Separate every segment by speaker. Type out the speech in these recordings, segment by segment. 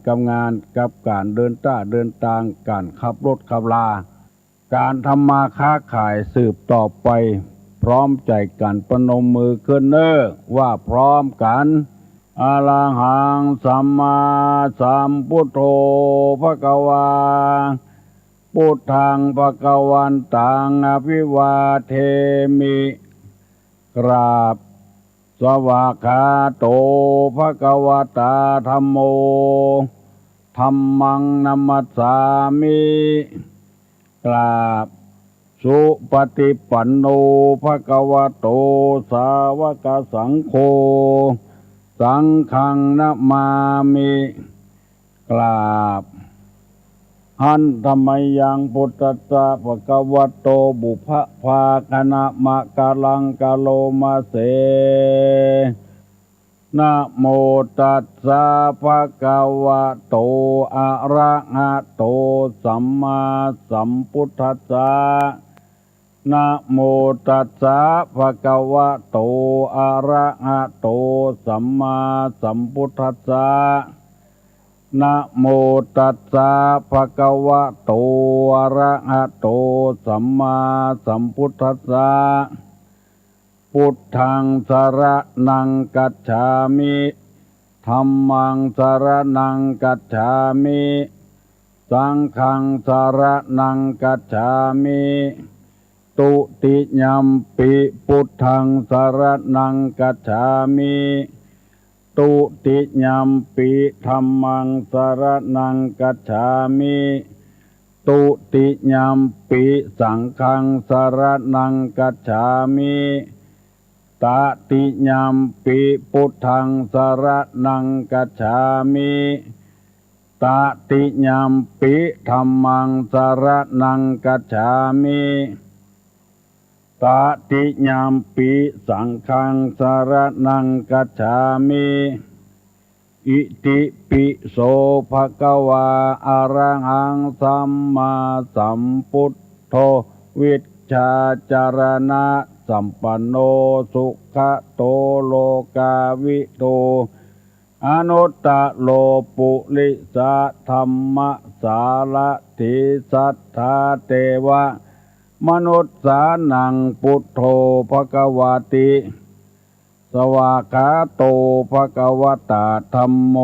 Speaker 1: กับงานกับการเดินเดินทางการขับรถขับลาการทำมาค้าขายสืบต่อไปพร้อมใจกันประนมมือขึ้นว่าพร้อมกันอะระหังสัมมาสัมพุทโธภควาพุทธังภควันตังอภิวาเทมิกราบสวากขาโตภควตาธัมโมธัมมังนัมมัสสามิกราบสุปฏิปันโนภควโตสาวกสังโฆสังฆังนะมามิกราบหันธรรมยังพุทธัสสะภควโตบุพภาคณะมะกะลังกะโลมาเสนะโมตัสสะภะคะวะโตอะระหะโตสัมมาสัมพุทธัสสะนะโมตัสสะภะคะวะโตอะระหะโตสัมมาสัมพุทธัสสะนะโมตัสสะภะคะวะโตอะระหะโตสัมมาสัมพุทธัสสะพุทธังสรณังกัจฉามิธัมมังสรณังกัจฉามิสังฆังสรณังกัจฉามิตุติยัมปิพุทธังสรณังกัจฉามิตุติยัมปิธัมมังสรณังกัจฉามิตุติยัมปิสังฆังสรณังกัจฉามิตติยัมปิพุทธังสรณังกัจฉามิตติยัมปิธัมมังสรณังกัจฉามิตติยัมปิสังฆังสรณังกัจฉามิอิติปิโสภะคะวาอะระหังสัมมาสัมพุทโธวิชชาจารณะสัมปันโนสุขโตโลกาวิโตอนุตตโลปุริสธรรมสารถิสัทธาเทวะมนุษสานังพุทโธภควติสวากขาโตภควตาธัมโม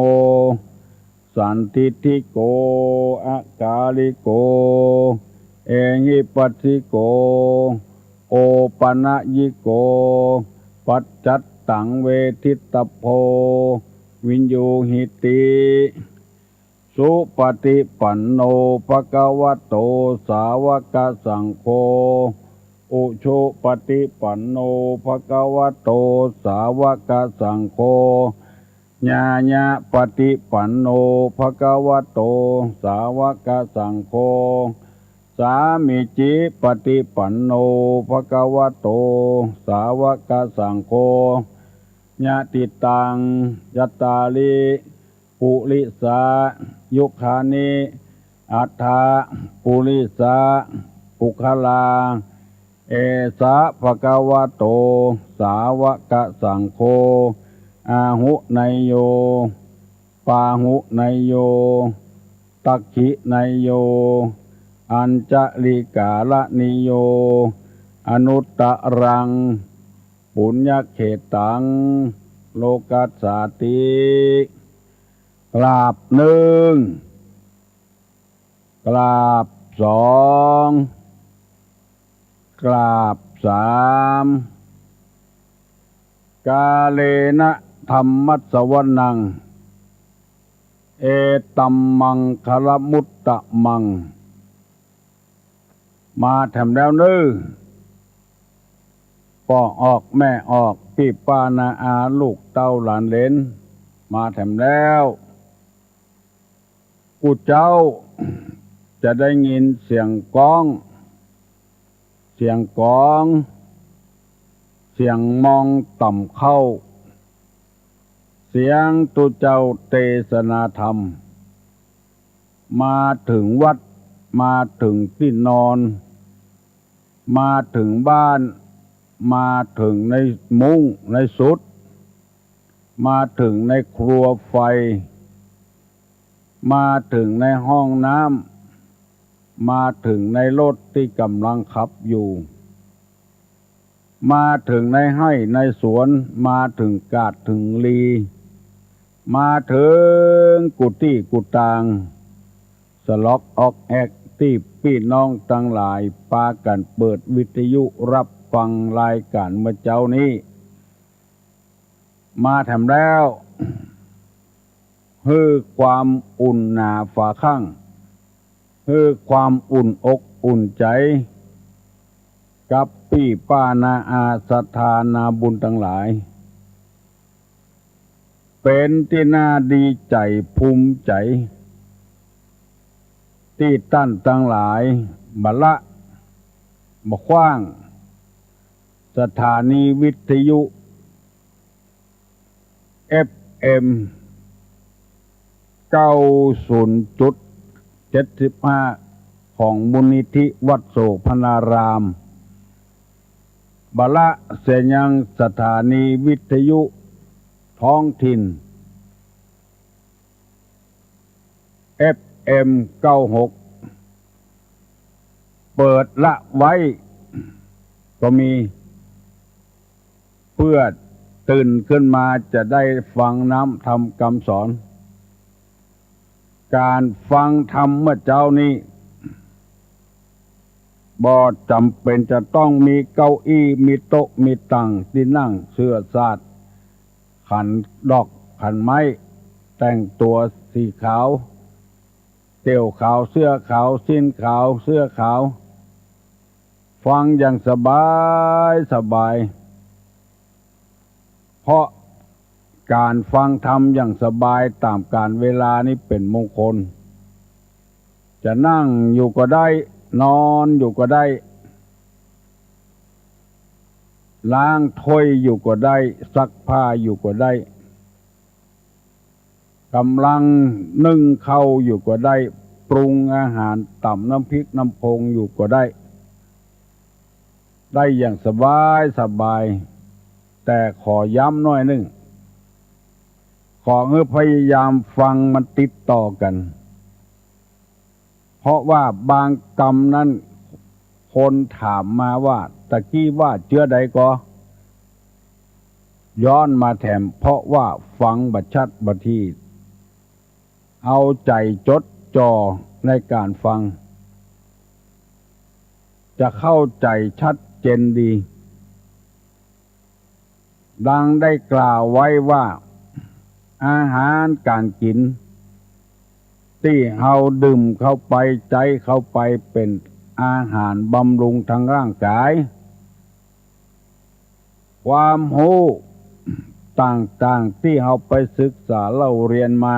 Speaker 1: สันทิฏฐิโกอากาลิโกเอหิปัสสิโกโอปนะยิโกปัจจัตตังเวทิตโพวินโยหิติสุปฏิปันโนภควโตสาวกสังโฆอุชุปฏิปันโนภควโตสาวกสังโฆญาญาปฏิปันโนภควโตสาวกสังโฆสามิจิปฏิปันโนภควโตสาวกสังโฆญาติตังยัตตาลิปุริสายุคานิอัฏฐาปุริสาปุคลาเอสะภควโตสาวกสังโฆอาหุไนโยปาหุไนโยตักขิไนโยอัญจลิกาลนิโยอนุตตรังปุญญเขตังโลกัสสาติกราบหนึ่งกราบสองกราบสามกาเลนะธัมมัสสวนังเอตัมมังคลมุตตะมังมาแถมแล้วพ่อออกแม่ออกพี่ป้านาอาลูกเต้าหลานเหลนมาแถมแล้วกูเจ้าจะได้ยินเสียงกลองเสียงกลองเสียงมองต่ำเข้าเสียงตุเจ้าเทศนาธรรมมาถึงวัดมาถึงที่นอนมาถึงบ้านมาถึงในมุ้งในสุดมาถึงในครัวไฟ มาถึงในห้องน้ำมาถึงในรถที่กำลังขับอยู่มาถึงในไร่ในสวนมาถึงกาดถึงลีมาถึงกุฏิกุฏางสล็อกออกแอกที่พี่น้องทั้งหลายพากันเปิดวิทยุรับฟังรายการเมื่อเจ้านี้มาทำแล้วคือความอุ่นหนาฝาข้างคือความอุ่นอกอุ่นใจกับพี่ป้านาอาศรัทธานาบุญทั้งหลายเป็นที่น่าดีใจภูมิใจที่ท่านทั้งหลายบัลละมาขว้างสถานีวิทยุ FM 90.75 ของมูลนิธิวัดโสภณารามบัลละเสียยังสถานีวิทยุท้องถิ่น FM 96เปิดละไว้ก็มีเพื่อตื่นขึ้นมาจะได้ฟังน้ำธรรมคำสอนการฟังธรรมเมื่อเจ้านี้บ่จำเป็นจะต้องมีเก้าอี้มีโต๊ะมีตังที่นั่งเสื้อสาดขันดอกขันไม้แต่งตัวสีขาวเตี่ยวขาวเสื้อขาวสิ้นขาวเสื้อขาวฟังอย่างสบายสบายเพราะการฟังธรรมอย่างสบายตามกาลเวลานี้เป็นมงคลจะนั่งอยู่ก็ได้นอนอยู่ก็ได้ล้างถ้วยอยู่ก็ได้ซักผ้าอยู่ก็ได้กำลังนึ่งข้าวอยู่ก็ได้ปรุงอาหารตำน้ำพริกน้ำพงอยู่ก็ได้อย่างสบายสบายแต่ขอย้ำหน่อยหนึ่งขอให้พยายามฟังมันติดต่อกันเพราะว่าบางกรรมนั้นคนถามมาว่าตะกี้ว่าเชื้อใดก็ย้อนมาแถมเพราะว่าฟังบัดชัดบัดทีเอาใจจดจ่อในการฟังจะเข้าใจชัดเจนดีดังได้กล่าวไว้ว่าอาหารการกินที่เราดื่มเข้าไปใจเข้าไปเป็นอาหารบำรุงทางร่างกายความรู้ต่างๆที่เราไปศึกษาเล่าเรียนมา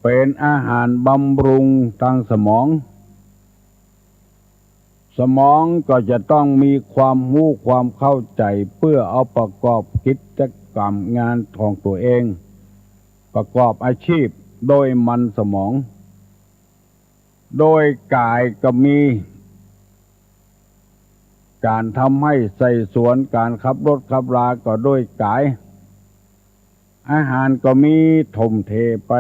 Speaker 1: เป็นอาหารบำรุงทางสมองก็จะต้องมีความรู้ความเข้าใจเพื่อเอาประกอบกิจกรรมงานของตัวเองประกอบอาชีพโดยมันสมองโดยกายก็มีการทำให้ใส่สวนการขับรถขับราก็โดยกายอาหารก็มีถมเทไป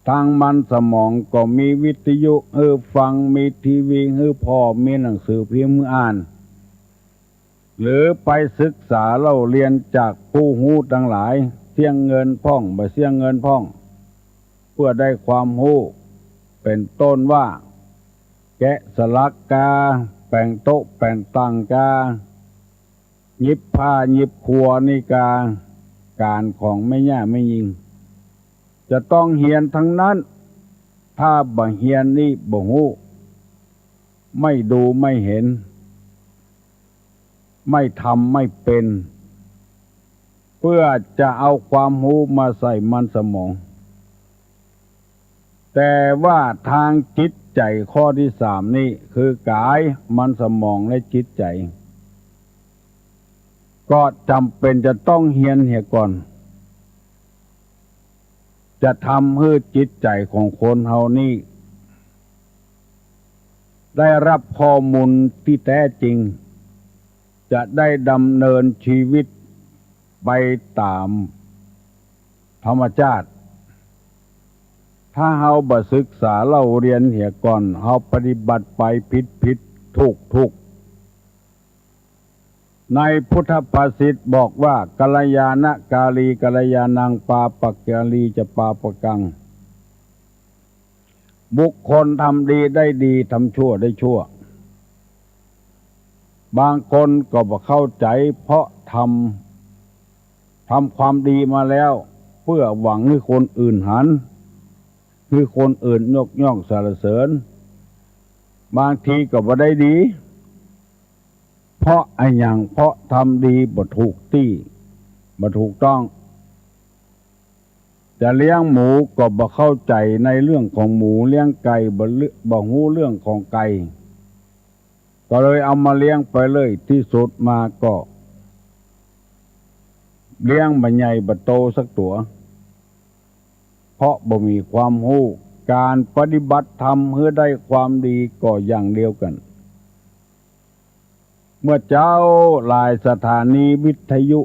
Speaker 1: ทางมันสมองก็มีวิทยุฟังมีทีวีพ่อมีหนังสือพิมพ์อ่านหรือไปศึกษาเล่าเรียนจากผู้รู้ทั้งหลายเสี่ยงเงินพ่องบ่เสี่ยงเงินพ่องเพื่อได้ความรู้เป็นต้นว่าแกะสลักกาแป่งโต๊ะแป่งตังกายิบผ้ายิบครัวนี่การของไม่ย่าไม่ยิงจะต้องเฮียนทั้งนั้นถ้าบ่เฮียนนี่บ่ฮู้ไม่ดูไม่เห็นไม่ทำไม่เป็นเพื่อจะเอาความรู้มาใส่มันสมองแต่ว่าทางจิตใจข้อที่สามนี่คือกายมันสมองและจิตใจก็จำเป็นจะต้องเฮียนเสียก่อนจะทำให้จิตใจของคนเฮานี่ได้รับข้อมูลที่แท้จริงจะได้ดำเนินชีวิตไปตามธรรมชาติ ถ้าเฮาบ่ศึกษาเล่าเรียนเหียก่อนเฮาปฏิบัติไปผิดทุกในพุทธภาษิตบอกว่ากัลยาณกาลีกัลยาณังปาปักกาลีจะปาปกังบุคคลทำดีได้ดีทำชั่วได้ชั่วบางคนก็บ่เข้าใจเพราะทำความดีมาแล้วเพื่อหวังให้คนอื่นหันคือคนอื่นยกย่องสรรเสริญบางทีก็บ่ได้ดีเพราะไอ้อย่างเพราะทำดีบ่ถูกที่บ่ถูกต้องจะเลี้ยงหมูก็บ่เข้าใจในเรื่องของหมูเลี้ยงไก่บ่ฮู้เรื่องของไก่ก็เลยเอามาเลี้ยงไปเลยที่สุดมาก็เลี้ยงบ่ใหญ่บ่โตสักตัวเพราะบ่มีความรู้การปฏิบัติธรรมเพื่อได้ความดีก็อย่างเดียวกันเมื่อเจ้าหลายสถานีวิทยุ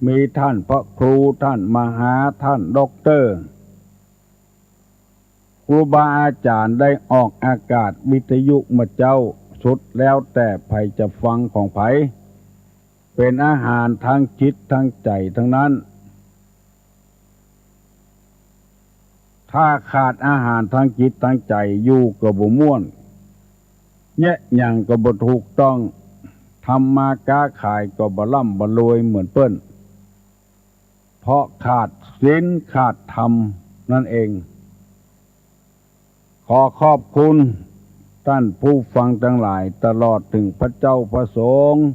Speaker 1: มีท่านพระครูท่านมหาท่านด็อกเตอร์ครูบาอาจารย์ได้ออกอากาศวิทยุมาเจ้าสุดแล้วแต่ไผจะฟังของไผเป็นอาหารทางจิตทางใจทั้งนั้นถ้าขาดอาหารทางจิตทางใจอยู่ก็บ่ม่วนแยะหยังก็บ่ถูกต้องทำมาค้าขายก็บ่ร่ำบ่รวยเหมือนเปิ้นเพราะขาดศีลขาดธรรมนั่นเองขอขอบคุณท่านผู้ฟังทั้งหลายตลอดถึงพระเจ้าพระสงฆ์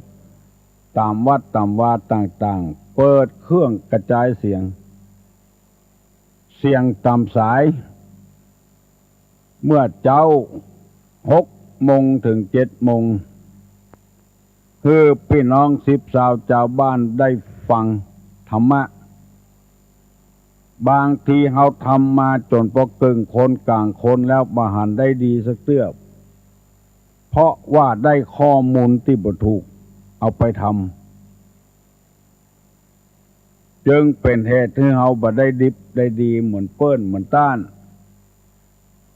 Speaker 1: ตามวัดตามวาต่างๆเปิดเครื่องกระจายเสียงตามสายเมื่อเจ้า6 โมงถึง7 โมงคือพี่น้อง10 ชาวชาวบ้านได้ฟังธรรมะบางทีเฮาทำมาจนพอกึ่งคนกลางคนแล้วบ่หันได้ดีสักเตื้อเพราะว่าได้ข้อมูลที่บ่ถูกเอาไปทำจึงเป็นเหตุให้เฮาบ่ได้ดิบได้ดีเหมือนเปิ้นเหมือนต้าน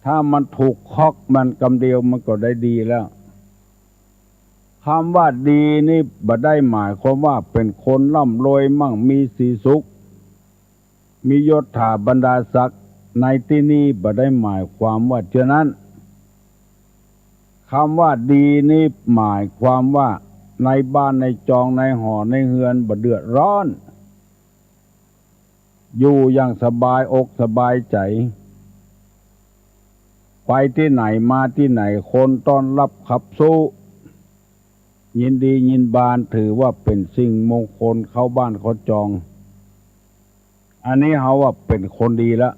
Speaker 1: ถ้ามันถูกคอกมันกำเดียวมันก็ได้ดีแล้วคำว่าดีนี่บ่ได้หมายความว่าเป็นคนร่ำรวยมั่งมีสีสุขมียศถาบรรดาศักดิ์ในที่นี้บ่ได้หมายความว่าเช่นนั้นคำว่าดีนี่หมายความว่าในบ้านในจองในหอในเฮือนบ่เดือดร้อนอยู่อย่างสบายอกสบายใจไปที่ไหนมาที่ไหนคนต้อนรับขับสู้ยินดียินบานถือว่าเป็นสิ่งมงคลเข้าบ้านเขาจองอันนี้เขาว่าเป็นคนดีแล้ว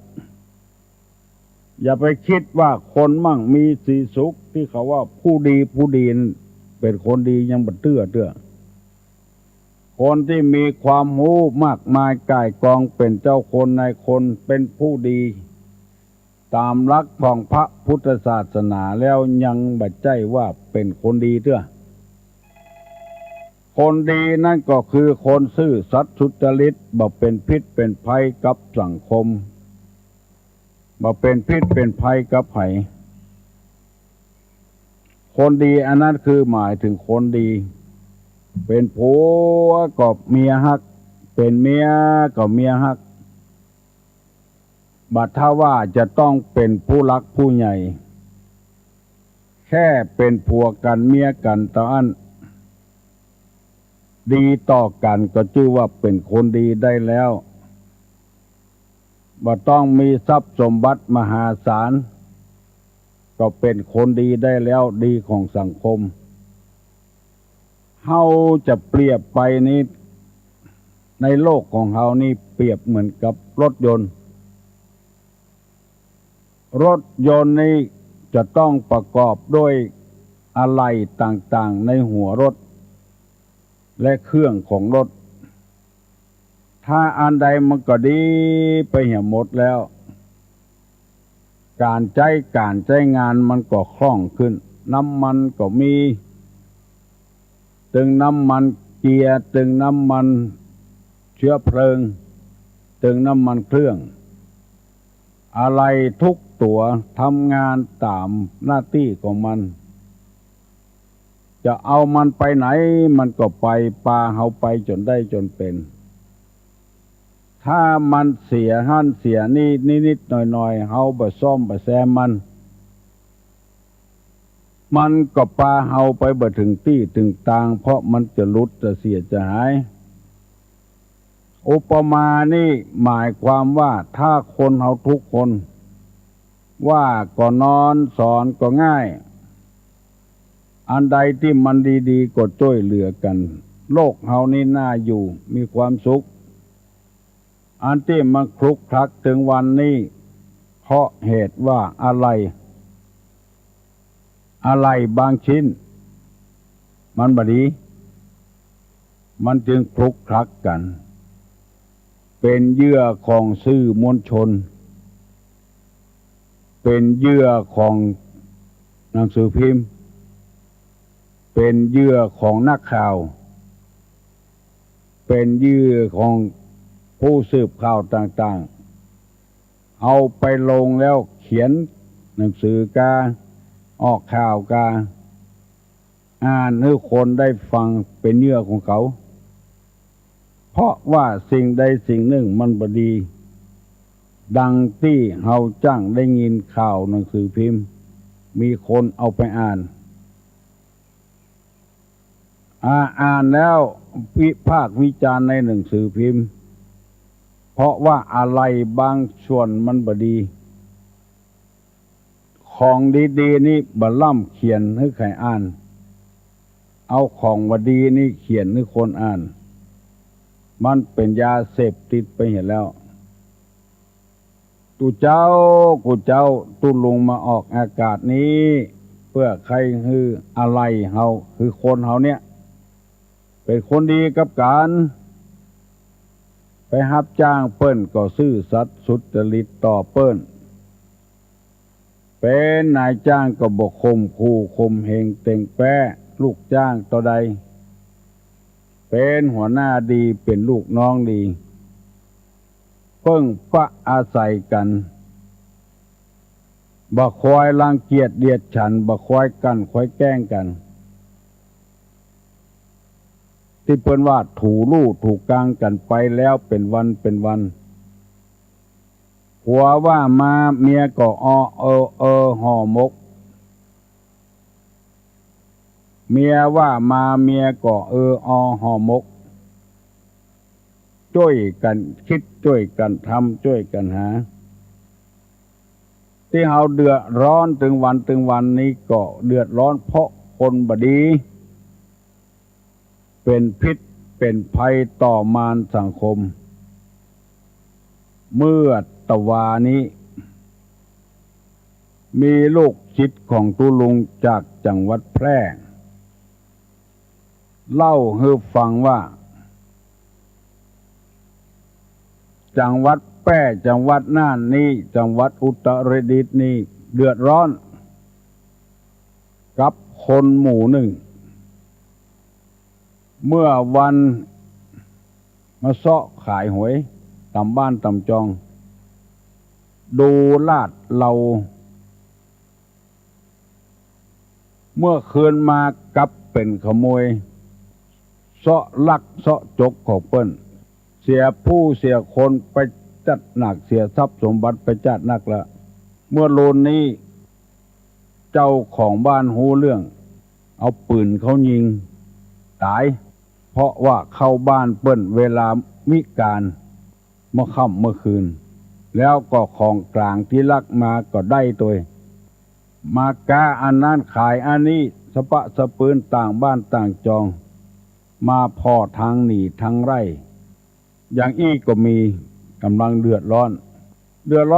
Speaker 1: อย่าไปคิดว่าคนมั่งมีสีสุขที่เขาว่าผู้ดีเป็นคนดียังบ่เตื้อคนที่มีความรู้มากมายก่ายกองเป็นเจ้าคนนายคนเป็นผู้ดีตามหลักของพระพุทธศาสนาแล้วยังบ่ใจว่าเป็นคนดีเตื้อคนดีนั่นก็คือคนซื่อสัตย์สุจริตบ่เป็นพิษเป็นภัยกับสังคมบ่เป็นพิษเป็นภัยกับไผคนดีอันนั้นคือหมายถึงคนดีเป็นผัวก็เมียฮักเป็นเมียก็เมียฮักบัดถ้าว่าจะต้องเป็นผู้รักผู้ใหญ่แค่เป็นผัวกันเมียกันตอนนั้นดีต่อกันก็ชื่อว่าเป็นคนดีได้แล้วบ่ต้องมีทรัพย์สมบัติมหาศาลก็เป็นคนดีได้แล้วดีของสังคมเฮาจะเปรียบไปนี้ในโลกของเฮานี่เปรียบเหมือนกับรถยนต์นี่จะต้องประกอบด้วยอะไหล่ต่างๆในหัวรถและเครื่องของรถถ้าอันใดมันก็ดีไปเหี่ยหมดแล้วการใช้งานมันก็คล่องขึ้นน้ำมันก็มีตึงน้ำมันเกียร์ตึงน้ำมันเชื้อเพลิงตึงน้ำมันเครื่อง อะไรทุกตัวทำงานตามหน้าที่ของมันจะเอามันไปไหนมันก็ไปพาเฮาไปจนได้จนเป็นถ้ามันเสียหั่นเสียนี่นิดๆหน่อยๆเฮาบ่ซ่อมบ่แซมมันก็พาเฮาไปบ่ถึงที่ถึงทางเพราะมันจะหลุดจะเสียจะหายอุปมานี่หมายความว่าถ้าคนเฮาทุกคนว่าก็นอนสอนก็ง่ายอันใดที่มันดีๆก็ช่วยเหลือกันโลกเฮานี่น่าอยู่มีความสุขอันที่มันคลุกคลักถึงวันนี้เพราะเหตุว่าอะไรบางชิ้นมันบดีมันจึงคลุกคลักกันเป็นเหยื่อของสื่อมวลชนเป็นเหยื่อของหนังสือพิมพ์เป็นเหยื่อของนักข่าวเป็นเหยื่อของผู้สืบข่าวต่างๆเอาไปลงแล้วเขียนหนังสือกาออกข่าวกาอ่านให้คนได้ฟังเป็นเหยื่อของเขาเพราะว่าสิ่งใดสิ่งหนึ่งมันบ่ดีดังที่เฮาจ้างได้ยินข่าวหนังสือพิมพ์มีคนเอาไปอ่านแล้ววิพากษ์วิจารณ์ในหนังสือพิมพ์เพราะว่าอะไรบางส่วนมันบ่ดีของดีๆนี่บ่ล่ำเขียนให้ใครอ่านเอาของบ่ดีนี่เขียนให้คนอ่านมันเป็นยาเสพติดไปเห็นแล้วกูเจ้าตุลุงมาออกอากาศนี้เพื่อใครคืออะไรเฮาคือคนเฮาเนี่ยเป็นคนดีกับการไปรับจ้างเปิ้นก็ซื่อสัตย์สุจริตต่อเปิ้นเป็นนายจ้างก็บ่ข่มขู่ข่มเหงเต็งแป้ลูกจ้างต่อใดเป็นหัวหน้าดีเป็นลูกน้องดีเพิ่งปะอาศัยกันบ่คอยรังเกียจเดียดฉันบ่คอยกันคอยแกล้งกันที่เปิ้นว่าถูลู่ถูกกลางกันไปแล้วเป็นวันผัวว่ามาเมียก็ห่อมกเมียว่ามาเมียก็ห่อมกช่วยกันคิดช่วยกันทำช่วยกันหาที่เฮาเดือดร้อนถึงวันนี้ก็เดือดร้อนเพราะคนบดีเป็นพิษเป็นภัยต่อมารสังคมเมื่อตะวานี้มีลูกศิษย์ของตุลุงจากจังหวัดแพร่เล่าให้ฟังว่าจังหวัดแพร่จังหวัดน่านนี้จังหวัดอุตรดิตถ์นี้เดือดร้อนกับคนหมู่หนึ่งเมื่อวันมาเสาะขายหวยตำบ้านตำจองดูลาดเราเมื่อคืนมากับเป็นขโมยเสาะลักเสาะจกของเปิ้นเสียผู้เสียคนไปจัดหนักเสียทรัพย์สมบัติไปจัดหนักละเมื่อโลนนี้เจ้าของบ้านหูเรื่องเอาปืนเขายิงตายเพราะว่าเข้าบ้านเปิ้นเวลามิการเมื่อค่ำเมื่อคืนแล้วก็ของกลางที่ลักมาก็ได้ตัวมากาอันนั้นขายอันนี้สปะสะปืนต่างบ้านต่างจองมาพอทางหนีทางไร่อย่างอี้ก็มีกำลังเดือดร้อ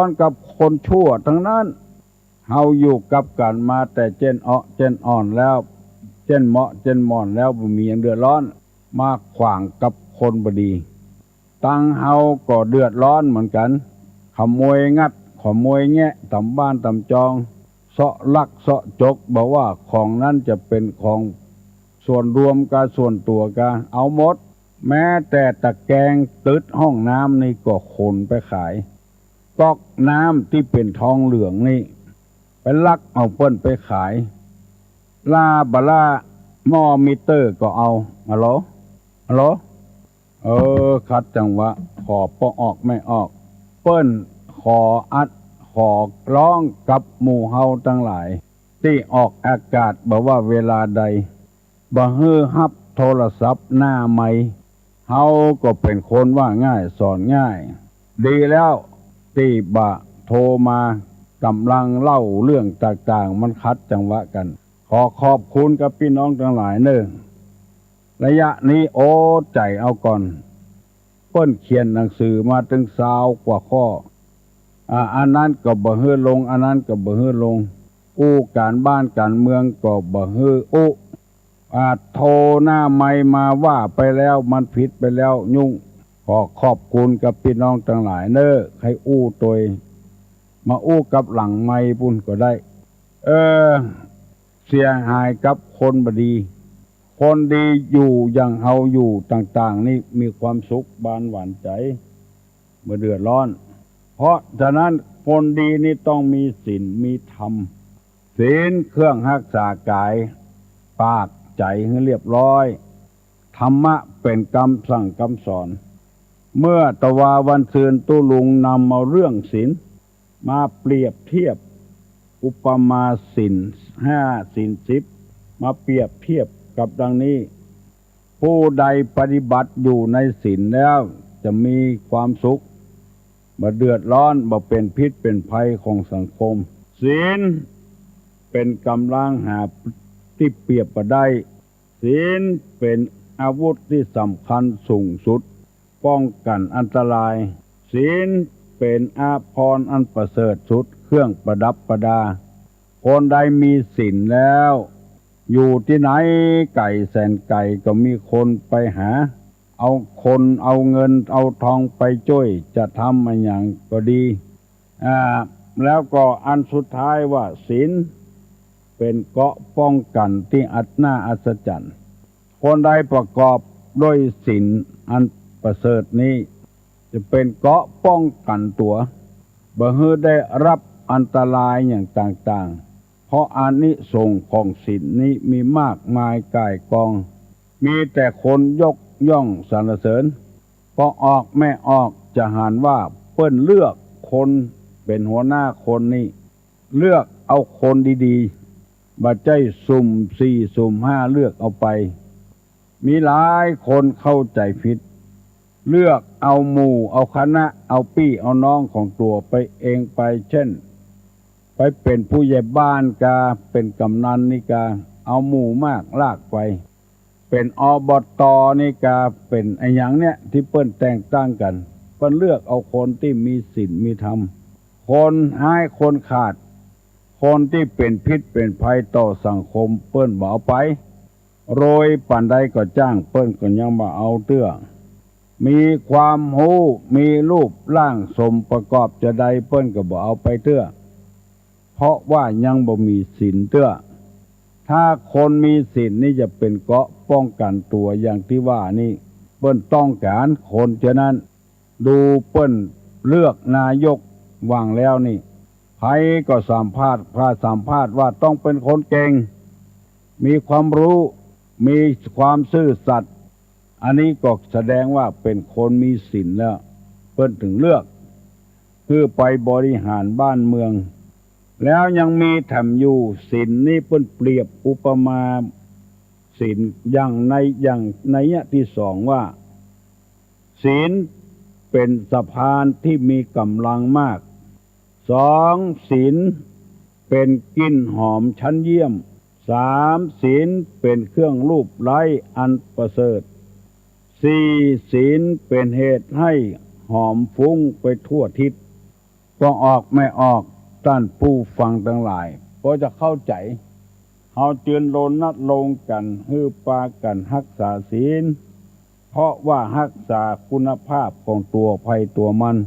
Speaker 1: นกับคนชั่วทั้งนั้นเฮาอยู่กับกันมาแต่เจนอ่อนแล้วเจนเหมาะเจนมอนแล้วบ่มีอย่างเดือดร้อนมาขวางกับคนบดีตังเฮาก็เดือดร้อนเหมือนกันขโมยงัดขโมยแงะตำบ้านตำจองเสาะลักเสาะจกบอกว่าของนั้นจะเป็นของส่วนรวมกาส่วนตัวกาเอาหมดแม้แต่ตะแกรงตึดห้องน้ำนี่ก็ขนไปขาย ก๊อกน้ำที่เป็นทองเหลืองนี่ไปลักเอาเปิ้นไปขายลาบลาหม้อมิเตอร์ก็เอาฮัลโหลฮัลโหลคัดจังหวะขอปอออกไม่ออกเปิ้นขออัดขอร้องกับหมู่เฮาทั้งหลายที่ออกอากาศบอกว่าเวลาใดบ่ฮื้อฮับโทรศัพท์หน้าไมค์เฮาก็เป็นคนว่าง่ายสอนง่ายดีแล้วที่บะโทรมากำลังเล่าเรื่องต่างๆมันคัดจังหวะกันขอขอบคุณกับพี่น้องทั้งหลายเน้อระยะนี้โอ้ใจเอาก่อนเปิ้นเขียนหนังสือมาถึง20 กว่าข้ออันนั้นก็บ่ฮื้อลงอันนั้นก็บ่ฮื้อลงการบ้านการเมืองก็บ่ฮื้อโทรหน้าไมค์มาว่าไปแล้วมันผิดไปแล้วยุ่งขอขอบคุณกับพี่น้องทั้งหลายเน้อให้ตัวมากับหลังไมค์ปุ่นก็ได้เสียหายกับคนบดีคนดีอยู่อย่างเฮาอยู่ต่างๆนี่มีความสุขบานหวานใจเมื่อเดือดร้อนเพราะฉะนั้นคนดีนี่ต้องมีศีลมีธรรมศีลเครื่องรักษากายปากใจให้เรียบร้อยธรรมะเป็นคำสั่งคำสอนเมื่อตะวาวันซืนตุลุงนำเอาเรื่องศีลมาเปรียบเทียบอุปมาศีล5ศีล10มาเปรียบเทียบกับดังนี้ผู้ใดปฏิบัติอยู่ในศีลแล้วจะมีความสุขบ่เดือดร้อนบ่เป็นพิษเป็นภัยของสังคมศีลเป็นกำลังหาที่เปรียบบ่ได้ศีลเป็นอาวุธที่สำคัญสูงสุดป้องกันอันตรายศีลเป็นอาภรณ์อันประเสริฐสุดเครื่องประดับประดาคนใดมีศีลแล้วอยู่ที่ไหนไก่แสนไก่ก็มีคนไปหาเอาคนเอาเงินเอาทองไปช่วยจะทำอะไรอย่างก็ดีแล้วก็อันสุดท้ายว่าศีลเป็นเกราะป้องกันที่น่าอัศจรรย์คนใดประกอบด้วยศีลอันประเสริฐนี้จะเป็นเกราะป้องกันตัวบ่ให้ได้รับอันตรายอย่างต่างๆเพราะอานิสงส์ของศีลนี้มีมากมายก่ายกองมีแต่คนยกย่องสรรเสริญพอออกไม่ออกจะหารว่าเปิ้นเลือกคนเป็นหัวหน้าคนนี้เลือกเอาคนดีๆบ่ใช่สุ่ม4สุ่ม5เลือกเอาไปมีหลายคนเข้าใจผิดเลือกเอาหมู่เอาคณะเอาพี่เอาน้องของตัวไปเองไปเช่นไปเป็นผู้ใหญ่บ้านกาเป็นกำนันนี่กาเอาหมู่มากลากไปเป็นอบต.นี่กาเป็นไอ้หยังเนี่ยที่เปิ้นแต่งตั้งกันเปิ้นเลือกเอาคนที่มีศีลมีธรรมคนให้คนขาดคนที่เป็นพิษเป็นภัยต่อสังคมเปิ้นบ่เอาไปโรยปานใดก็จ้างเปิ้นก็ยังบ่เอาเตื้อมีความรู้มีรูปร่างสมประกอบจะใดเปิ้นก็บ่เอาไปเตื้อเพราะว่ายังบ่มีศีลเตื้อถ้าคนมีศีลนี่จะเป็นเกราะป้องกันตัวอย่างที่ว่านี่เปิ้นต้องการคนฉะนั้นดูเปิ้นเลือกนายกวางแล้วนี่ใครก็สัมภาษณ์ว่าต้องเป็นคนเก่งมีความรู้มีความซื่อสัตย์อันนี้ก็แสดงว่าเป็นคนมีศีลแล้วเปิ้นถึงเลือกคือไปบริหารบ้านเมืองแล้วยังมีแถมอยู่ศีลนี่เปิ้นเปรียบอุปมาศีลอย่างในที่สองว่าศีลเป็นสะพานที่มีกำลังมาก2ศีลเป็นกลิ่นหอมชั้นเยี่ยม3ศีลเป็นเครื่องรูปไล้อันประเสริฐ4ศีลเป็นเหตุให้หอมฟุ้งไปทั่วทิศก็ออกไม่ออกท่านผู้ฟังทั้งหลายก็จะเข้าใจเฮาเตือนรณรงค์กันฮือปากันรักษาศีลเพราะว่ารักษาคุณภาพของตัวภัยตัวมัน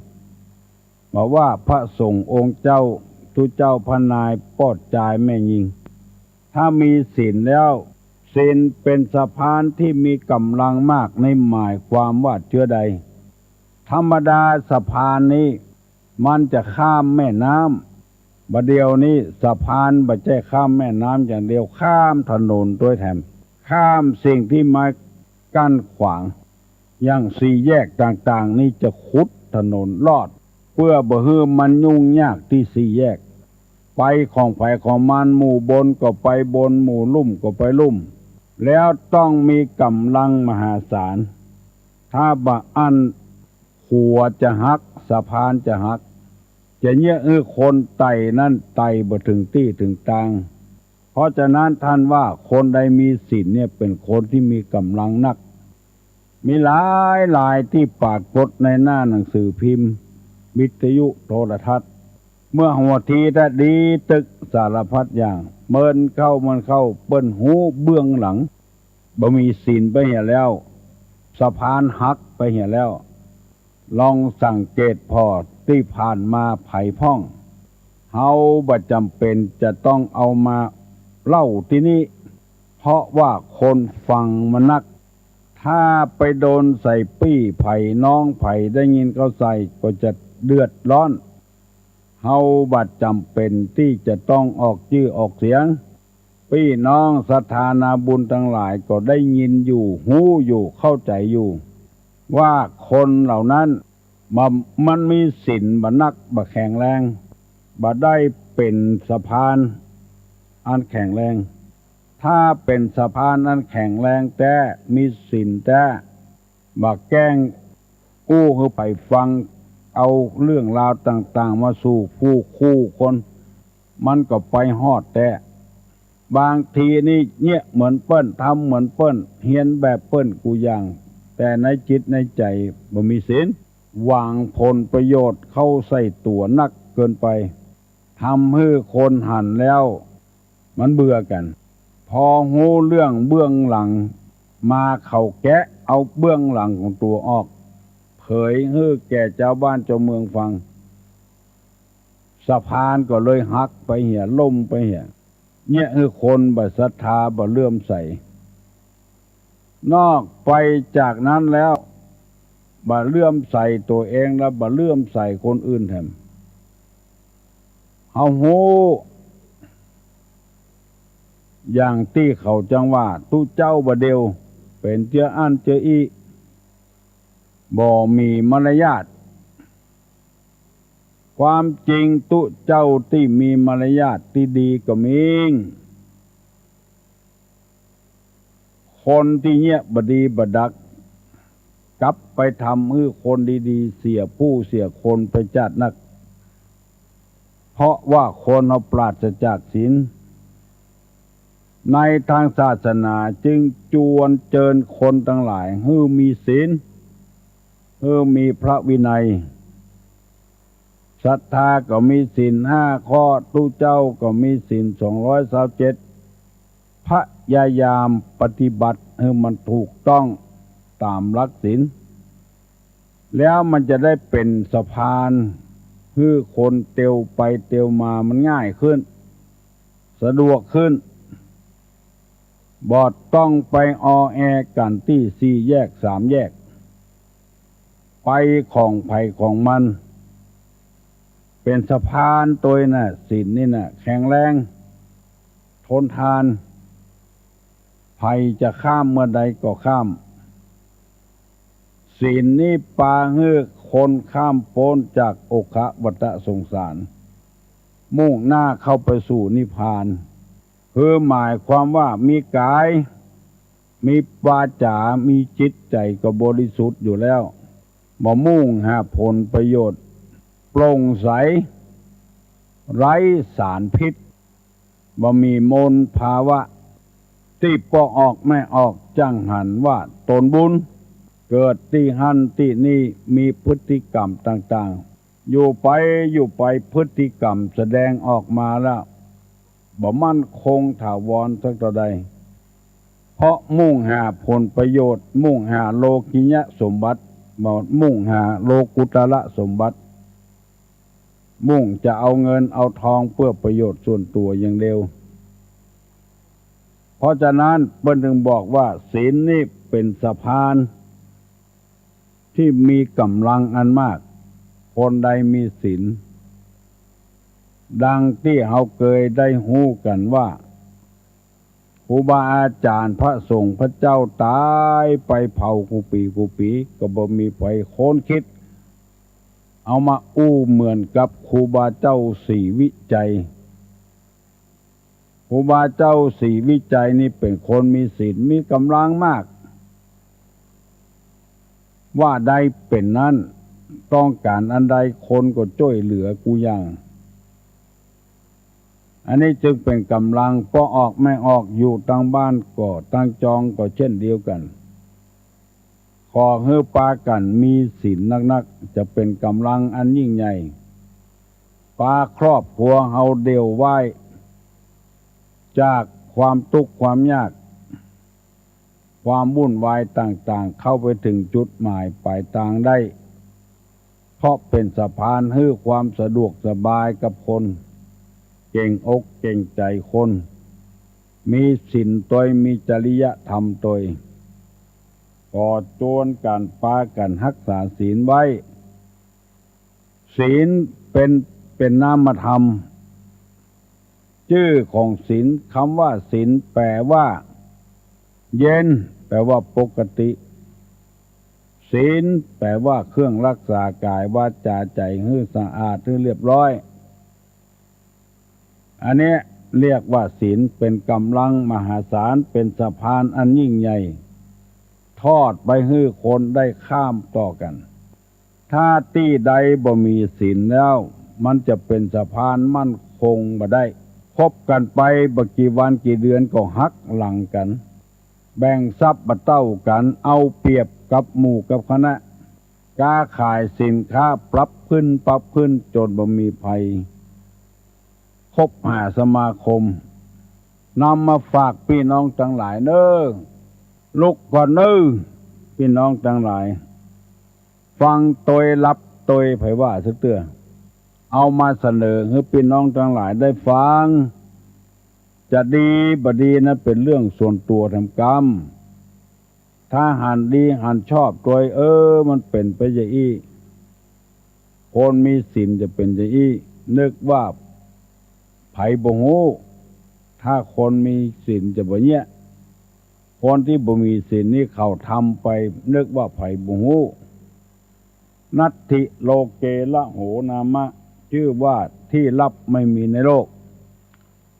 Speaker 1: บอกว่าพระสงฆ์องค์เจ้าทุเจ้าพนายปอดจายแม่ยิงถ้ามีศีลแล้วศีลเป็นสะพานที่มีกำลังมากในหมายความว่าเชื่อใดธรรมดาสะพานนี้ มันจะข้ามแม่น้ำบัดเดียวนี้สะพานบัดใจข้ามแม่น้ำอย่างเดียวข้ามถนนด้วยแถมข้ามสิ่งที่มากั้นขวางอย่างสี่แยกต่างๆนี่จะขุดถนนลอดเพื่อบ่ให้มันยุ่งยากที่สี่แยกไปของไผของมันหมู่บนก็ไปบนหมู่ลุ่มก็ไปลุ่มแล้วต้องมีกำลังมหาศาลถ้าบ่อันหัวจะหักสะพานจะหักจะเนี่ยคนไต่นั่นไต่บ่ถึงที่ถึงทางเพราะฉะนั้นท่านว่าคนใดมีศีลเนี่ยเป็นคนที่มีกำลังนักมีหลายที่ปรากฏในหน้าหนังสือพิมพ์วิทยุโทรทัศน์เมื่อหัวทีถ้าดีตึกสารพัดอย่างเมินเข้าเปิ้นหูเบื้องหลังบ่มีศีลไปเหี่ยแล้วสะพานหักไปเหี่ยแล้วลองสังเกตพอที่ผ่านมาไผ่พ่องเฮาบ่จำเป็นจะต้องเอามาเล่าที่นี่เพราะว่าคนฟังมันนักถ้าไปโดนใส่ปี้ไผ่น้องไผ่ได้ยินเขาใส่ก็จะเดือดร้อนเฮาบัดจำเป็นที่จะต้องออกชื่อออกเสียงพี่น้องศรัทธานาบุญทั้งหลายก็ได้ยินอยู่หูอยู่เข้าใจอยู่ว่าคนเหล่านั้นมันมีศีลบ่นักบ่แข็งแรงบ่ได้เป็นสะพานอันแข็งแรงถ้าเป็นสะพานอันแข็งแรงแต่มีศีลแต่บ่แกล้งกู้คือไปฟังเอาเรื่องราวต่างๆมาสู่ผู้คู่คนมันก็ไปฮอดแต่บางทีนี่เนี่ยเหมือนเปิ้นทำเหมือนเปิ้นเฮียนแบบเปิ้นกูอย่างแต่ในจิตในใจบ่มีศีลหวังผลประโยชน์เข้าใส่ตัวนักเกินไปทำให้คนหันแล้วมันเบื่อกันพอหูเรื่องเบื้องหลังมาเข้าแกะเอาเบื้องหลังของตัวออกเผยให้แก่เจ้าบ้านเจ้าเมืองฟังสะพานก็เลยหักไปเหี่ยล่มไปเหี่ยเนี่ยคือคนบ่ศรัทธาบ่เลื่อมใสนอกไปจากนั้นแล้วบ่เลื่อมใสตัวเองแล้วบ่เลื่อมใสคนอื่นแถมเฮาฮู้อย่างที่เขาจังว่าตู้เจ้าบ่เดียวเป็นเจ้าอันเจ้าอีบ่มีมารยาทความจริงตู้เจ้าที่มีมารยาทที่ดีก็มีคนที่เงียบบ่ดีบ่ดักกลับไปทำให้คนดีๆเสียผู้เสียคนไปจัดนักเพราะว่าคนเอาปราศจากศีลในทางศาสนาจึงจวนเจิญคนทั้งหลายให้มีศีลให้มีพระวินัยศรัทธาก็มีศีล5 ข้อตู้เจ้าก็มีศีล227พยายามปฏิบัติให้มันถูกต้องตามหลักศีลแล้วมันจะได้เป็นสะพานให้คนเตียวไปเตียวมามันง่ายขึ้นสะดวกขึ้นบ่ต้องไปออแอกันที่4 แยก 3 แยกไปของไผของมันเป็นสะพานตัวน่ะศีลนี่น่ะแข็งแรงทนทานภัยจะข้ามเมื่อใดก็ข้ามศีลนี้ปาให้คนข้ามพ้นจากโอคะวัฏสงสารมุ่งหน้าเข้าไปสู่นิพพานคือหมายความว่ามีกายมีวาจามีจิตใจก็บริสุทธิ์อยู่แล้วบ่มุ่งหาผลประโยชน์โปร่งใสไร้สารพิษบ่มีมลภาวะที่ปอกออกไม่ออกจังหันว่าตนบุญเกิดที่หันที่นี่มีพฤติกรรมต่างๆอยู่ไปพฤติกรรมแสดงออกมาแล้วบ่มั่นคงถาวรสักเท่าใดเพราะมุ่งหาผลประโยชน์มุ่งหาโลกิยะสมบัติบ่มุ่งหาโลกุตระสมบัติมุ่งจะเอาเงินเอาทองเพื่อประโยชน์ส่วนตัวอย่างเดียวเพราะฉะนั้นเพิ่นถึงบอกว่าศีลนี่เป็นสะพานที่มีกำลังอันมากค คนใดมีศีลดังที่เราเคยได้ฮู้กันว่าครูบาอาจารย์พระสงฆ์พระเจ้าตายไปเผากูปีก็บ่มีไผโค้นคิดเอามาอู้เหมือนกับครูบาเจ้าศรีวิจัยครูบาเจ้าศรีวิจัยนี่เป็นคนมีศีลมีกำลังมากว่าใดเป็นนั้นต้องการอันใดคนก็ช่วยเหลือกูอย่างอันนี้จึงเป็นกำลังพอออกไม่ออกอยู่ตั้งบ้านก็ตั้งจองก็เช่นเดียวกันขอให้ปากันมีศีลนักๆจะเป็นกำลังอันยิ่งใหญ่ปาครอบครัวเฮาเดียวไว้จากความทุกข์ความยากความวุ่นวายต่างๆเข้าไปถึงจุดหมายปลายทางได้เพราะเป็นสะพานให้ความสะดวกสบายกับคนเก่งอกเก่งใจคนมีศีลตยมีจริยธรรมตยก่อโจรการปากันรักษาศีลไว้ศีลเป็นนามธรรมชื่อของศีลคำว่าศีลแปลว่าเย็นแปลว่าปกติศีลแปลว่าเครื่องรักษากายวาจาใจให้สะอาดให้เรียบร้อยอันนี้เรียกว่าศีลเป็นกำลังมหาศาลเป็นสะพานอันยิ่งใหญ่ทอดไปให้คนได้ข้ามต่อกันถ้าที่ใดบ่มีศีลแล้วมันจะเป็นสะพานมั่นคงบ่ได้คบกันไปบ่กี่วันกี่เดือนก็หักหลังกันแบ่งทรัพย์บ่เท่ากันเอาเปรียบกับหมู่กับคณะค้าขายสินค้าปรับขึ้นจนบ่มีภัยคบหาสมาคมนำมาฝากพี่น้องทั้งหลายเน้อลุกก่อนเน้อพี่น้องทั้งหลายฟังตยรับตยไผว่าสักเตื้อเอามาเสนอให้พี่น้องทั้งหลายได้ฟังจะดีบ่ดีนะเป็นเรื่องส่วนตัวทำกรรมถ้าหันดีหันชอบตยมันเป็นไปอย่างอี้คนมีศีลจะเป็นอย่างอี้นึกว่าไผบ่ฮู้ถ้าคนมีศีลจะบ่เนี้ยคนที่บ่มีศีลนี่เขาทำไปนึกว่าไผบ่ฮู้นัตถิโลเกละโหนามะชื่อว่าที่ลับไม่มีในโลก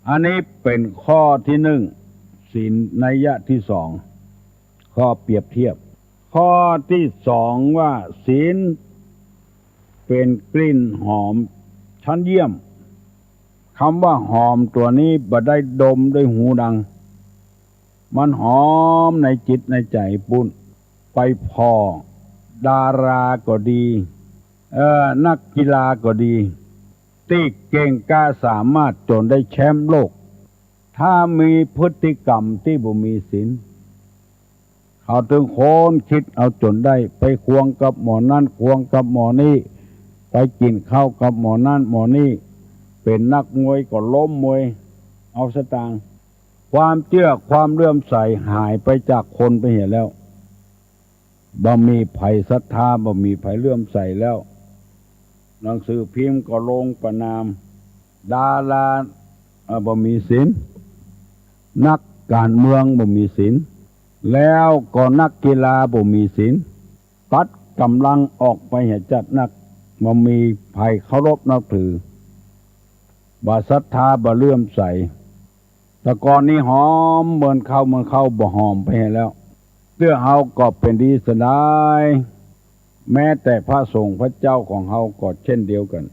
Speaker 1: อันนี้เป็นข้อที่หนึ่งศีลนัยยะที่สองข้อเปรียบเทียบข้อที่สองว่าศีลเป็นกลิ่นหอมชั้นเยี่ยมคำว่าหอมตัวนี้บ่ได้ดมด้วยหูดังมันหอมในจิตในใจปุ่นไปพอดาราก็ดีนักกีฬาก็ดีที่เก่งกล้าสามารถจนได้แชมป์โลกถ้ามีพฤติกรรมที่บ่มีศีลเขาถึงโค้นคิดเอาจนได้ไปควงกับหมอนั่นควงกับหมอนี่ไปกินข้าวกับหมอนั่นหมอนี่เป็นนักมวยก็ล้มมวยเอาสตางค์ความเชื่อความเลื่อมใสหายไปจากคนไปเห็นแล้วบ่มีไผศรัทธาบ่มีไผเลื่อมใสแล้วหนังสือพิมพ์ก็ลงประนามดาราบ่มีศีลนักการเมืองบ่มีศีลแล้วก็นักกีฬาบ่มีศีลตัดกำลังออกไปให้จัดนักบ่มีไผเคารพนับถือบ่ศรัทธาบ่เลื่อมใสแต่ก่อนนี้หอมเหมือนเข้าบ่หอมไปแล้วเตื้อเฮาก็เป็นดีสดายแม้แต่พระสงฆ์พระเจ้าของเฮาก็เช่นเดียวกัน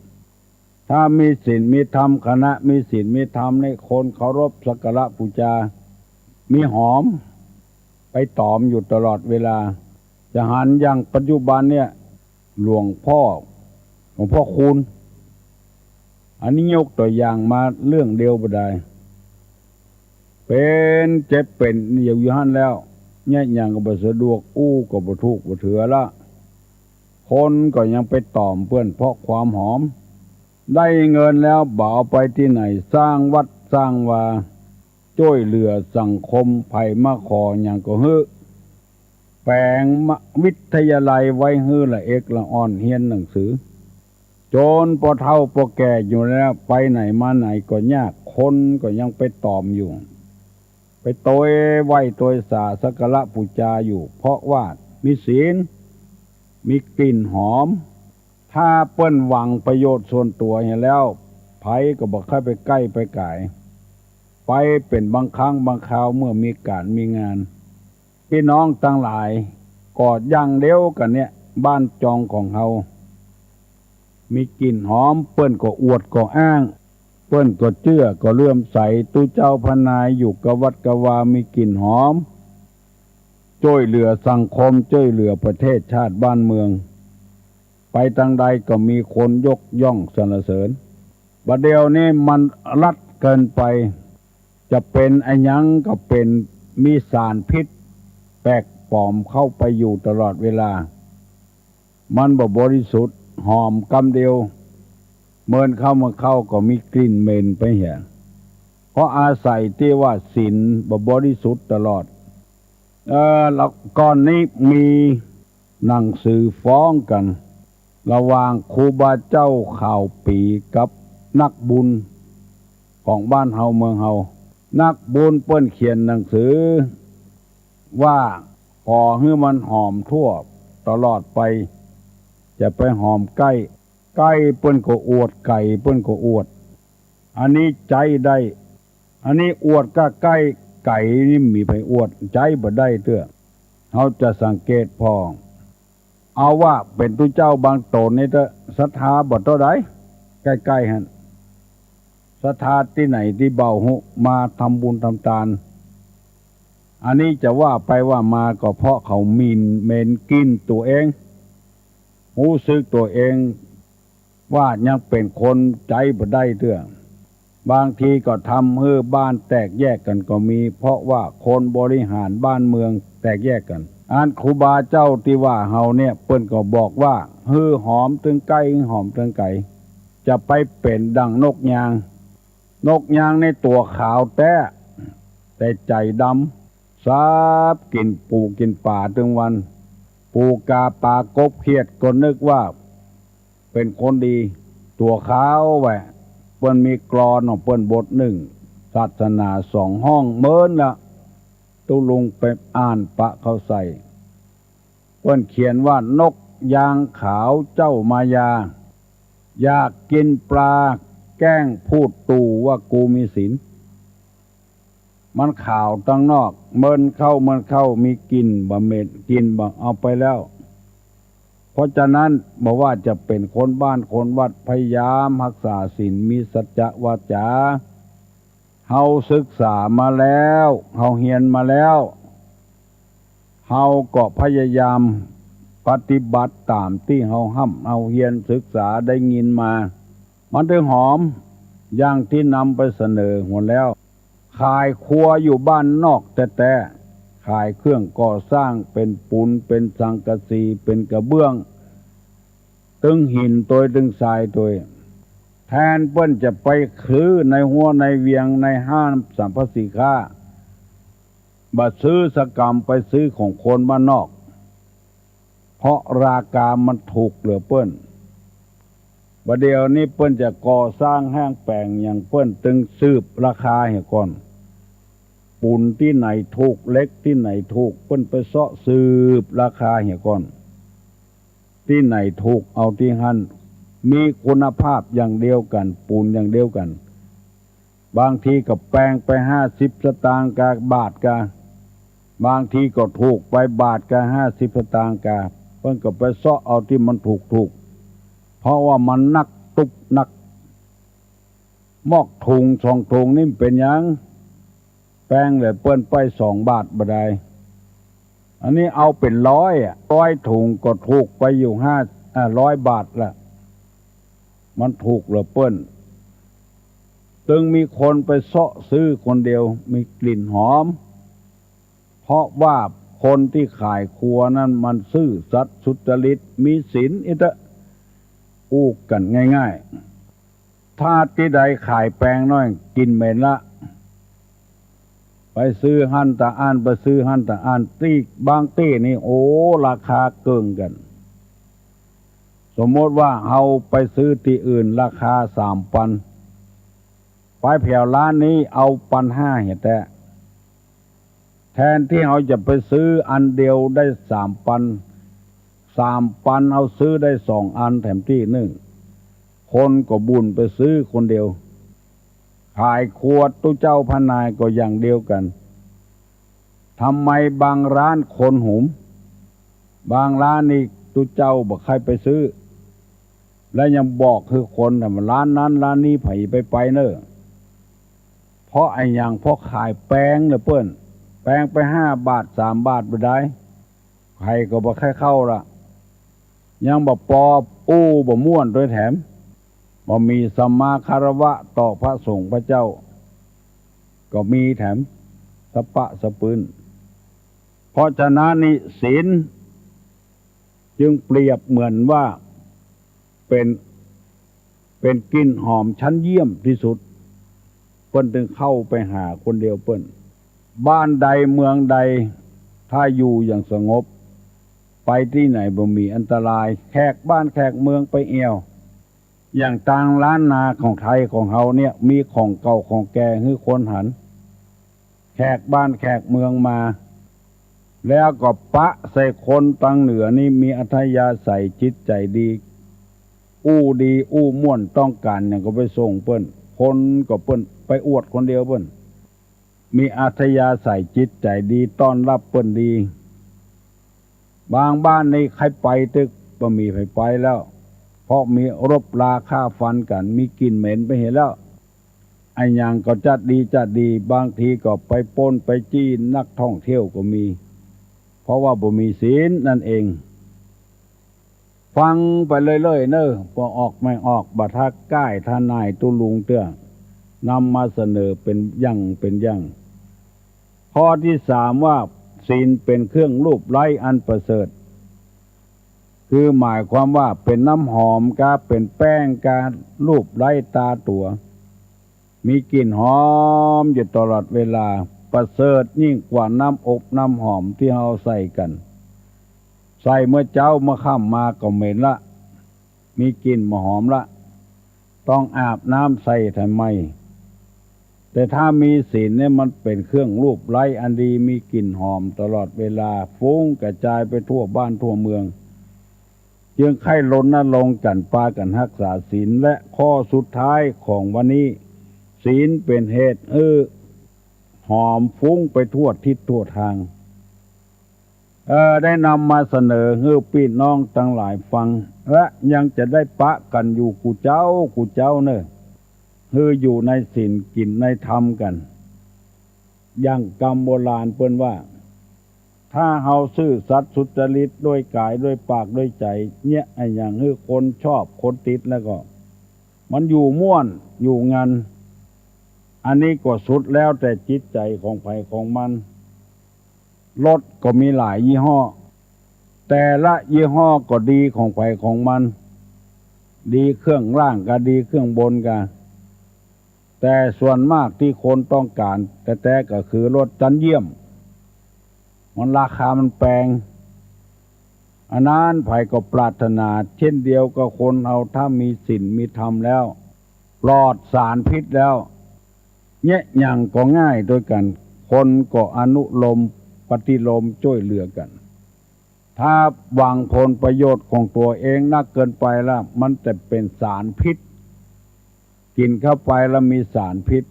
Speaker 1: ถ้ามีศีลมีธรรมคณะมีศีลมีธรรมในคนเคารพสักการะบูชามีหอมไปตอมอยู่ตลอดเวลาจะหันอย่างปัจจุบันเนี่ยหลวงพ่อคูณอันนี้ยกตัวอย่างมาเรื่องเดียวบ่ได้เป็นเจ็บเป็นอยู่หั่นแล้วเนี่ยอย่างก็บ่สะดวกก็บ่ถูกบ่ถือละคนก็ยังไปตอมเพื่อนเพราะความหอมได้เงินแล้วบ่เอาไปที่ไหนสร้างวัดสร้างวาช่วยเหลือสังคมภัยมาขออย่างก็ฮื้อแปลงวิทยาลัยไว้ฮื้อละเอกละอ่อนเฮียนหนังสือ จนพอเฒ่าพอแก่อยู่แล้วไปไหนมาไหนก็ยากคนก็ยังไปตอมอยู่ไปโตยไหวโตยสาสักการะปูจาอยู่เพราะว่ามีศีลมีกลิ่นหอมถ้าเปิ้นหวังประโยชน์ส่วนตัวเห็นแล้วไผก็บอกให้ไปใกล้ไปไกลไปเป็นบางครั้งบางคราวเมื่อมีการมีงานพี่น้องทั้งหลายกอดอย่างเดียวกันเนี่ยบ้านจองของเฮามีกลิ่นหอมเปิ้นก็อวดก็อ้างเปิ้นก็เชื่อก็เลื่อมใสตุเจ้าพนายอยู่กับวัดกวามีกลิ่นหอมช่วยเหลือสังคมช่วยเหลือประเทศชาติบ้านเมืองไปทางใดก็มีคนยกย่องสรรเสริญบัดเดียวนี้มันรัดเกินไปจะเป็นไอ้หยังก็เป็นมีสารพิษแปลกปลอมเข้าไปอยู่ตลอดเวลามันบ่บริสุทธิ์หอมกำเดียวเมินเข้ามาเข้าก็มีกลิ่นเหม็นไปเหี่ยเพราะอาศัยที่ว่าศีลบ่บริสุทธิ์ตลอดแล้วก่อนนี้มีหนังสือฟ้องกันระหว่างครูบาเจ้าข่าวปีกับนักบุญของบ้านเฮาเมืองเฮานักบุญเปิ้นเขียนหนังสือว่าขอให้มันหอมทั่วตลอดไปจะไปหอมใกล้เปิ้นก็อวดไก่เปิ้นก็อวดอันนี้ใจได้อันนี้อวดก็ใกล้ไก่นี่มีไผอวดใจบ่ได้เตื้อเฮาจะสังเกตพอเอาว่าเป็นตุเจ้าบางตนนี่เถอะศรัทธาบ่เท่าใดใกล้ๆหั่นศรัทธาที่ไหนที่เบาหุมาทำบุญทำทานอันนี้จะว่าไปว่ามาก็เพราะเขามีนเมนกินตัวเองรู้สึกตัวเองว่ายังเป็นคนใจบ่ได้เตื้อบางทีก็ทำให้บ้านแตกแยกกันก็มีเพราะว่าคนบริหารบ้านเมืองแตกแยกกันอันครูบาเจ้าที่ว่าเฮาเนี่ยเปิ้นก็บอกว่าฮือหอมถึงไก่หอมถึงไก่จะไปเป็นดังนกยางในตัวขาวแต่ใจดำสาบกินปูกินป่าถึงวันปูกาปลากบเขียดก็นึกว่าเป็นคนดีตัวขาวแหวะเปิ้นมีกลอนของเปิ้นบทหนึ่งศาสนา2 ห้องเมินละตุลุงไปอ่านปะเขาใส่เปิ้นเขียนว่านกยางขาวเจ้ามายาอยากกินปลาแกล้งพูดตู่ว่ากูมีศีลมันข่าวตั้งนอกเมินเข้ามีกินบ่เม็ดกินบ่เอาไปแล้วเพราะฉะนั้นบอกว่าจะเป็นคนบ้านคนวัดพยายามรักษาศีลมีสัจจะวาจาเฮาศึกษามาแล้วเฮาเรียนมาแล้วเฮาก็พยายามปฏิบัติตามที่เฮาห้ำเฮาเรียนศึกษาได้ยินมามันถึงหอมอย่างที่นำไปเสนอหมดแล้วขายครัวอยู่บ้านนอกแต่ขายเครื่องก่อสร้างเป็นปูนเป็นสังกะสีเป็นกระเบื้องตึงหินตัวตึงทรายตัวแทนเปิ้นจะไปคือในหัวในเวียงในห้างสรรพสินค้าบัดซื้อสกรรมไปซื้อของคนบ้านนอกเพราะราคามันถูกเหลือเปิ้นบัดเดี๋ยวนี้เปิ้นจะก่อสร้างห้างแปลงอย่างเปิ้นตึงสืบราคาให้ก่อนปูนที่ไหนถูกเล็กที่ไหนถูกเปิ้นไปเสาะสืบราคาให้ก่อนที่ไหนถูกเอาที่หั่นมีคุณภาพอย่างเดียวกันปูนอย่างเดียวกันบางทีก็แปลงไป50 สตางค์กับบาทกะบางทีก็ถูกไปบาทกะ50 สตางค์กะเพิ่นก็ไปเสาะเอาที่มันถูกเพราะว่ามันนักตุกนักมอกถุง2 ถุงนี่เป็นหยังแปลงเลยเปิ้นไป2 บาทบ่ได้อันนี้เอาเป็น100ถุงก็ถูกไปอยู่100 บาทละมันถูกเหลือเปิ้นจึงมีคนไปเสาะซื้อคนเดียวมีกลิ่นหอมเพราะว่าคนที่ขายครัวนั้นมันซื่อสัตย์สุจริตมีศีลอิตะอู้กันง่ายๆถ้าที่ใดขายแปลงน้อยกินเหม็นละไปซื้อหั่นตะอ่านไปซื้อหั่นตะอ่านตีบางตี้นี่โอ้ราคาเกินกัน สมมติว่าเอาไปซื้อที่อื่นราคา3,000ไปแผ่วร้านนี้เอา1,500เห็นแต่แทนที่เขาจะไปซื้ออันเดียวได้3,000เอาซื้อได้2 อันแถมที่หนึ่งคนก็บุญไปซื้อคนเดียวขายขวดตู้เจ้าพนายก็อย่างเดียวกันทำไมบางร้านคนหุมบางร้านนี่ตู้เจ้าบอกใครไปซื้อและยังบอกคือคนแต่ร้านนั้นร้านนี้ไผไปเนอะเพราะไอ้อย่างเพราะขายแป้งเนี่ยเปิ้นแป้งไป5 บาท3 บาทไปได้ใครก็บอกใครเข้าละยังบอกปอบ่ม่วนด้วยแถมบ่มีสัมมาคารวะต่อพระสงฆ์พระเจ้าก็มีแถมสปะสะปืนเพราะฉะนั้นนี่ศีลจึงเปรียบเหมือนว่าเป็นกลิ่นหอมชั้นเยี่ยมที่สุดเปิ้นถึงเข้าไปหาคนเดียวเปิ้นบ้านใดเมืองใดถ้าอยู่อย่างสงบไปที่ไหนบ่มีอันตรายแขกบ้านแขกเมืองไปเอวอย่างต่างล้านนาของไทยของเฮาเนี่ยมีของเก่าของแก่ให้คนหันแขกบ้านแขกเมืองมาแล้วก็ปะใส่คนตังเหนือนี่มีอัธยาศัยจิตใจดีอู้ม่วนต้องการอย่างก็ไปส่งเปิ้นคนก็เปิ้นไปอวดคนเดียวเปิ้นมีอัธยาศัยจิตใจดีต้อนรับเปิ้นดีบางบ้านนี่ใครไปตึกบ่มีใครไปแล้วเพราะมีรบราฆ่าฟันกันมีกลิ่นเหม็นไปเห็นแล้วไอ้อย่างก็จัดดีบางทีก็ไปปล้นไปจี้นักท่องเที่ยวก็มีเพราะว่าบ่มีศีลนั่นเองฟังไปเรื่อยๆเนอะพอออกไม่ออกบัดทักก้ายท่านายตุลุงเตื้อนำมาเสนอเป็นอย่างข้อที่3ว่าศีลเป็นเครื่องรูปไล้อันประเสริฐคือหมายความว่าเป็นน้ำหอมกาเป็นแป้งการรูปไล้ตาตัวมีกลิ่นหอมอยู่ตลอดเวลาประเสริฐยิ่งกว่าน้ำอบน้ำหอมที่เราใส่กันใส่เมื่อเจ้าเมื่อค่ำมาก็เหม็นละมีกลิ่นหอมละต้องอาบน้ำใส่ทำไมแต่ถ้ามีศีลเนี่ยมันเป็นเครื่องรูปไล้อันดีมีกลิ่นหอมตลอดเวลาฟุ้งกระจายไปทั่วบ้านทั่วเมืองจึงใคร่รณรงค์กันปากันรักษาศีลและข้อสุดท้ายของวันนี้ศีลเป็นเหตุหอมฟุ้งไปทั่วทิศทั่วทางได้นำมาเสนอให้พี่น้องทั้งหลายฟังและยังจะได้ปะกันอยู่กูเจ้าเนอะอยู่ในศีลกินในธรรมกันอย่างกรรมโบราณเปิ้นว่าถ้าเฮาซื่อสัตย์สุจริตด้วยกายด้วยปากด้วยใจเนี่ยไอ้อย่างคนชอบคนติดแล้วก็มันอยู่ม่วนอยู่งันอันนี้ก็สุดแล้วแต่จิตใจของใครของมันรถก็มีหลายยี่ห้อแต่ละยี่ห้อก็ดีของใครของมันดีเครื่องล่างก็ดีเครื่องบนก็แต่ส่วนมากที่คนต้องการแต่ก็คือรถชั้นเยี่ยมมันราคามันแพงอันนั้นไผก็ปรารถนาเช่นเดียวกับคนเอาถ้ามีศีลมีธรรมแล้วปลอดสารพิษแล้วเนี่ยอย่างก็ง่ายด้วยกันคนก็อนุโลมปฏิโลมช่วยเหลือกันถ้าหวังผลประโยชน์ของตัวเองนักเกินไปแล้วมันจะเป็นสารพิษกินเข้าไปแล้วมีสารพิษ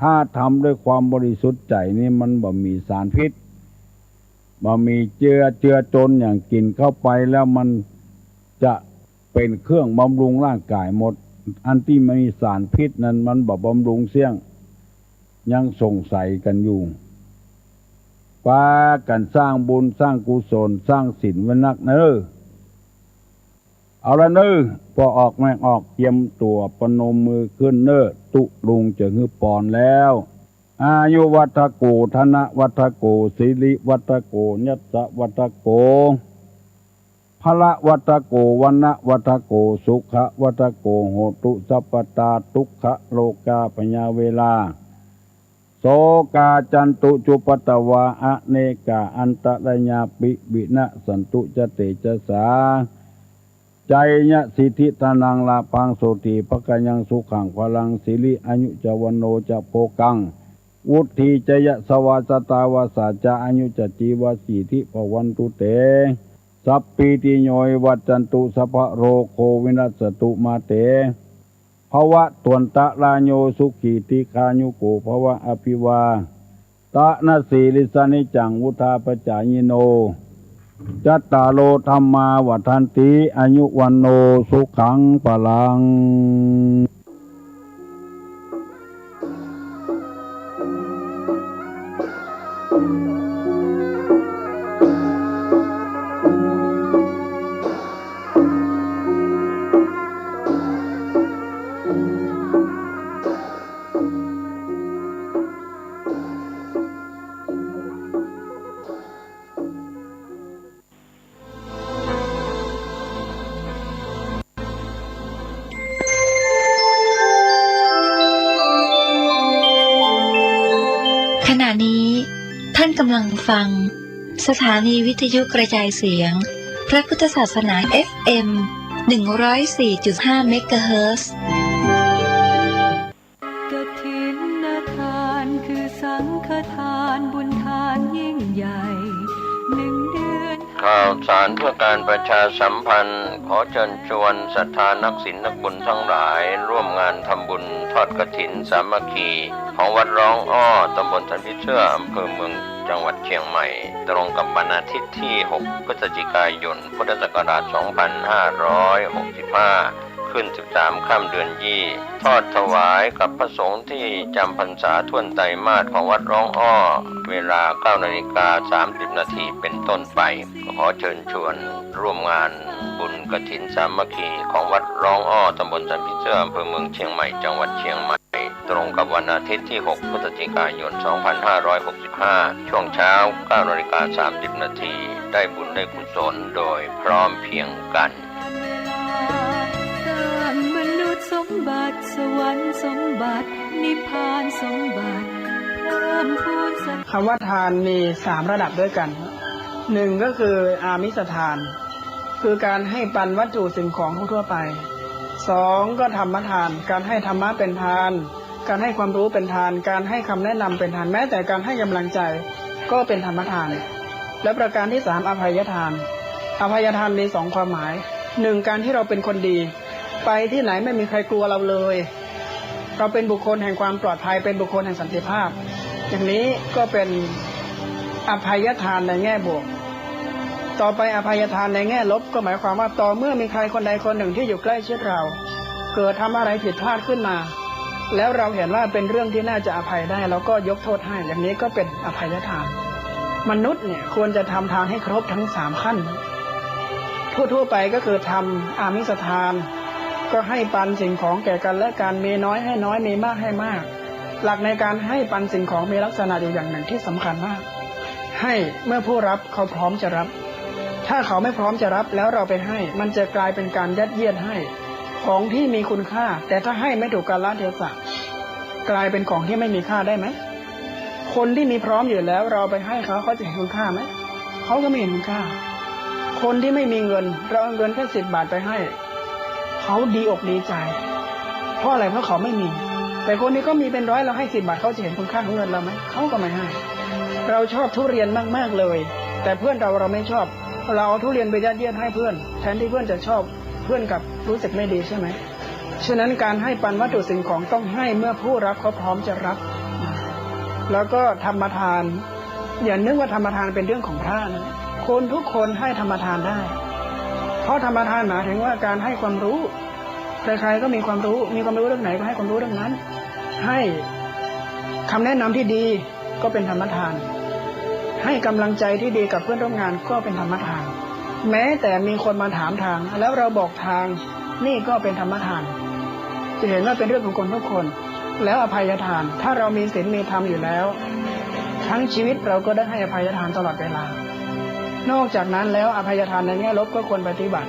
Speaker 1: ถ้าทำด้วยความบริสุทธิ์ใจนี่มันบ่มีสารพิษบ่มีเจือจนอย่างกินเข้าไปแล้วมันจะเป็นเครื่องบำรุงร่างกายหมดอันที่มีสารพิษนั้นมันบ่บำรุงเสี่ยงยังสงสัยกันอยู่ปากันสร้างบุญสร้างกุศลสร้างศีลไว้นักเนอเอาละเนอพอออกไม่ออกเตรียมตัวปนมมือขึ้นเนอตุลุงจะฮือปอนแล้วอายุวัฏโกธนะวัฏโกสิริวัฏโกยัสสะวัฏโกพละวัฏโกวันนะวัฏโกสุขวัฏโกโหตุสัพพตาทุกขโลกาปญาเวลาโสกาจันตุจุปตวาอเนกาอันตรญาปิวินะสันตุจเตจสา ใจยะสิทธิตานังลาปังโสติภกยังสุขังพลังสิริอายุจวันโนจะโภกังวุฒิจยะสวาสตาวาสาจะอายุจจีวสีทิปวันตุเตสัพปีติโยวัจจันตุสัพพะโรโควินัสตุมาเตภวะตวนตะลาโยสุขีติคายุโกภวะอภิวาตะนะสีลิสานิจังวุธาปจายโนจัตตาโลธรรมาวัฏันติอายุวันโนสุขังปลัง
Speaker 2: ขณะนี้ท่านกำลังฟังสถานีวิทยุกระจายเสียงพระพุทธศาสนา FM 104.5 เมกะเฮิรตซ์
Speaker 3: กฐินทานคือสังฆทานบุญทานยิ่งใหญ่1 เดือน
Speaker 4: ข่าวสารเพื่อการประชาสัมพันธ์ขอเชิญชวนศรัทธานักศีลนักบุญทั้งหลายร่วมงานทำบุญทอดกฐินสามัคคีของวัดร้องอ้อตำบลสันติเชื่ออำเภอเมืองจังหวัดเชียงใหม่ตรงกับวันอาทิตย์ที่ 6 พฤศจิกายน พุทธศักราช 2565 ขึ้น 13 ค่ำเดือนยี่ทอดถวายกับพระสงฆ์ที่จำพรรษาท่วนไตรมาสของวัดร้องอ้อเวลา 9:30 นาทีเป็นต้นไปขอเชิญชวนร่วมงานบุญกฐินสามัคคีของวัดร้องอ้อตำบลสันติเชื่ออำเภอเมืองเชียงใหม่จังหวัดเชียงใหม่ตรงกับวันอาทิตย์ที่ 6 พฤศจิกายน 2565 ช่วงเช้า 9:30 นาทีได้บุญได้กุศลโดยพร้อมเพรียงกัน
Speaker 3: มนุษย์สมบัติสวรรค์สมบัตินิพพานสมบัติเพิ่มพูน
Speaker 5: คำว่าทานมี3ระดับด้วยกัน1ก็คืออามิสทานคือการให้ปันวัตถุสิ่งของทั่วไป2ก็ธรรมทานการให้ธรรมะเป็นทานการให้ความรู้เป็นทานการให้คำแนะนำเป็นทานแม้แต่การให้กำลังใจก็เป็นธรรมทานและประการที่3อภัยทานอภัยทานมี2ความหมาย1การที่เราเป็นคนดีไปที่ไหนไม่มีใครกลัวเราเลยเราเป็นบุคคลแห่งความปลอดภัยเป็นบุคคลแห่งสันติภาพอย่างนี้ก็เป็นอภัยทานในแง่บวกต่อไปอภัยทานในแง่ลบก็หมายความว่าต่อเมื่อมีใครคนใดคนหนึ่งที่อยู่ใกล้ชิดเราเกิดทำอะไรผิดพลาดขึ้นมาแล้วเราเห็นว่าเป็นเรื่องที่น่าจะอภัยได้เราก็ยกโทษให้อย่างนี้ก็เป็นอภัยทานมนุษย์เนี่ยควรจะทำทานให้ครบทั้ง3ขั้นทั่วไปก็คือทำอามิสทานก็ให้ปันสิ่งของแก่กันและกันมีน้อยให้น้อยมีมากให้มากหลักในการให้ปันสิ่งของมีลักษณะอยู่อย่างหนึ่งที่สำคัญมากให้เมื่อผู้รับเขาพร้อมจะรับถ้าเขาไม่พร้อมจะรับแล้วเราไปให้มันจะกลายเป็นการยัดเยียดให้ของที่มีคุณค่าแต่ถ้าให้ไม่ถูกกาลเทศะกลายเป็นของที่ไม่มีค่าได้ไหมคนที่มีพร้อมอยู่แล้วเราไปให้เขาจะเห็นคุณค่าไหมเขาก็ไม่เห็นคุณค่าคนที่ไม่มีเงินเราเอาเงินแค่10 บาทไปให้เขาดีอกดีใจเพราะอะไรเพราะเขาไม่มีแต่คนที่ก็มีเป็น100เราให้10 บาทเขาจะเห็นคุณค่าของเงินเราไหมเขาก็ไม่ให้เราชอบทุเรียนมากๆเลยแต่เพื่อนเราไม่ชอบเราเอาทุเรียนไปยัดเยียดให้เพื่อนแทนที่เพื่อนจะชอบเพื่อนกับรู้สึกไม่ดีใช่ไหมฉะนั้นการให้ปันวัตถุสิ่งของต้องให้เมื่อผู้รับเขาพร้อมจะรับแล้วก็ธรรมทานอย่านึกว่าธรรมทานเป็นเรื่องของพระนะคนทุกคนให้ธรรมทานได้เพราะธรรมทานหมายถึงว่าการให้ความรู้ใครๆก็มีความรู้เรื่องไหนก็ให้ความรู้เรื่องนั้นให้คำแนะนำที่ดีก็เป็นธรรมทานให้กำลังใจที่ดีกับเพื่อนร่วมงานก็เป็นธรรมทานแม้แต่มีคนมาถามทางแล้วเราบอกทางนี่ก็เป็นธรรมทานจะเห็นว่าเป็นเรื่องของคนทุกคนแล้วอภัยทานถ้าเรามีศีลมีธรรมอยู่แล้วทั้งชีวิตเราก็ได้ให้อภัยทานตลอดเวลานอกจากนั้นแล้วอภัยทานในแง่ลบก็ควรปฏิบัติ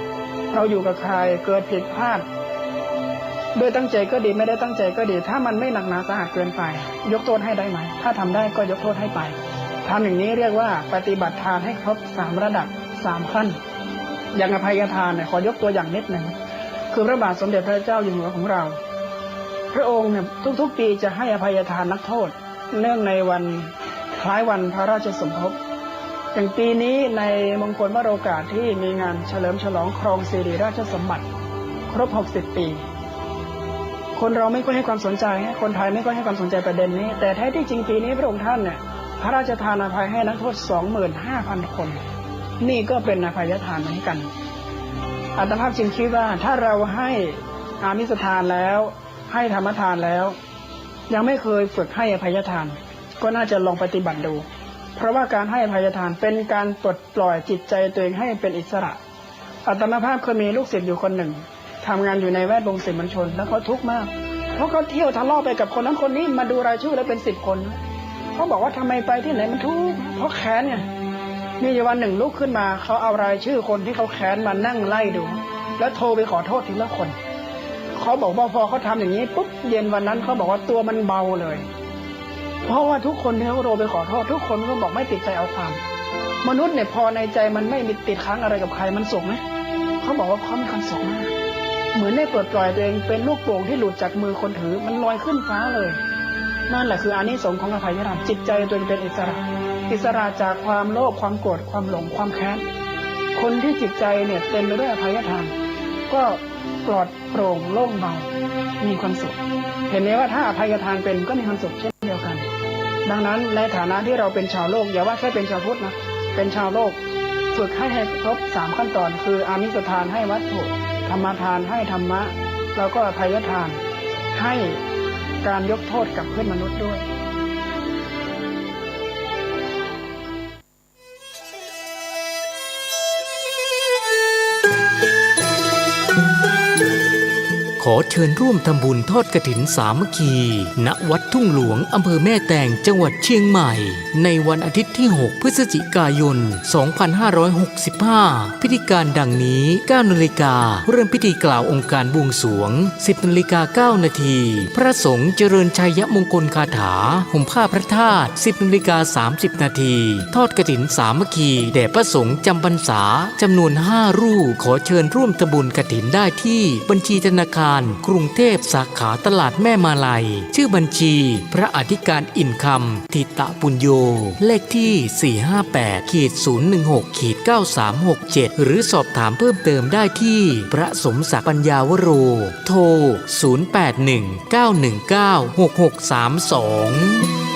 Speaker 5: เราอยู่กับใครเกิดผิดพลาดโดยตั้งใจก็ดีไม่ได้ตั้งใจก็ดีถ้ามันไม่หนักหนาสาหัสเกินไปยกโทษให้ได้ไหมถ้าทำได้ก็ยกโทษให้ไปทำอย่างนี้เรียกว่าปฏิบัติทานให้ครบ3ระดับ3ขั้น อย่างอภัยทานเนี่ยขอยกตัวอย่างนิดหนึ่งคือพระบาทสมเด็จพระเจ้าอยู่หัวของเราพระองค์เนี่ยทุกๆปีจะให้อภัยทานนักโทษเนื่องในวันคล้ายวันพระราชสมภพอย่างปีนี้ในมงคลวโรกาสที่มีงานเฉลิมฉลองครองสิริราชสมบัติครบ60 ปีคนเราไม่ค่อยให้ความสนใจคนไทยไม่ค่อยให้ความสนใจประเด็นนี้แต่แท้ที่จริงปีนี้พระองค์ท่านเนี่ยพระราชทานอภัยให้นักโทษ 25,000 คนนี่ก็เป็นอภัยทานเหมือนกันอาตมาภาพจึงคิดว่าถ้าเราให้อามิสทานแล้วให้ธรรมทานแล้วยังไม่เคยฝึกให้อภัยทานก็น่าจะลองปฏิบัติดูเพราะว่าการให้อภัยทานเป็นการปลดปล่อยจิตใจตัวเองให้เป็นอิสระอาตมาภาพเคยมีลูกศิษย์อยู่คนหนึ่งทำงานอยู่ในแวดวงสื่อมวลชนแล้วเขาทุกข์มากเพราะเขาเที่ยวทะเลาะไปกับคนนั้นคนนี้มาดูรายชื่อแล้วเป็น10 คนเขาบอกว่าทำไมไปที่ไหนมันทุกข์เพราะแค้นเนี่ยมีวันหนึ่งลุกขึ้นมาเขาเอารายชื่อคนที่เขาแค้นมานั่งไล่ดูแล้วโทรไปขอโทษทีละคนเขาบอกว่าพอเขาทำอย่างนี้ปุ๊บเย็นวันนั้นเขาบอกว่าตัวมันเบาเลยเพราะว่าทุกคนที่เขาโทรไปขอโทษทุกคนก็บอกไม่ติดใจเอาความมนุษย์เนี่ยพอในใจมันไม่มีติดค้างอะไรกับใครมันสุขไหมเขาบอกว่าเขามีความสุขมากเหมือนได้ปลดปล่อยตัวเองเป็นลูกโป่งที่หลุดจากมือคนถือมันลอยขึ้นฟ้าเลยนั่นแหละคืออานิสงส์ของอภัยทานจิตใจตัวเองเป็นอิสระอิสระจากความโลภความโกรธความหลงความแค้นคนที่จิตใจเนี่ยเต็มไปด้วยอภัยทานก็ปลอดโปร่งโล่งเบามีความสุขเห็นไหมว่าถ้าอภัยทานเป็นก็มีความสุขเช่นเดียวกันดังนั้นในฐานะที่เราเป็นชาวโลกอย่าว่าแค่เป็นชาวพุทธนะเป็นชาวโลกฝึกให้ครบ3 ขั้นตอนคืออามิสทานให้วัตถุธรรมทานให้ธรรมะแล้วก็อภัยทานให้การยกโทษกับเพื่อนมนุษย์ด้วย
Speaker 6: ขอเชิญร่วมทำบุญทอดกฐินสามัคคีณวัดทุ่งหลวงอำเภอแม่แตงจังหวัดเชียงใหม่ในวันอาทิตย์ที่ 6 พฤศจิกายน 2565 พิธีการดังนี้ 9 นาฬิกาเริ่มพิธีกล่าวองค์การบวงสรวง 10 นาฬิกา 9 นาที พระสงฆ์เจริญชัยมงคลคาถาห่มผ้าพระธาตุ 10 นาฬิกา 30 นาที ทอดกฐินสามัคคีแด่พระสงฆ์จำพรรษาจำนวน 5 รูปขอเชิญร่วมทำบุญกฐินได้ที่บัญชีธนาคารกรุงเทพสาขาตลาดแม่มาลัยชื่อบัญชีพระอธิการอินคำทิตะปุญโญเลขที่ 458-016-9367 หรือสอบถามเพิ่มเติมได้ที่พระสมศักดิ์ปัญญาวโรโทร 0819196632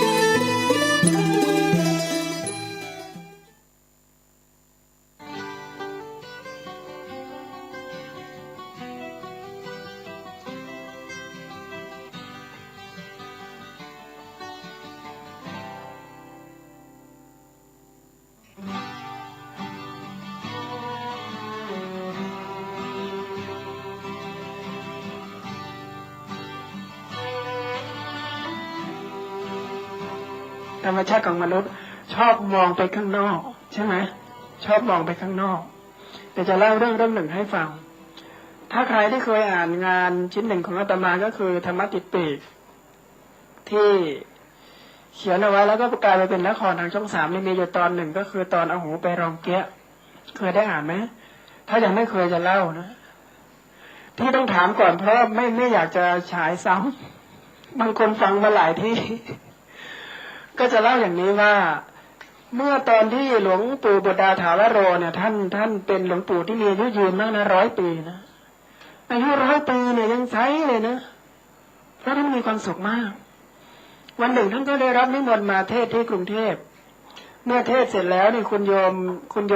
Speaker 5: ธรรมชาติของมนุษย์ชอบมองไปข้างนอกใช่ไหมชอบมองไปข้างนอกแต่จะเล่าเรื่องหนึ่งให้ฟังถ้าใครที่เคยอ่านงานชิ้นหนึ่งของอาตมาก็คือธรรมติดปีกที่เขียนเอาไว้แล้วก็กลายไปเป็นละครทางช่อง 3นี่มีอยู่ตอนหนึ่งก็คือตอนเอาหูไปรองเกี้ยเคยได้อ่านไหมถ้ายังไม่เคยจะเล่านะที่ต้องถามก่อนเพราะไม่อยากจะฉายซ้ำบางคนฟังมาหลายที่ก็จะเล่าอย่างนี้ว่าเมื่อตอนที่หลวงปู่บุตรดาถาวโรเนี่ยท่านเป็นหลวงปู่ที่มีอายุยืนมากนะ100 ปีนะอายุ100 ปีเนี่ยยังใช้เลยนะเพราะท่านมีความสุขมากวันหนึ่งท่านก็ได้รับนิมนต์มาเทศที่กรุงเทพเมื่อเทศเสร็จแล้วนี่คุณโย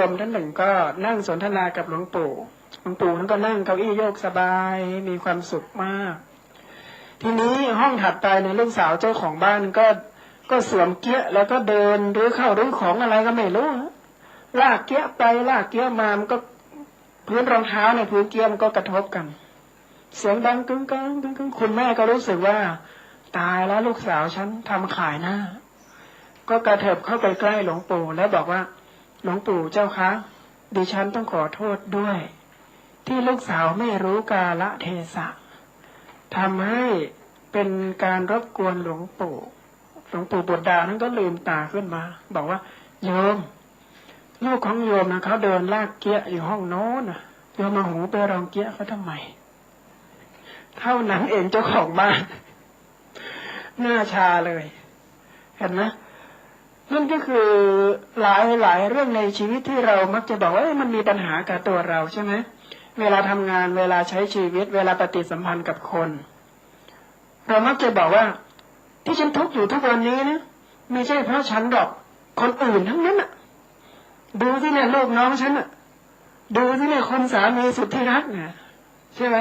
Speaker 5: มท่านหนึ่งก็นั่งสนทนากับหลวงปู่ท่านก็นั่งเก้าอี้โยกสบายมีความสุขมากทีนี้ห้องถัดไปในลูกสาวเจ้าของบ้านก็สวมเกี้ยแล้วก็เดินหรือเข้าหรือของอะไรก็ไม่รู้ลากเกี้ยไปลากเกี้ยมามันก็พื้นรองเท้าเนี่ยพื้นเกี้ยมันก็กระทบกันเสียงดังกึ้งกังกึ้งกังคุณแม่ก็รู้สึกว่าตายแล้วลูกสาวฉันทำขายหน้าก็กระเถิบเข้าไปใกล้หลวงปู่แล้วบอกว่าหลวงปู่เจ้าคะดิฉันต้องขอโทษด้วยที่ลูกสาวไม่รู้กาลเทศะทำให้เป็นการรบกวนหลวงปู่บุตรดานั้นก็ลืมตาขึ้นมาบอกว่าโยม ลูกของโยมนะเขาเดินลากเกี้ยอยู่ห้องโน้นนะโยมมาหูไปรองเกี้ยเขาทำไมเท่านั้นเองเจ้าของบ้านหน้าชาเลยเห็นไหมนั่นก็คือหลายเรื่องในชีวิตที่เรามักจะบอกว่ามันมีปัญหากับตัวเราใช่ไหมเวลาทำงานเวลาใช้ชีวิตเวลาปฏิสัมพันธ์กับคนเรามักจะบอกว่าที่ฉันทุกข์อยู่ทุกวันนี้นะไม่ใช่เพราะฉันหรอกคนอื่นทั้งนั้นอ่ะดูที่เนี่ยลูกน้องฉันอ่ะดูที่เนี่ยคนสามีสุดที่รักเนี่ยใช่ไหม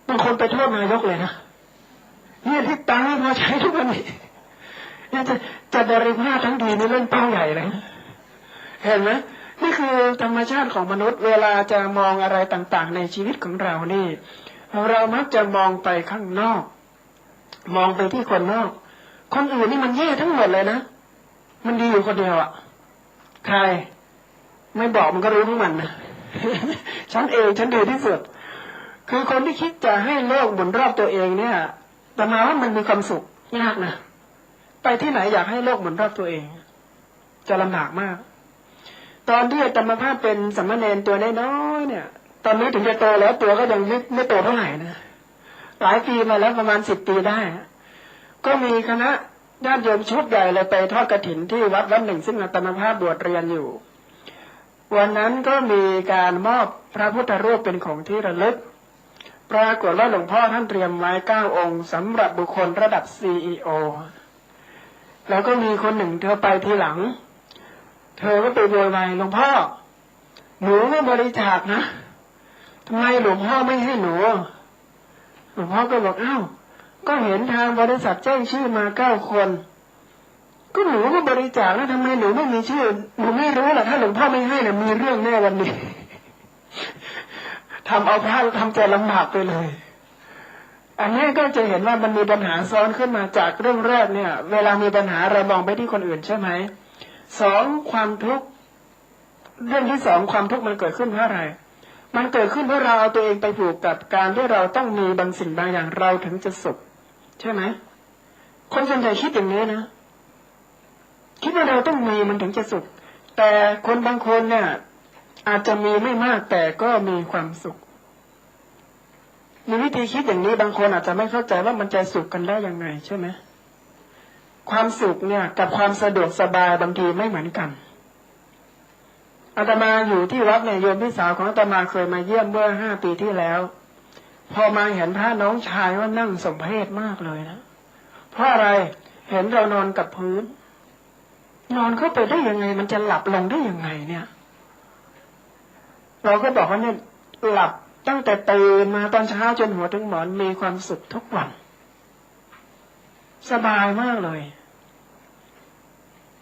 Speaker 5: บางคนไปโทษนายกเลยนะเนี่ยที่ตังค์ไม่พอใช้ทุกวันนี้เนี่ยจะดริภาพทั้งทีในเรื่องเป้าใหญ่เลยเห็นไหมนี่คือธรรมชาติของมนุษย์เวลาจะมองอะไรต่างๆในชีวิตของเรานี่เรามักจะมองไปข้างนอกมองไปที่คนนอกคนอื่นนี่มันแย่ทั้งหมดเลยนะมันดีอยู่คนเดียวอ่ะใครไม่บอกมันก็รู้ของมันนะ ฉันเองฉันดีที่สุดคือคนที่คิดจะให้โลกหมุนรอบตัวเองเนี่ยแต่มาว่ามันมีความสุขยากนะไปที่ไหนอยากให้โลกหมุนรอบตัวเองจะลำบากมากตอนที่อาตมาภาพเป็นสามเณรตัวน้อยๆเนี่ยตอนนี้ถึงจะโตแล้วตัวก็ยังไม่โตเท่าไหร่นะหลายปีมาแล้วประมาณ10 ปีได้ก็มีคณะญาติโยมชุดใหญ่เลยไปทอดกฐินที่วัดหนึ่งซึ่งอาตมาภาพบวชเรียนอยู่วันนั้นก็มีการมอบพระพุทธรูปเป็นของที่ระลึกปรากฏว่าหลวงพ่อท่านเตรียมไว้9 องค์สำหรับบุคคลระดับ CEO แล้วก็มีคนหนึ่งเธอไปทีหลังเธอก็ไปโวยวายหลวงพ่อหนูไม่บริจาคนะทำไมหลวงพ่อไม่ให้หนูหลวงพ่อก็บอกอ้าวก็เห็นทางบริษัทแจ้งชื่อมา9 คนก็หนูก็บริจาคแล้วทำไมหนูไม่มีชื่อหนูไม่รู้หรอกถ้าหลวงพ่อไม่ให้นะมีเรื่องแน่วันนี้ ทำเอาพระทำใจลำบากไปเลยอันนี้ก็จะเห็นว่ามันมีปัญหาซ้อนขึ้นมาจากเรื่องแรกเนี่ยเวลามีปัญหาเรามองไปที่คนอื่นใช่ไหม2ความทุกข์เรื่องที่2ความทุกข์มันเกิดขึ้นเพราะอะไรมันเกิดขึ้นเพราะเราเอาตัวเองไปผูกกับการที่เราต้องมีบางสิ่งบางอย่างเราถึงจะสุขใช่ไหมคนส่วนใหญ่คิดอย่างนี้นะคิดว่าเราต้องมีมันถึงจะสุขแต่คนบางคนเนี่ยอาจจะมีไม่มากแต่ก็มีความสุขมีวิธีคิดอย่างนี้บางคนอาจจะไม่เข้าใจว่ามันจะสุขกันได้ยังไงใช่ไหมความสุขเนี่ยกับความสะดวกสบายบางทีไม่เหมือนกันอาตมาอยู่ที่วัดเนี่ยโยมพี่สาวของอาตมาเคยมาเยี่ยมเมื่อ5 ปีที่แล้วพอมาเห็นพระน้องชายว่านั่งสมเพชมากเลยนะเพราะอะไรเห็นเรานอนกับพื้นนอนเข้าไปได้ยังไงมันจะหลับลงได้ยังไงเนี่ยเราก็บอกว่าเนี่ยหลับตั้งแต่ตื่นมาตอนเช้าจนหัวถึงหมอนมีความสุขทุกวันสบายมากเลย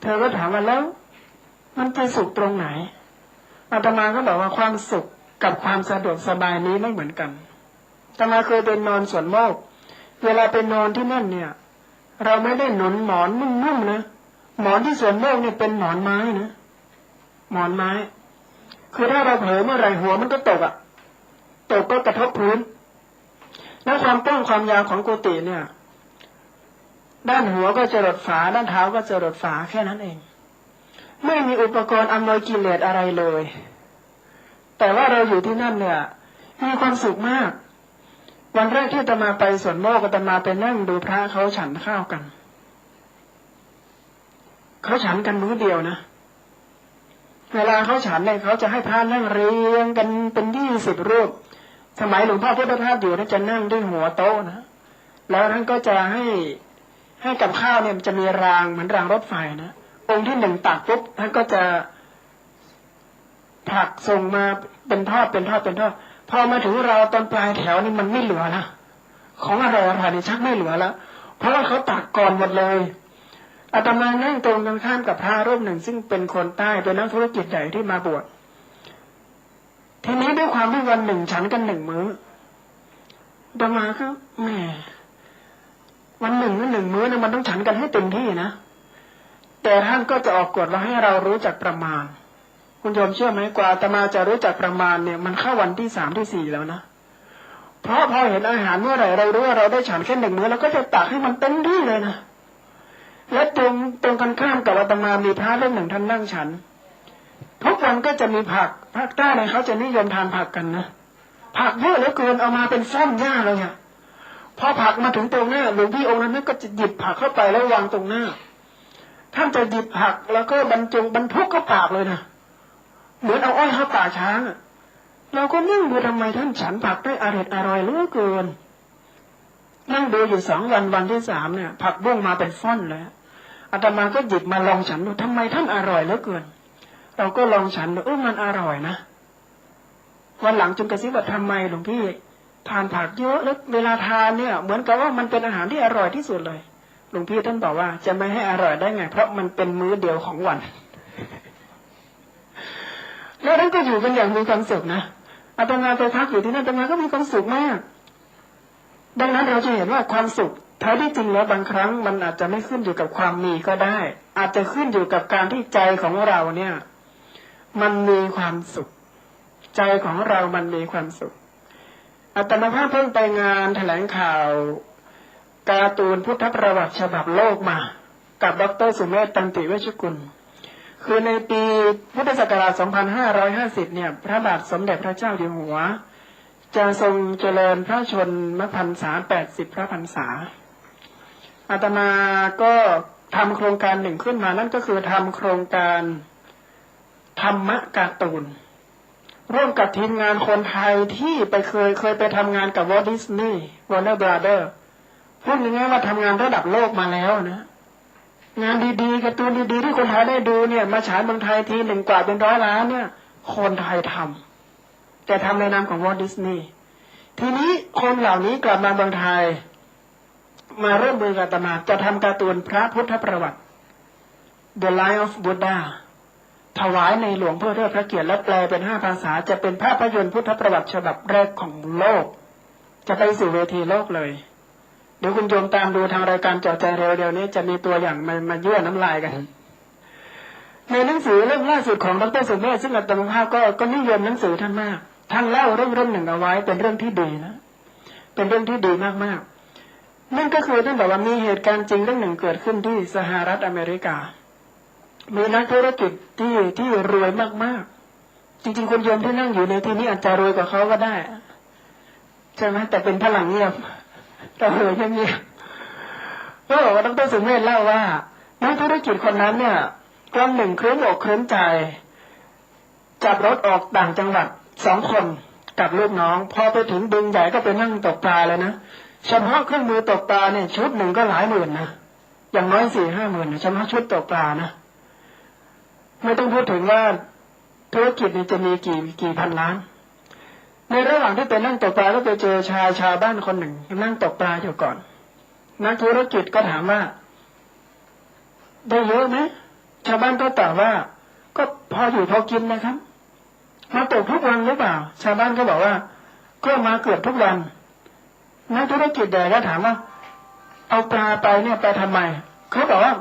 Speaker 5: เธอก็ถามว่าแล้วมันจะสุขตรงไหนอาตมาก็บอกว่าความสุขกับความสะดวกสบายนี้ไม่เหมือนกันอาตมาเคยไปนอนสวนโมกเวลาไปนอนที่นั่นเนี่ยเราไม่ได้หนุนหมอนนุ่มๆนะหมอนที่สวนโมกเนี่ยเป็นหมอนไม้นะหมอนไม้คือถ้าเราเผลอเมื่อไหร่หัวมันก็ตกตกก็กระทบพื้นแล้วความกว้างความยาวของกุฏิเนี่ยด้านหัวก็จะหลดฝาด้านเท้าก็จะหลดฝาแค่นั้นเองไม่มีอุปกรณ์อำนวยกิเลสอะไรเลยแต่ว่าเราอยู่ที่นั่นเนี่ยมีความสุขมากวันแรกที่อาตมาไปสวนโมกอาตมาไปนั่งดูพระเขาฉันข้าวกันเขาฉันกันมื้อเดียวนะเวลาเขาฉันเนี่ยเขาจะให้พระนั่งเรียงกันเป็น20 รูปสมัยหลวงพ่อพุทธทาสอยู่ท่านจะนั่งด้วยหัวโต๊ะนะแล้วท่านก็จะให้กับข้าวเนี่ยมันจะมีรางเหมือนรางรถไฟนะองค์ที่1ตักปุ๊บท่านก็จะผลักส่งมาเป็นทอดพอมาถึงเราตอนปลายแถวนี่มันไม่เหลือละของอร่อยๆนี่ชักไม่เหลือแล้วเพราะว่าเขาตักก่อนหมดเลยอาตมานั่งตรงกันข้ามกับพระรูปหนึ่งซึ่งเป็นคนใต้เป็นนักธุรกิจใหญ่ที่มาบวชทีนี้ด้วยความที่วันหนึ่งฉันกัน1 มื้ออาตมาก็แหมวันหนึ่งนั่น1 มื้อนะมันต้องฉันกันให้เต็มที่นะแต่ท่านก็จะออกกฎว่าให้เรารู้จักประมาณคุณโยมเชื่อไหมกว่าอาตมาจะรู้จักประมาณเนี่ยมันเข้าวันที่3ที่4แล้วนะเพราะพอเห็นอาหารเมื่อไหร่เรารู้ว่าเราได้ฉันแค่1 มื้อแล้วก็จะตักให้มันเต็มที่เลยนะและตรงกันข้ามกับอาตมามีพระรูปหนึ่งท่านนั่งฉัน วันก็จะมีผักภาคใต้เนี่ยเขาจะนิยมทานผักกันนะผักเยอะเหลือเกินเอามาเป็นซ่อมหญ้าเลยเนี่ยพอผักมาถึงตรงหน้าหลวงพี่องค์นั้นก็จะหยิบผักเข้าไปแล้ววางตรงหน้าท่านจะหยิบผักแล้วก็บรรทุกเข้าปากเลยนะเหมือนเอาอ้อยเข้าปากช้างเราก็นั่งดูทำไมท่านฉันผักได้อร่อยเหลือเกินนั่งดูอยู่2 วันวันที่3เนี่ยผักบุ้งมาเป็นฟ่อนเลยอาตมาก็หยิบมาลองฉันดูทำไมท่านอร่อยเหลือเกินเราก็ลองฉันดูมันอร่อยนะวันหลังจึงกระซิบว่าทำไมหลวงพี่ทานผักเยอะแล้วเวลาทานเนี่ยเหมือนกับว่ามันเป็นอาหารที่อร่อยที่สุดเลยหลวงพี่ท่านบอกว่าจะไม่ให้อร่อยได้ไงเพราะมันเป็นมื้อเดียวของวันแล้วนั้นก็อยู่กันอย่างมีความสุขนะอาตมาไปพักอยู่ที่นั่นอาตมาก็มีความสุขมากดังนั้นเราจะเห็นว่าความสุขแท้ที่จริงแล้วบางครั้งมันอาจจะไม่ขึ้นอยู่กับความมีก็ได้อาจจะขึ้นอยู่กับการที่ใจของเราเนี่ยมันมีความสุขใจของเรามันมีความสุขอาตมาภาพเพิ่งไปงานแถลงข่าวการ์ตูนพุทธประวัติฉบับโลกมากับดร.สุเมธ ตันติเวชกุลคือในปีพุทธศักราช 2550 เนี่ยพระบาทสมเด็จพระเจ้าอยู่หัวจะทรงเจริญพระชนมพรรษา80 พระพรรษาอาตมาก็ทำโครงการหนึ่งขึ้นมานั่นก็คือทำโครงการธรรมะการ์ตูนร่วมกับทีมงานคนไทยที่ไปเคยไปทำงานกับวอลต์ดิสนีย์วอร์เนอร์บราเธอร์พูดง่ายๆว่าทำงานระดับโลกมาแล้วนะงานดีๆการ์ตูนดีๆที่คนไทยได้ดูเนี่ยมาฉายเมืองไทยที1 กว่าเป็น100 ล้านเนี่ยคนไทยทำแต่ทำในนามของวอลต์ดิสนีย์ทีนี้คนเหล่านี้กลับมาเมืองไทยมาร่วมมือกับอาตมาจะทำการ์ตูนพระพุทธประวัติ The Life of Buddha ถวายในหลวงเพื่อเทิดพระเกียรติและแปลเป็น5 ภาษาจะเป็นภาพยนตร์พุทธประวัติฉบับแรกของโลกจะไปสู่เวทีโลกเลยเดี๋ยวคุณโยมตามดูทางรายการเจาะใจเร็วเดี๋ยวนี้จะมีตัวอย่างมายั่วน้ำลายกันในหนังสือเล่มล่าสุดของดร.สุเมธซึ่งอาตมาภาพก็นิยมหนังสือท่านมากท่านเล่าเรื่องหนึ่งเอาไว้เป็นเรื่องที่ดีนะเป็นเรื่องที่ดีมากๆนั่นก็คือท่านบอกว่ามีเหตุการณ์จริงเรื่องหนึ่งเกิดขึ้นที่สหรัฐอเมริกามีนักธุรกิจที่รวยมากๆจริงๆคนโยมที่นั่งอยู่ในที่นี้อาจจะรวยกว่าเขาก็ได้ใช่ไหมแต่เป็นพลังเงียบเราเงียบก็บอกว่าดร.สุเมธเล่าว่านักธุรกิจคนนั้นเนี่ยวันหนึ่งเคลิ้มอกเคลิ้มใจจับรถออกต่างจังหวัด2 คนกับลูกน้องพอไปถึงบึงใหญ่ก็ไปนั่งตกปลาเลยนะเฉพาะเครื่องมือตกปลาเนี่ยชุดหนึ่งก็หลายหมื่นนะอย่างน้อย4-5 หมื่นเฉพาะชุดตกปลานะไม่ต้องพูดถึงว่าธุรกิจนี้จะมีกี่พันล้านในระหว่างที่ไปนั่งตกปลาก็ไปเจอชาวบ้านคนหนึ่งนั่งตกปลาอยู่ก่อนนักธุรกิจก็ถามว่าได้เยอะไหมชาวบ้านก็ตอบว่าก็พออยู่พอกินนะครับมาตกทุกวันหรือเปล่าชาวบ้านก็บอกว่าก็มาเกือบทุกวันนักธุรกิจใหญ่ก็ถามว่าเอาปลาไปเนี่ยไปทำไมเขาบอกว่า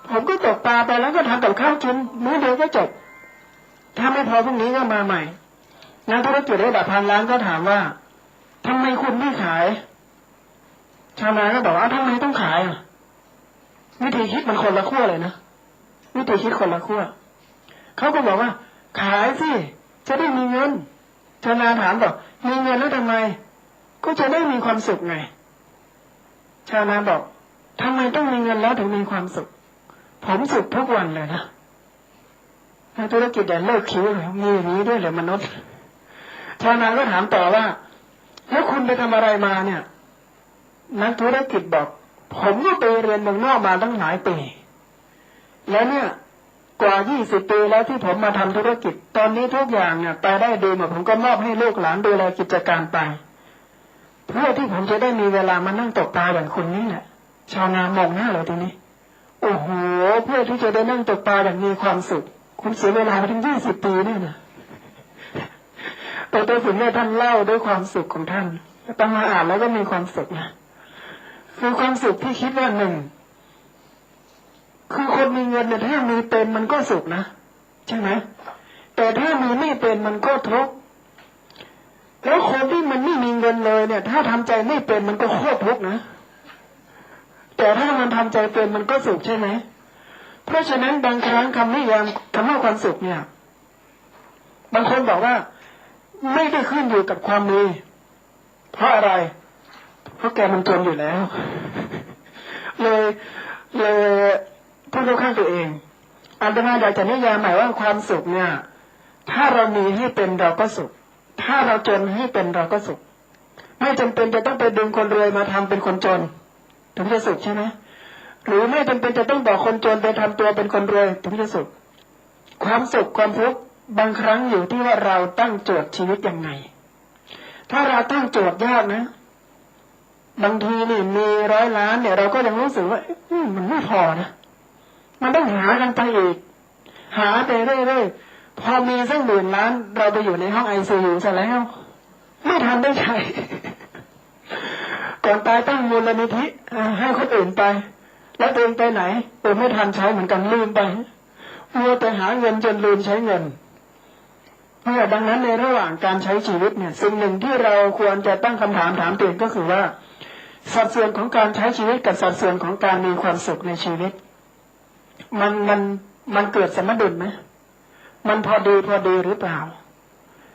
Speaker 5: ผมก็ตกปลาไปแล้วก็ทำกับข้าวกินมื้อเดียวก็จบถ้าไม่พอพรุ่งนี้ก็มาใหม่นักธุรกิจระดับพันล้านก็ถามว่าทำไมคุณไม่ขายชาวนาก็บอกว่าทำไมต้องขายวิธีคิดมันคนละขั้วเลยนะวิธีคิดคนละขั้วเขาก็บอกว่าขายสิจะได้มีเงินชาวนาถามบอกมีเงินแล้วทำไมก็จะได้มีความสุขไงชาวนาบอกทำไมต้องมีเงินแล้วถึงมีความสุขผมสุขทุกวันเลยนะนักธุรกิจใหญ่เลิกคิ้วเลยมีอย่างนี้ด้วยเหรอมนุษย์ชาวนาก็ถามต่อว่าแล้วคุณไปทำอะไรมาเนี่ยนักธุรกิจบอกผมก็ไปเรียนเมืองนอกมาตั้งหลายปีแล้วเนี่ยกว่า20 ปีแล้วที่ผมมาทำธุรกิจตอนนี้ทุกอย่างเนี่ยไปได้ดีหมดผมก็มอบให้ลูกหลานดูแลกิจการไปเพื่อที่ผมจะได้มีเวลามานั่งตกปลาอย่างคุณนี่แหละชาวนามองหน้าเลยทีนี้โอ้โหเพื่อที่จะได้นั่งตกปลาอย่างมีความสุขคุณเสียเวลาไปถึง20 ปีเนี่ยนะดร.สุเมธท่านเล่าด้วยความสุขของท่านตั้งมาอ่านแล้วก็มีความสุขนะคือความสุขที่คิดว่าหนึ่งคือคนมีเงินเนี่ยถ้ามีเป็นมันก็สุขนะใช่ไหมแต่ถ้ามีไม่เป็นมันก็ทุกข์แล้วคนที่มันไม่มีเงินเลยเนี่ยถ้าทำใจไม่เป็นมันก็โคตรทุกข์นะแต่ถ้ามันทำใจเป็นมันก็สุขใช่ไหมเพราะฉะนั้นบางครั้งคำนิยามคำว่าความสุขเนี่ย บางคนบอกว่าไม่ได้ขึ้นอยู่กับความมีเพราะอะไรเพราะแกมันจนอยู่แล้วเลยพูดเข้าข้างตัวเองอาตมาอยากจะนิยามหมายว่าความสุขเนี่ยถ้าเรามีให้เป็นเราก็สุขถ้าเราจนให้เป็นเราก็สุขไม่จำเป็นจะต้องไปดึงคนรวยมาทำเป็นคนจนถึงจะสุขใช่ไหมหรือไม่จำเป็นจะต้องบอกคนจนไปทำตัวเป็นคนรวยถึงจะสุขความสุขความทุกข์บางครั้งอยู่ที่ว่าเราตั้งโจทย์ชีวิตยังไงถ้าเราตั้งโจทย์ยากนะบางทีนี่มี100 ล้านเนี่ยเราก็ยังรู้สึกว่ามันไม่พอนะมันต้องหากันไปอีกหาไปเรื่อยๆพอมีสัก10,000 ล้านเราไปอยู่ในห้องICUซะแล้วไม่ทันได้ใช้ก่อนตายตั้งมูลนิธิให้คนอื่นไปแล้วตัวเองไปไหนไม่ทันใช้เหมือนกันลืมไปมัวแต่หาเงินจนลืมใช้เงินเพราะดังนั้นในระหว่างการใช้ชีวิตเนี่ยสิ่งหนึ่งที่เราควรจะตั้งคำถามถามตัวเองก็คือว่าสัดส่วนของการใช้ชีวิตกับสัดส่วนของการมีความสุขในชีวิตมันเกิดสมดุลไหมมันพอดีหรือเปล่า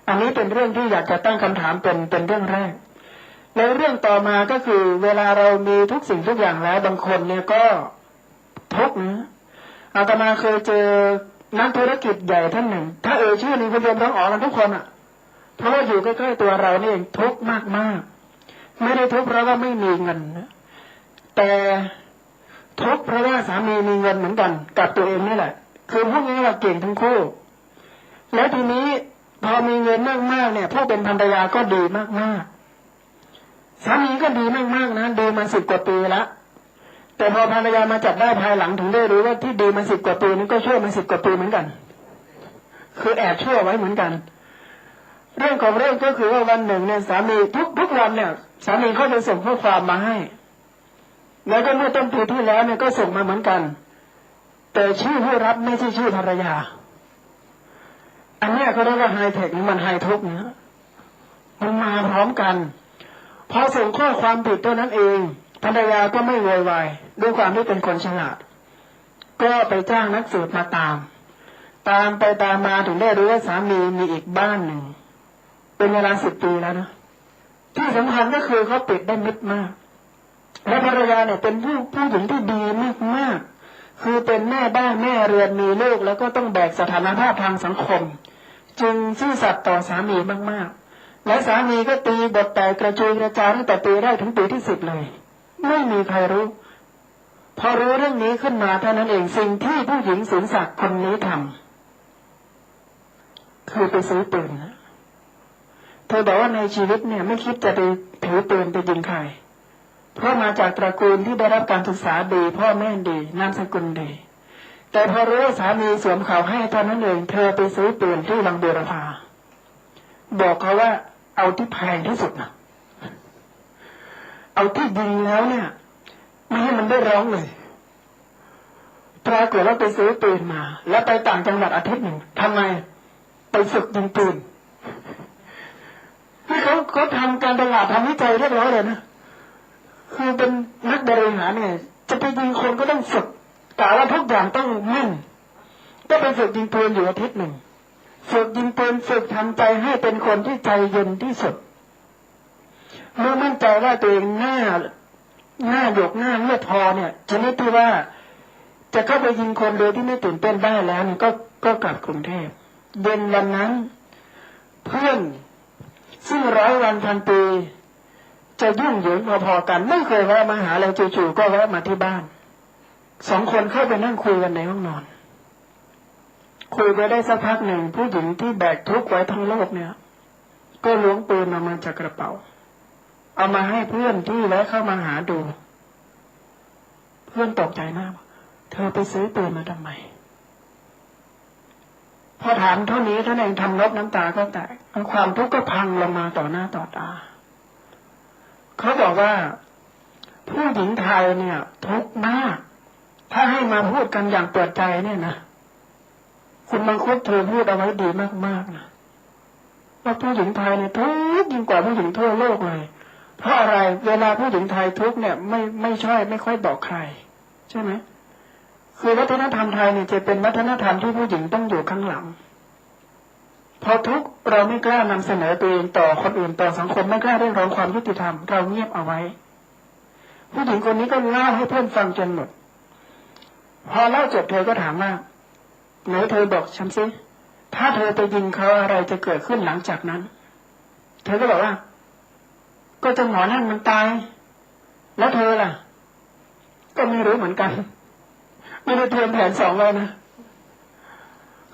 Speaker 5: อันนี้เป็นเรื่องที่อยากจะตั้งคำถามเป็นเรื่องแรกแล้วเรื่องต่อมาก็คือเวลาเรามีทุกสิ่งทุกอย่างแล้วบางคนเนี่ยก็ทุกข์นะอาตมาเคยเจอนักธุรกิจใหญ่ท่านหนึ่งถ้าชื่อนี้คุณโยมร้องอ๋อกันทุกคนอ่ะเพราะว่าอยู่ใกล้ๆตัวเรานี่เองทุกข์มากๆไม่ได้ทุกข์เพราะว่าไม่มีเงินนะแต่ทุกข์เพราะว่าสามีมีเงินเหมือนกันกับตัวเองนี่แหละคือพวกนี้เราเก่งทั้งคู่แล้วทีนี้พอมีเงินมากๆเนี่ยผู้เป็นภรรยาก็ดีมากๆสามีก็ดีมากๆนะดีมา10 กว่าปีแล้วแต่พอภรรยามาจับได้ภายหลังถึงได้รู้ว่าที่ดีมา10 กว่าปีนี้ก็ชั่วมา10 กว่าปีเหมือนกันคือแอบชั่วไว้เหมือนกันเรื่องของเรื่องก็คือว่าวันหนึ่งเนี่ยสามีทุกวันเนี่ยสามีเขาจะส่งข้อความมาให้แล้วก็เมื่อต้นปีที่แล้วเนี่ยก็ส่งมาเหมือนกันแต่ชื่อผู้รับไม่ใช่ชื่อภรรยาอันนี้เขาเรียกว่าไฮเทคนี่มันไฮทุกนะมันมาพร้อมกันพอส่งข้อความผิดเท่านั้นเองภรรยาก็ไม่โวยวายด้วยความที่เป็นคนฉลาดก็ไปจ้างนักสืบมาตามไปตามมาถึงได้รู้ว่าสามีมีอีกบ้านหนึ่งเป็นเวลา10 ปีแล้วนะที่สำคัญก็คือเขาปิดได้มิดมากและภรรยาเนี่ยเป็นผู้หญิงที่ดีมากๆคือเป็นแม่บ้านแม่เรือนมีลูกแล้วก็ต้องแบกสถานภาพทางสังคมจึงซื่อสัตย์ต่อสามีมากๆและสามีก็ตีบทแตกกระจุยกระจายตั้งแต่ปีแรกถึงปีที่10เลยไม่มีใครรู้พอรู้เรื่องนี้ขึ้นมาเท่านั้นเองสิ่งที่ผู้หญิงสูงศักดิ์คนนี้ทำคือไปซื้อปืนเธอบอกว่าในชีวิตเนี่ยไม่คิดจะไปถือปืนไปยิงใครเพราะมาจากตระกูลที่ได้รับการศึกษาดีพ่อแม่ดีนามสกุลดีแต่พอรู้ว่าสามีสวมเขาให้เท่านั้นเองเธอไปซื้อปืนที่วังบูรพาบอกเขาว่าเอาที่แพงที่สุดนะเอาที่ยิงแล้วเนี่ยไม่ให้มันได้ร้องเลยปรากฏว่าไปซื้อปืนมาแล้วไปต่างจังหวัดอาทิตย์หนึ่งทำไมไปฝึกยิงปืนให้เขาทำการตลาดทำวิจัยเรียบร้อยเลยนะคือเป็นนักบริหารเนี่ยจะไปยิงคนก็ต้องฝึกกะว่าทุกอย่างต้องแม่นก็ไปฝึกยิงปืนอยู่อาทิตย์หนึ่งฝึกยิงปืนฝึกทำใจให้เป็นคนที่ใจเย็นที่สุดเมื่อมั่นใจว่าตัวเองหน้าหยกหน้าเลือดพอเนี่ยชนิดที่ว่าจะเข้าไปยิงคนโดยที่ไม่ตื่นเต้นได้แล้วก็กลับกรุงเทพเย็นวันนั้นเพื่อนซึ่ง100 วันพันปีจะยุ่งเหยิงพอๆกันไม่เคยแวะมาหาเราจู่ๆก็แวะมาที่บ้าน2 คนเข้าไปนั่งคุยกันในห้องนอนคุยไปได้สักพักหนึ่งผู้หญิงที่แบกทุกข์ไว้ทั้งโลกเนี่ยก็ล้วงปืนออกมาจากกระเป๋าเอามาให้เพื่อนที่แวะเข้ามาหาดูเพื่อนตกใจมากเธอไปซื้อปืนมาทำไมพอถามเท่านี้ท่านเองทำนบน้ำตาก็แตกความทุกข์ก็พังลงมาต่อหน้าต่อตาเขาบอกว่าผู้หญิงไทยเนี่ยทุกข์มากถ้าให้มาพูดกันอย่างเปิดใจเนี่ยนะคุณมังคุดเธอพูดเอาไว้ดีมากๆนะว่าผู้หญิงไทยเนี่ยทุกข์ยิ่งกว่าผู้หญิงทั่วโลกเลยเพราะอะไรเวลาผู้หญิงไทยทุกข์เนี่ยไม่ค่อยบอกใครใช่ไหมคือวัฒนธรรมไทยเนี่ยจะเป็นวัฒนธรรมที่ผู้หญิงต้องอยู่ข้างหลังพ พอทุกข์เราไม่กล้านำเสนอตัวเองต่อคนอื่นต่อสังคมไม่กล้าเรียกร้องความยุติธรรมเราเงียบเอาไว้ผู้หญิงคนนี้ก็เล่าให้เพื่อนฟังจนหมดพอเล่าจบเธอก็ถามว่าไหนเธอบอกฉันสิถ้าเธอไปยิงเขาอะไรจะเกิดขึ้นหลังจากนั้นเธอก็บอกว่าก็เจ้าหมอนั่นมันตายแล้วเธอล่ะก็ไม่รู้เหมือนกันไม่ได้เตรียมแผนสองเลยนะ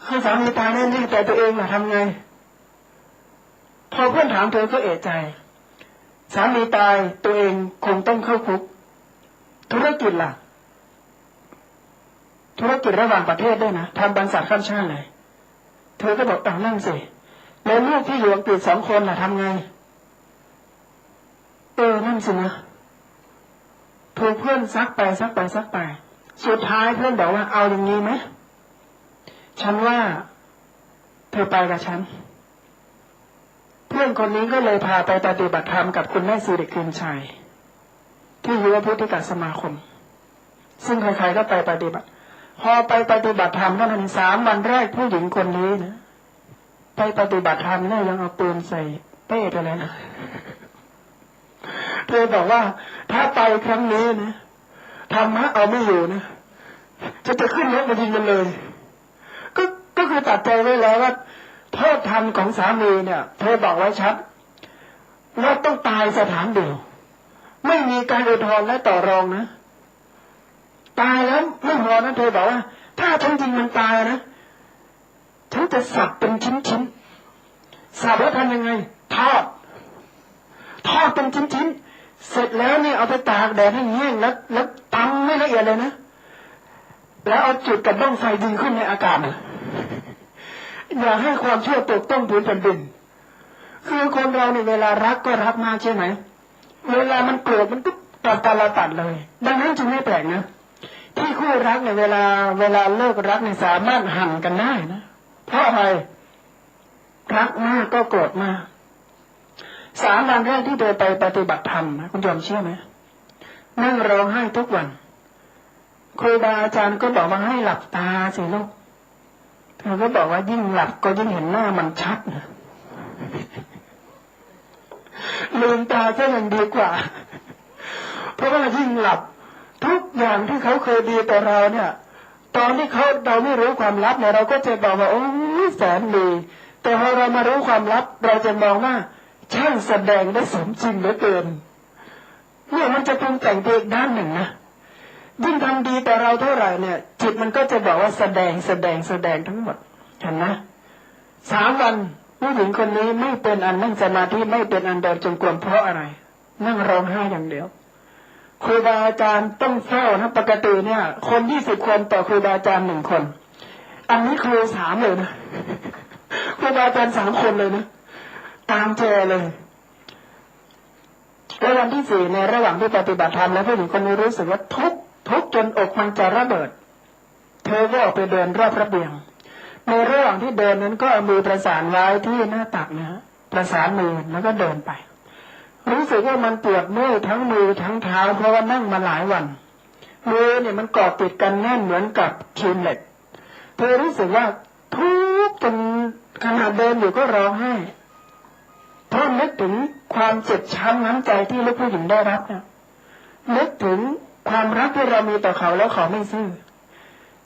Speaker 5: คือสามีตายแน่ๆแต่ตัวเองล่ะทำไงพอเพื่อนถามเธอก็เอะใจสามีตายตัวเองคงต้องเข้าคุกธุรกิจล่ะธุรกิจระหว่างประเทศด้วยนะทำบริษัทข้ามชาติเลยเธอก็บอกนั่นสิแล้วลูกที่อยู่อังกฤษ2 คนล่ะทำไงนั่นสินะถูกเพื่อนซักไปสุดท้ายเพื่อนบอกว่าเอาอย่างนี้ไหมฉันว่าเธอไปกับฉันเพื่อนคนนี้ก็เลยพาไปปฏิบัติธรรมกับคุณแม่สิริคืนชัยที่ยุวพุทธิกสมาคมซึ่งใครๆก็ไปปฏิบัติพอไปปฏิบัติธรรมเท่านั้น3 วันแรกผู้หญิงคนนี้นะไปปฏิบัติธรรมเนี่ยยังเอาปืนใส่เป้ไปเลยนะเธอบอกว่าถ้าไปครั้งนี้นะธรรมะเอาไม่อยู่นะจะขึ้นรถมายิงมันเลยก็คือตัดใจไว้แล้วว่าโทษทันของสามีเนี่ยเธอบอกไว้ชัดว่าต้องตายสถานเดียวไม่มีการอุทธรณ์และต่อรองนะตายแล้วไม่พอนะเธอบอกว่าถ้าฉันจริงมันตายนะฉันจะสับเป็นชิ้นๆสับแล้วทำยังไงทอดเป็นชิ้นๆเสร็จแล้วเนี่ยเอาไปตากแดดให้แห้งแล้วตำไม่ละเอียดเลยนะแล้วเอาจุดกับบ้องไฟยิงขึ้นในอากาศนะอย่าให้ความชั่วตกต้องพื้นแผ่นดินคือคนเราเนี่ยเวลารักก็รักมากใช่ไหมเวลามันโกรธมันก็ตัดเลยดังนั้นจึงไม่แปลกนะที่คู่รักเนี่ยเวลาเลิกรักเนี่ยสามารถหั่นกันได้นะเพราะอะไรรักมากก็โกรธมาก3 วันแรกที่เธอไปปฏิบัติธรรมนะคุณยอมเชื่อไหมนั่งร้องไห้ทุกวันครูบาอาจารย์ก็บอกว่าให้หลับตาสิลูกเธอก็บอกว่ายิ่งหลับก็ยิ่งเห็นหน้ามันชัดนะลืมตาซะยังดีกว่าเพราะว่ายิ่งหลับทุกอย่างที่เขาเคยดีต่อเราเนี่ยตอนที่เราไม่รู้ความลับเนี่ยเราก็จะบอกว่าโอ้ยแสนดีแต่พอเรามารู้ความลับเราจะมองว่าช่างแสดงได้สมจริงเหลือเกินเนี่ยมันจะปรุงแต่งไปอีกด้านหนึ่งนะยิ่งทำดีแต่เราเท่าไหร่เนี่ยจิตมันก็จะบอกว่าแสดงทั้งหมดเห็นนะ3 วันผู้หญิงคนนี้ไม่เป็นอันนั่งสมาธิไม่เป็นอันเดินจงกรมเพราะอะไรนั่งร้องไห้อย่างเดียวครูบาอาจารย์ต้องเฝ้านะปกติเนี่ยคน20 คนต่อครูบาอาจารย์1 คนอันนี้ครู3เลยนะครูบาอาจารย์3 คนเลยนะตามเจอเลยแล้ววันที่4ในระหว่างที่ปฏิบัติธรรมแล้วผู้หญิงคนนี้รู้สึกว่าทุกข์จนอกมันจะระเบิดเธอก็ออกไปเดินรอบระเบียงในระหว่างที่เดินนั้นก็เอามือประสานไว้ที่หน้าตักนะประสานมือแล้วก็เดินไปรู้สึกว่ามันปวดเมื่อยทั้งมือทั้งเท้าเพราะว่านั่งมาหลายวันมือเนี่ยมันเกาะติดกันแน่นเหมือนกับคีมเหล็กเธอรู้สึกว่าทุกข์จนขณะเดินอยู่ก็ร้องไห้เพราะนึกถึงความเจ็บช้ำน้ำใจที่ลูกผู้หญิงได้รับนะนึกถึงความรักที่เรามีต่อเขาแล้วเขาไม่ซื่อ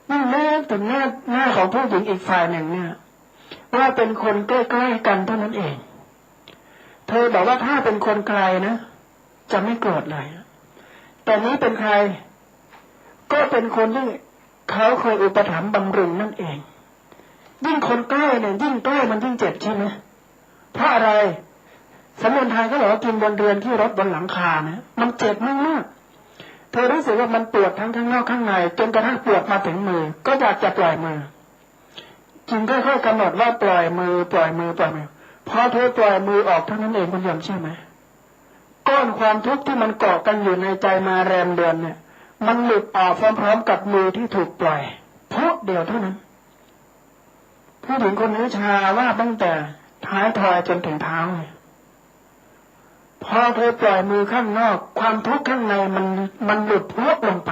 Speaker 5: นี่นึกถึงหน้าของผู้หญิงอีกฝ่ายหนึ่งเนี่ยว่าเป็นคนใกล้ๆกันเท่านั้นเองเธอบอกว่าถ้าเป็นคนไกลนะจะไม่โกรธเลยแต่นี้เป็นใครก็เป็นคนที่เขาเคยอุปถัมภ์บำรุงนั่นเองยิ่งคนใกล้เนี่ยยิ่งใกล้มันยิ่งเจ็บใช่ไหมเพราะอะไรสำนวนไทยก็บอกว่ากินบนเรือนที่รถบนหลังคานะมันเจ็บมากๆเธอรู้สึกว่ามันปวดทั้งข้างนอกข้างในจนกระทั่งปวดมาถึงมือก็อยากจะปล่อยมือจึงค่อยๆกำหนดว่าปล่อยมือพอเธอปล่อยมือออกเท่านั้นเองคุณยอมเชื่อไหมก้อนความทุกข์ที่มันเกาะกันอยู่ในใจมาแรมเดือนเนี่ยมันหลุดออกพร้อมๆกับมือที่ถูกปล่อยเพราะเดียวเท่านั้นผู้หญิงคนนี้ชาว่าตั้งแต่ท้ายทอยจนถึงเท้าพอเธอปล่อยมือข้างนอกความทุกข์ข้างในมันหลุดพรวดลงไป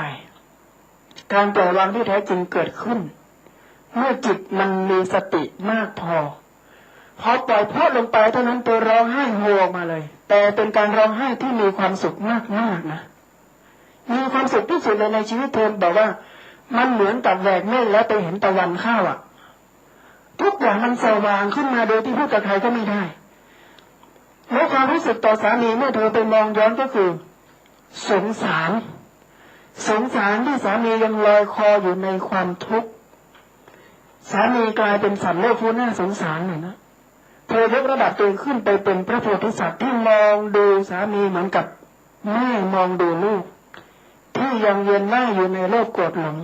Speaker 5: การปล่อยวางที่แท้จริงเกิดขึ้นเมื่อจิตมันมีสติมากพอ พอปล่อยพ่นลงไปเท่านั้นเธอร้องไห้โฮออกมาเลยแต่เป็นการร้องไห้ที่มีความสุขมากๆนะมีความสุขที่สุดเลยในชีวิตเธอบอกว่ามันเหมือนกับแหวกเมฆแล้วไปเห็นตะวันเข้าอ่ะทุกอย่างมันสว่างขึ้นมาโดยที่พูดกับใครก็ไม่ได้แล้วความรู้สึกต่อสามีเมื่อเธอไปมองย้อนก็คือสงสารที่สามียังลอยคออยู่ในความทุกข์สามีกลายเป็นสัตว์โลกผู้น่าสงสารหน่อยนะเธอยกระดับตัวขึ้นไปเป็นพระโพธิสัตว์ที่มองดูสามีเหมือนกับแม่มองดูลูกที่ยังเวียนว่ายอยู่ในโลกโกรธหลง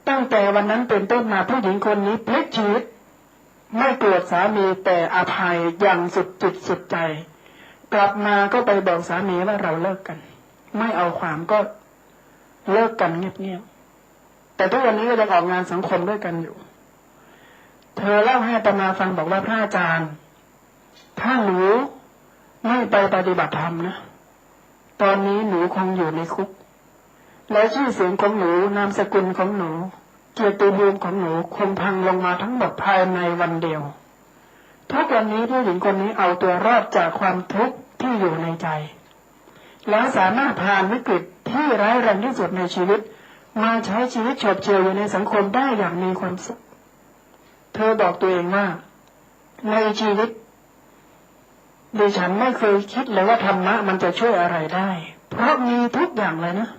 Speaker 5: ตั้งแต่วันนั้นเป็นต้นมาผู้หญิงคนนี้พลิกชีวิตไม่โกรธสามีแต่อภัยอย่างสุดจิตสุดใจกลับมาก็ไปบอกสามีว่าเราเลิกกันไม่เอาความก็เลิกกันเงียบๆแต่ทุกวันนี้ก็ยังออกงานสังคมด้วยกันอยู่เธอเล่าให้อาตมาฟังบอกว่าพระอาจารย์ถ้าหนูไม่ไปปฏิบัติธรรมนะตอนนี้หนูคงอยู่ในคุกแล้วชื่อเสียงของหนูนามสกุลของหนูเกียรติภูมิของหนูคงพังลงมาทั้งหมดภายในวันเดียวทุกวันนี้ผู้หญิงคนนี้เอาตัวรอดจากความทุกข์ที่อยู่ในใจแล้วสามารถผ่านวิกฤตที่ร้ายแรงที่สุดในชีวิตมาใช้ชีวิตโฉบเฉี่ยวอยู่ในสังคมได้อย่างมีความสุขเธอบอกตัวเองว่าในชีวิตดิฉันไม่เคยคิดเลยว่าธรรมะมันจะช่วยอะไรได้เพราะมีทุกอย่างเลยนะ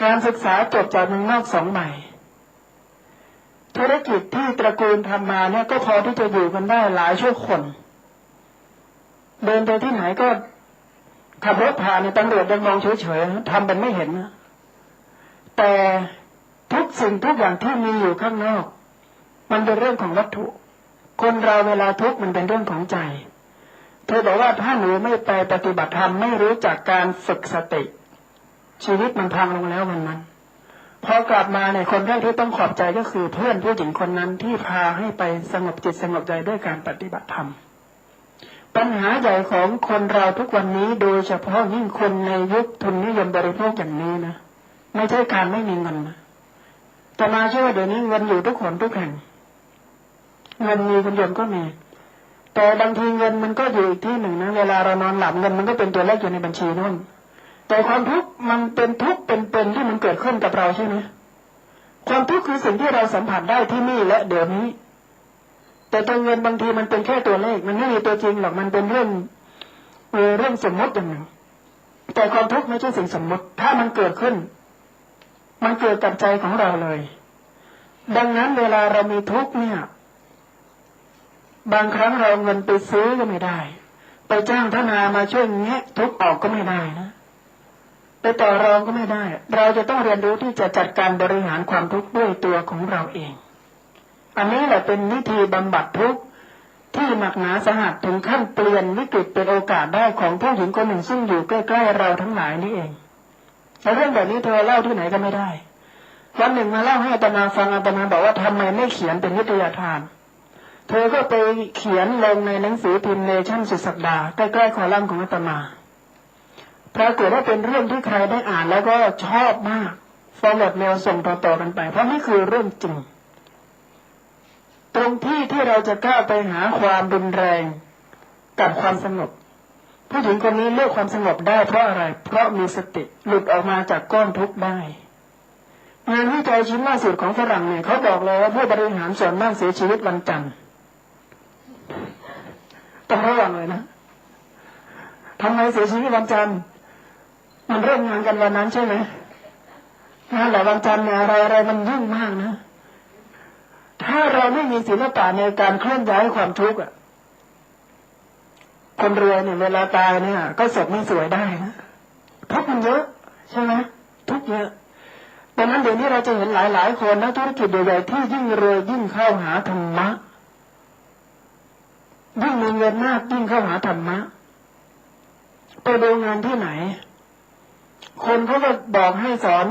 Speaker 5: การศึกษาจบจากเมืองนอก2 ใบธุรกิจที่ตระกูลทำมาเนี่ยก็พอที่จะอยู่กันได้หลายชั่วคนเดินไปที่ไหนก็ขับรถผ่านในตำรวจยังมองเฉยๆทำเป็นไม่เห็นนะแต่ทุกสิ่งทุกอย่างที่มีอยู่ข้างนอกมันเป็นเรื่องของวัตถุคนเราเวลาทุกข์มันเป็นเรื่องของใจเธอบอกว่าถ้าหนูไม่ไปปฏิบัติธรรมไม่รู้จักการฝึกสติชีวิตมันพังลงแล้ววันนั้นพอกลับมาในคนแรกที่ต้องขอบใจก็คือเพื่อนผู้หญิงคนนั้นที่พาให้ไปสงบจิตสงบใจด้วยการปฏิบัติธรรมปัญหาใหญ่ของคนเราทุกวันนี้โดยเฉพาะยิ่งคนในยุคทุนนิยมบริโภคอย่างนี้นะไม่ใช่การไม่มีเงินนะแต่มาเชื่อว่าเดี๋ยวนี้เงินอยู่ทุกคนทุกแห่งเงินมีคนเดียวก็มีแต่บางทีเงินมันก็อยู่อีกที่หนึ่งนะเวลาเรานอนหลับเงินมันก็เป็นตัวเลขอยู่ในบัญชีนู่นแต่ความทุกข์มันเป็นทุกข์เป็นที่มันเกิดขึ้นกับเราใช่ไหมความทุกข์คือสิ่งที่เราสัมผัสได้ที่นี่และเดี๋ยวนี้แต่ตัวเงินบางทีมันเป็นแค่ตัวเลขมันไม่มีตัวจริงหรอกมันเป็นเรื่องสมมติอย่างหนึ่งแต่ความทุกข์ไม่ใช่สิ่งสมมติถ้ามันเกิดขึ้นมันเกิดกับใจของเราเลยดังนั้นเวลาเรามีทุกข์เนี่ยบางครั้งเราเงินไปซื้อก็ไม่ได้ไปจ้างทนายมาช่วยแงะทุกข์ออกก็ไม่ได้นะไปต่อรองก็ไม่ได้เราจะต้องเรียนรู้ที่จะจัดการบริหารความทุกข์ด้วยตัวของเราเองอันนี้แหละเป็นวิธีบำบัดทุกข์ที่หนักหนาสาหัสถึงขั้นเปลี่ยนวิกฤตเป็นโอกาสได้ของผู้หญิงคนหนึ่งซึ่งอยู่ใกล้ๆเราทั้งหลายนี่เองแต่เรื่องแบบนี้เธอเล่าที่ไหนก็ไม่ได้วันหนึ่งมาเล่าให้อาตมาฟังอาตมาบอกว่าทำไมไม่เขียนเป็นวิทยาทานเธอก็ไปเขียนลงในหนังสือพิมพ์เนชั่นสุดสัปดาห์ใกล้ๆคอลัมน์ของอาตมาปรากฏว่าเป็นเรื่องที่ใครได้อ่านแล้วก็ชอบมากฟอร์เวิร์ดเมลส่งต่อๆกันไปเพราะนี่คือเรื่องจริงตรงที่เราจะก้าวไปหาความรุนแรงกับความสงบผู้หญิงคนนี้เลือกความสงบได้เพราะอะไรเพราะมีสติหลุดออกมาจากก้อนทุกข์ได้งานวิจัยชิ้นล่าสุดของฝรั่งเนี่ยเขาบอกเลยว่าผู้บริหารส่วนมากเสียชีวิตวันจันทร์ต้องระวังเลยนะทำไมเสียชีวิตวันจันทร์มันเริ่มงานกันวันนั้นใช่ไหมงานหลายวันจันทร์เนี่ยอะไรมันยุ่งมากนะถ้าเราไม่มีศิลปะในการเคลื่อนย้ายความทุกข์อ่ะคนรวยเนี่ยเวลาตายเนี่ยก็ศพไม่สวยได้นะทุกข์มันเยอะใช่ไหมทุกข์เยอะดังนั้นเดี๋ยวนี้เราจะเห็นหลายคนนักธุรกิจใหญ่ๆที่ยิ่งรวยยิ่งเข้าหาธรรมะยิ่งมีเงินมากยิ่งเข้าหาธรรมะไปดูงานที่ไหนคนเขาก็บอกให้สอน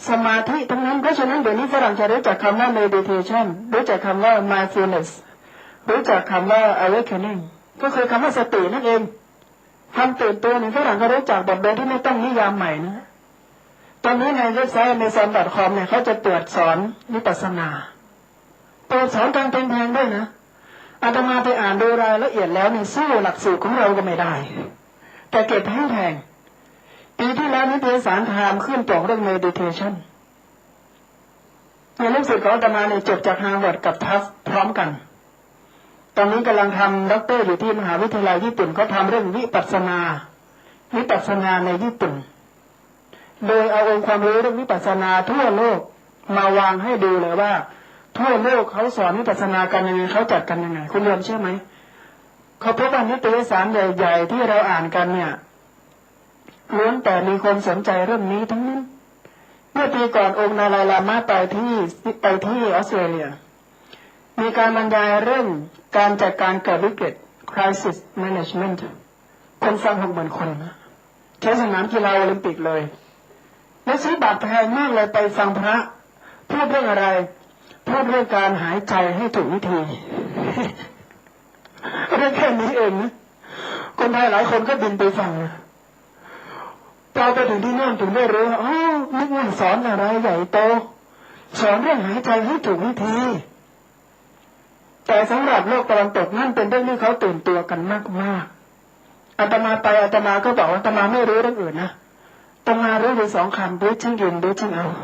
Speaker 5: สมาธิทั้งนั้นเพราะฉะนั้นเดี๋ยวนี้ฝรั่งจะรู้จักคำว่า meditation รู้จักคำว่า mindfulness รู้จักคำว่า awakening ก็คือคำว่าสตินั่นเองความตื่นตัวในฝรั่งก็รู้จักบทเรียนที่ไม่ต้องนิยามใหม่นะตอนนี้ในเว็บไซต์ amazon.com เนี่ยเขาจะเปิดสอนวิปัสสนาเปิดสอนการแพงๆด้วยนะ อาตมาไปอ่านดูรายละเอียดแล้วนี่สู้หลักสูตรของเราก็ไม่ได้แต่เก็บแพงปีที่แล้วนิตยสารไทม์ขึ้นปกเรื่อง meditation ในลูกศิษย์ของอาตมาเนี่ยจบจากฮาร์วาร์ดกับทัฟพร้อมกันตอนนี้กำลังทำด็อกเตอร์อยู่ที่มหาวิทยาลัยญี่ปุ่นเขาทำเรื่องวิปัสสนาในญี่ปุ่นโดยเอาองค์ความรู้เรื่องวิปัสสนาทั่วโลกมาวางให้ดูเลยว่าทั่วโลกเขาสอนวิปัสสนากันยังไงเขาจัดกันยังไงคุณยอมเชื่อไหมเขาพบว่านิตยสารใหญ่ๆที่เราอ่านกันเนี่ยล้วนแต่มีคนสนใจเรื่องนี้ทั้งนั้นเมื่อปีก่อนองค์นาลายลามะไปที่ออสเตรเลียมีการบรรยายเรื่องการจัดการเกิดวิกฤต crisis management คนฟัง60,000 คนนะใช้สนามกีฬาโอลิมปิกเลยและซื้อบัตรแพงมากเลยไปฟังพระพูดเรื่องอะไรพูดเรื่องการหายใจให้ถูกวิธีเรื่องแค่นี้เองนะคนไทยหลายคนก็บินไปฟังนะเราไปถึงที่นั่นถึงได้รู้ว่าอ๋อนึกว่าสอนอะไรใหญ่โตสอนเรื่องหายใจให้ถูกวิธีแต่สำหรับโลกตะวันตกนั่นเป็นเรื่องที่เขาตื่นตัวกันมากอาตมาไปอาตมาก็บอกว่าอาตมาไม่รู้เรื่องอื่นนะอาตมารู้อยู่2 คำ breathing in breathing out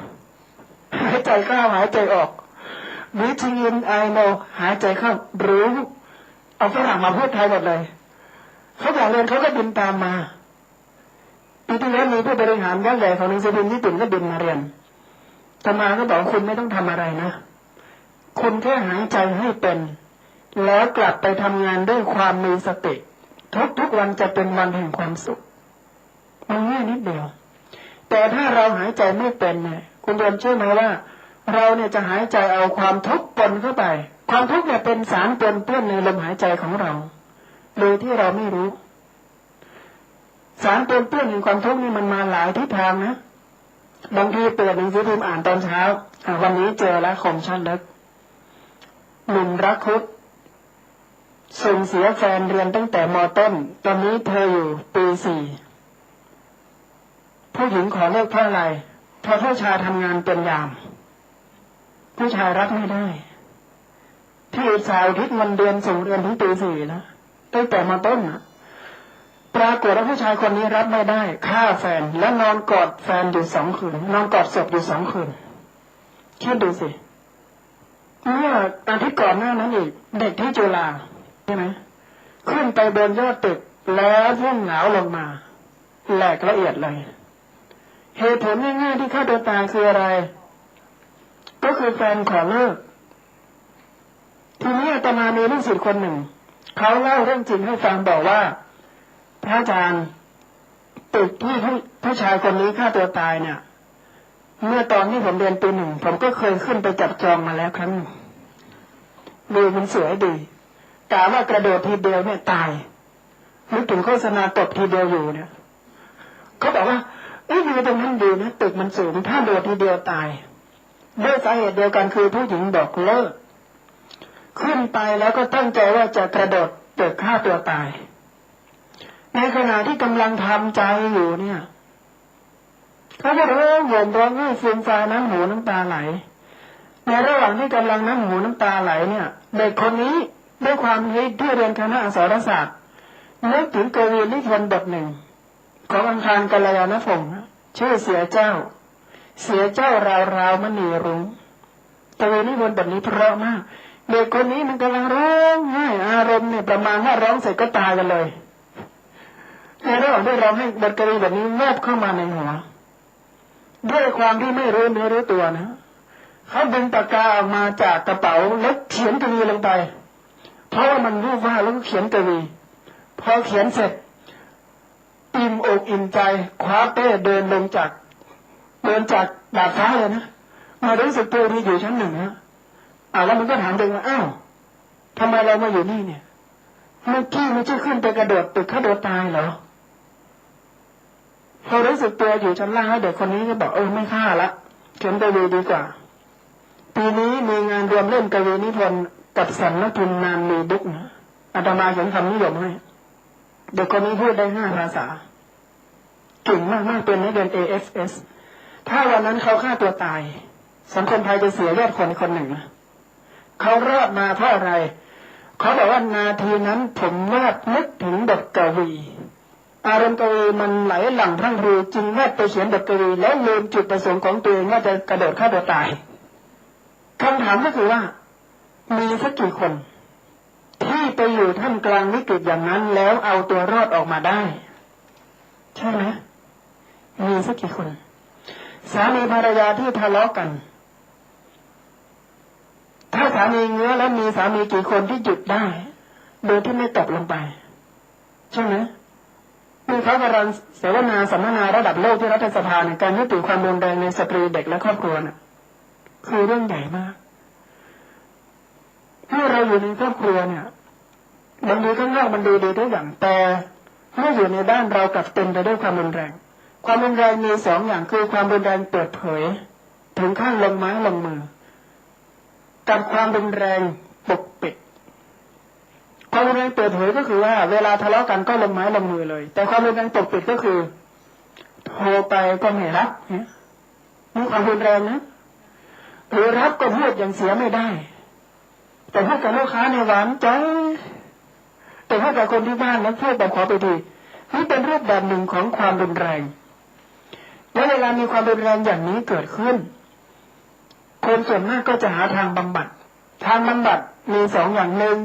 Speaker 5: หายใจเข้าหายใจออก breathing in I know หายใจเข้ารู้เอาฝรั่งมาพูดไทยหมดเลยเขาอยากเรียนเขาก็บินตามมาปีที่แล้วมีผู้บริหารยักษ์ใหญ่ของหนังสือพิมพ์ญี่ปุ่นก็บินมาเรียนอาตมาก็บอกคุณไม่ต้องทำอะไรนะคุณแค่หายใจให้เป็นแล้วกลับไปทำงานด้วยความมีสติทุกวันจะเป็นวันแห่งความสุขมันง่ายนิดเดียวแต่ถ้าเราหายใจไม่เป็นเนี่ยคุณยอมเชื่อไหมว่าเราเนี่ยจะหายใจเอาความทุกข์ปนเข้าไปความทุกข์เนี่ยเป็นสารปนเปื้อนในลมหายใจของเราโดยที่เราไม่รู้สารปนเปื้อนแห่งความทุกข์นี่มันมาหลายทิศทางนะบางทีเปิดหนังสือพิมพ์อ่านตอนเช้าวันนี้เจอแล้วคมชัดลึกหนุ่มรักคุดส่งเสียแฟนเรียนตั้งแต่ม.ต้นตอนนี้เธออยู่ปี 4ผู้หญิงขอเลิกเพราะอะไรเพราะผู้ชายทำงานเป็นยามผู้ชายรับไม่ได้ที่อุตสาห์ทิศเงินเดือนส่งเรียนถึงปี 4แล้วตั้งแต่ม.ต้นนะปรากฏว่าผู้ชายคนนี้รับไม่ได้ฆ่าแฟนและนอนกอดแฟนอยู่2 คืนนอนกอดศพอยู่2 คืนคิดดูสิเมื่ออาทิตย์ก่อนหน้านั้นอีกเด็กที่จุฬาใช่ไหมขึ้นไปบนยอดตึกแล้วพุ่งเหงาลงมาแหลกละเอียดเลยเหตุผลง่ายๆที่ฆ่าตัวตายคืออะไรก็คือแฟนขอเลิกทีนี้อาตมามีลูกศิษย์คนหนึ่งเขาเล่าเรื่องจริงให้ฟังบอกว่าพระอาจารย์ตึกที่ผู้ชายคนนี้ฆ่าตัวตายเนี่ยเมื่อตอนที่ผมเรียนปี 1ผมก็เคยขึ้นไปจับจองมาแล้วครั้งดูมันสวยดีกะว่ากระโดดทีเดียวเนี่ยตายนึกถึงโฆษณาตบทีเดียวอยู่เนี่ยเขาบอกว่าอยู่ตรงนั้นดีนะตึกมันสูงถ้าโดดทีเดียวตายด้วยสาเหตุเดียวกันคือผู้หญิงบอกเลิกขึ้นไปแล้วก็ตั้งใจว่าจะกระโดดตึกฆ่าตัวตายในขณะที่กำลังทำใจอยู่เนี่ยเขาก็ร้องห่มร้องไห้ฟูมฟายน้ำหูน้ำตาไหลในระหว่างที่กำลังน้ำหูน้ำตาไหลเนี่ยเด็กคนนี้ด้วยความที่เรียนคณะอักษรศาสตร์นึกถึงกวีนิพนธ์บทหนึ่งของอังคารกัลยาณพงศ์ชื่อเสียเจ้าราวมณีรุ้งกวีนิพนธ์บทนี้เพราะมากเด็กคนนี้มันกำลังร้องไห้อารมณ์เนี่ยประมาณว่าร้องเสร็จก็ตายกันเลยในระหว่างที่เราให้บทกวีแบบนี้แวบเข้ามาในหัวด้วยความที่ไม่รู้เนื้อรู้ตัวนะเขาดึงปากกาออกมาจากกระเป๋าแล้วเขียนกวีลงไปเพราะว่ามันรู้ว่าแล้วก็เขียนกวีพอเขียนเสร็จอิ่มอกอิ่มใจคว้าเป้เดินจากดาดฟ้าเลยนะมารู้สึกตัวที่อยู่ชั้น 1นะแล้วมันก็ถามตัวว่าอ้าวทำไมเรามาอยู่นี่เนี่ยเมื่อกี้ไม่ใช่ขึ้นไปกระโดดตึกฆ่าตัวตายเหรอพอรู้สึกตัวอยู่ชั้นล่างให้เด็กคนนี้ก็บอกไม่ฆ่าละเขียนกวีดีกว่าปีนี้มีงานรวมเล่นกวีนิพนธ์กับสำนักพิมพ์นามมีบุ๊กนะอาตมาเขียนคำนิยมให้เด็กคนนี้พูดได้5 ภาษาเก่งมากๆเป็นนักเรียน AFS ถ้าวันนั้นเขาฆ่าตัวตายสังคมไทยจะเสียยอดคนหนึ่งนะเขารอดมาเพราะอะไร เขาบอกว่านาทีนั้นผมวาดนึกถึงบทกวีอารมณ์กวีมันไหลหลั่งพรั่งพรูจึงวาดไปเขียนบทกวีแล้วลืมจุดประสงค์ของตัวเองว่าจะกระโดดฆ่าตัวตายคำถามก็คือว่ามีสักกี่คนที่ไปอยู่ท่ามกลางวิกฤตอย่างนั้นแล้วเอาตัวรอดออกมาได้ใช่ไหมมีสักกี่คนสามีภรรยาที่ทะเลาะกันถ้าสามีเงื้อแล้วมีสามีกี่คนที่หยุดได้โดยที่ไม่ตกลงไปใช่ไหมมีเขากำลังเสวนาสัมมนาระดับโลกที่รัฐสภาในการยุติความรุนแรงในสตรีเด็กและครอบครัวน่ะคือเรื่องใหญ่มากเมื่อเราอยู่ในครอบครัวเนี่ยบางทีข้างนอกมันดูดีทุกอย่างแต่เมื่ออยู่ในบ้านเรากลับเต็มไปด้วยความรุนแรงความรุนแรงมีสองอย่างคือความรุนแรงเปิดเผยถึงขั้นลงไม้ลงมือกับความรุนแรงปกปิดความรุนแรงเปิดเผยก็คือว่าเวลาทะเลาะกันก็ลงไม้ลงมือเลยแต่ความรุนแรงปกปิดก็คือโทรไปก็ไม่รับนี่ความรุนแรงนะหรือรับก็พูดอย่างเสียไม่ได้แต่พูดกับลูกค้าในหวานใจแต่พูดกับคนที่บ้านแล้วพูดแบบขอไปทีนี่เป็นรูปแบบหนึ่งของความรุนแรงและเวลามีความรุนแรงอย่างนี้เกิดขึ้นคนส่วนมากก็จะหาทางบำบัดทางบำบัดมีสองอย่างหนึ่ง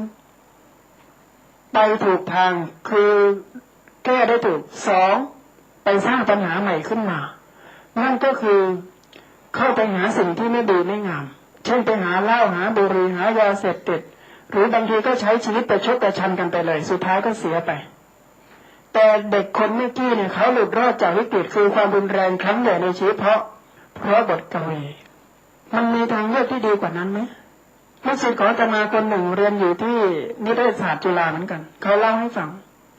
Speaker 5: ไปถูกทางคือแก้ได้ถูกสองไปสร้างปัญหาใหม่ขึ้นมานั่นก็คือเข้าไปหาสิ่งที่ไม่ดีไม่งามเช่นไปหาเหล้าหาบุหรี่หายาเสพติดหรือบางทีก็ใช้ชีวิตประชดประชันกันไปเลยสุดท้ายก็เสียไปแต่เด็กคนเมื่อกี้เนี่ยเขาหลุดรอดจากวิกฤตคือความรุนแรงครั้งใหญ่ในชีวิตเพราะบทกวีมันมีทางเลือกที่ดีกว่านั้นไหมลูกศิษย์ของอาตมาคนหนึ่งเรียนอยู่ที่นิเทศศาสตร์จุฬาเหมือนกันเขาเล่าให้ฟัง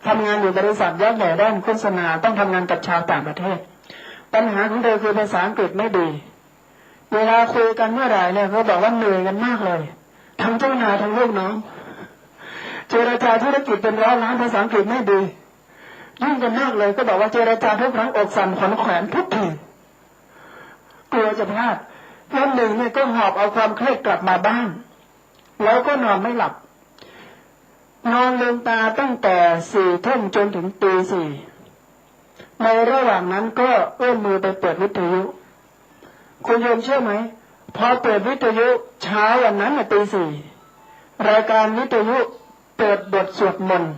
Speaker 5: ทำงานอยู่บริษัทยักษ์ใหญ่ด้านโฆษณาต้องทำงานกับชาวต่างประเทศปัญหาของเธอคือภาษาอังกฤษไม่ดีเวลาคุยกันเมื่อไหร่เนี่ยเขาบอกว่าเหนื่อยกันมากเลยทั้งเจ้านายทั้งลูกน้องเจรจาธุรกิจเป็นร้อยล้านภาษาอังกฤษไม่ดียุ่งกันมากเลยก็บอกว่าเจรจาทุกครั้งอกสั่นขวัญแขวนทุกทีกลัวจะพลาดวันหนึ่งเนี่ยก็หอบเอาความเครียดกลับมาบ้านแล้วก็นอนไม่หลับนอนลืมตาตั้งแต่4 ทุ่มจนถึงตี 4ในระหว่างนั้นก็เอื้อมมือไปเปิดวิทยุคุณโยมเชื่อไหมพอเปิดวิทยุเช้าวันนั้นตี 4รายการวิทยุเปิดบทสวดมนต์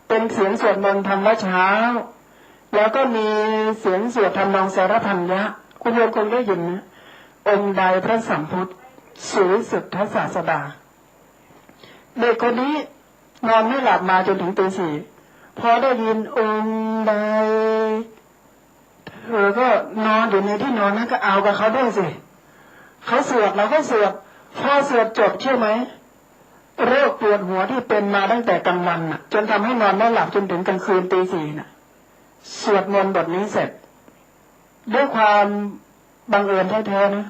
Speaker 5: เป็นเสียงสวดมนต์ธรรมเช้าแล้วก็มีเสียงสวดทำนองสารพันยะคุณโยมคงได้ยินนะองค์ใดพระสัมพุทธสุริสุทธศาสดาเด็กคนนี้นอนไม่หลับมาจนถึงตี 4พอได้ยินองค์ใดเธอก็นอนอยู่ในที่นอนนั้นก็เอากับเขาด้วยสิเขาสวดเราก็สวดพอสวดจบเชื่อไหมโรคปวดหัวที่เป็นมาตั้งแต่กลางวันน่ะจนทำให้นอนไม่หลับจนถึงกลางคืนตี 4น่ะสวดมนต์บทนี้เสร็จด้วยความบังเอิญแท้ๆนะ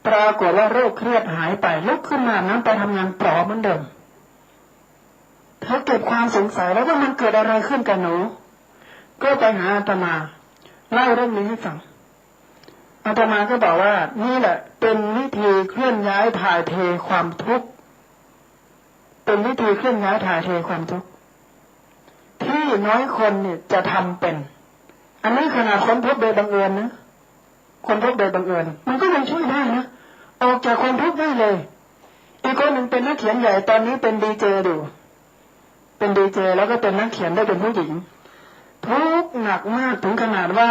Speaker 5: ปรากฏว่าโรคเครียดหายไปลุกขึ้นมานั้นไปทำงานปลอเหมือนเดิมเธอเกิดความสงสัยแล้วว่ามันเกิดอะไรขึ้นกับหนูก็ไปหาอาตมาเล่าเรื่องนี้ให้ฟังอาตมาก็บอกว่านี่แหละเป็นวิธีเคลื่อนย้ายถ่ายเทความทุกข์เป็นวิธีเคลื่อนย้ายถ่ายเทความทุกข์ที่น้อยคนเนี่ยจะทำเป็นอันนี้ขนาดค้นพบโดยบังเอิญนะคนพบโดยบังเอิญมันก็ยังช่วยได้นะออกจากความทุกข์ได้เลยอีกคนหนึ่งเป็นนักเขียนใหญ่ตอนนี้เป็นดีเจอยู่เป็นดีเจแล้วก็เป็นนักเขียนได้เป็นผู้หญิงทุกข์หนักมากถึงขนาดว่า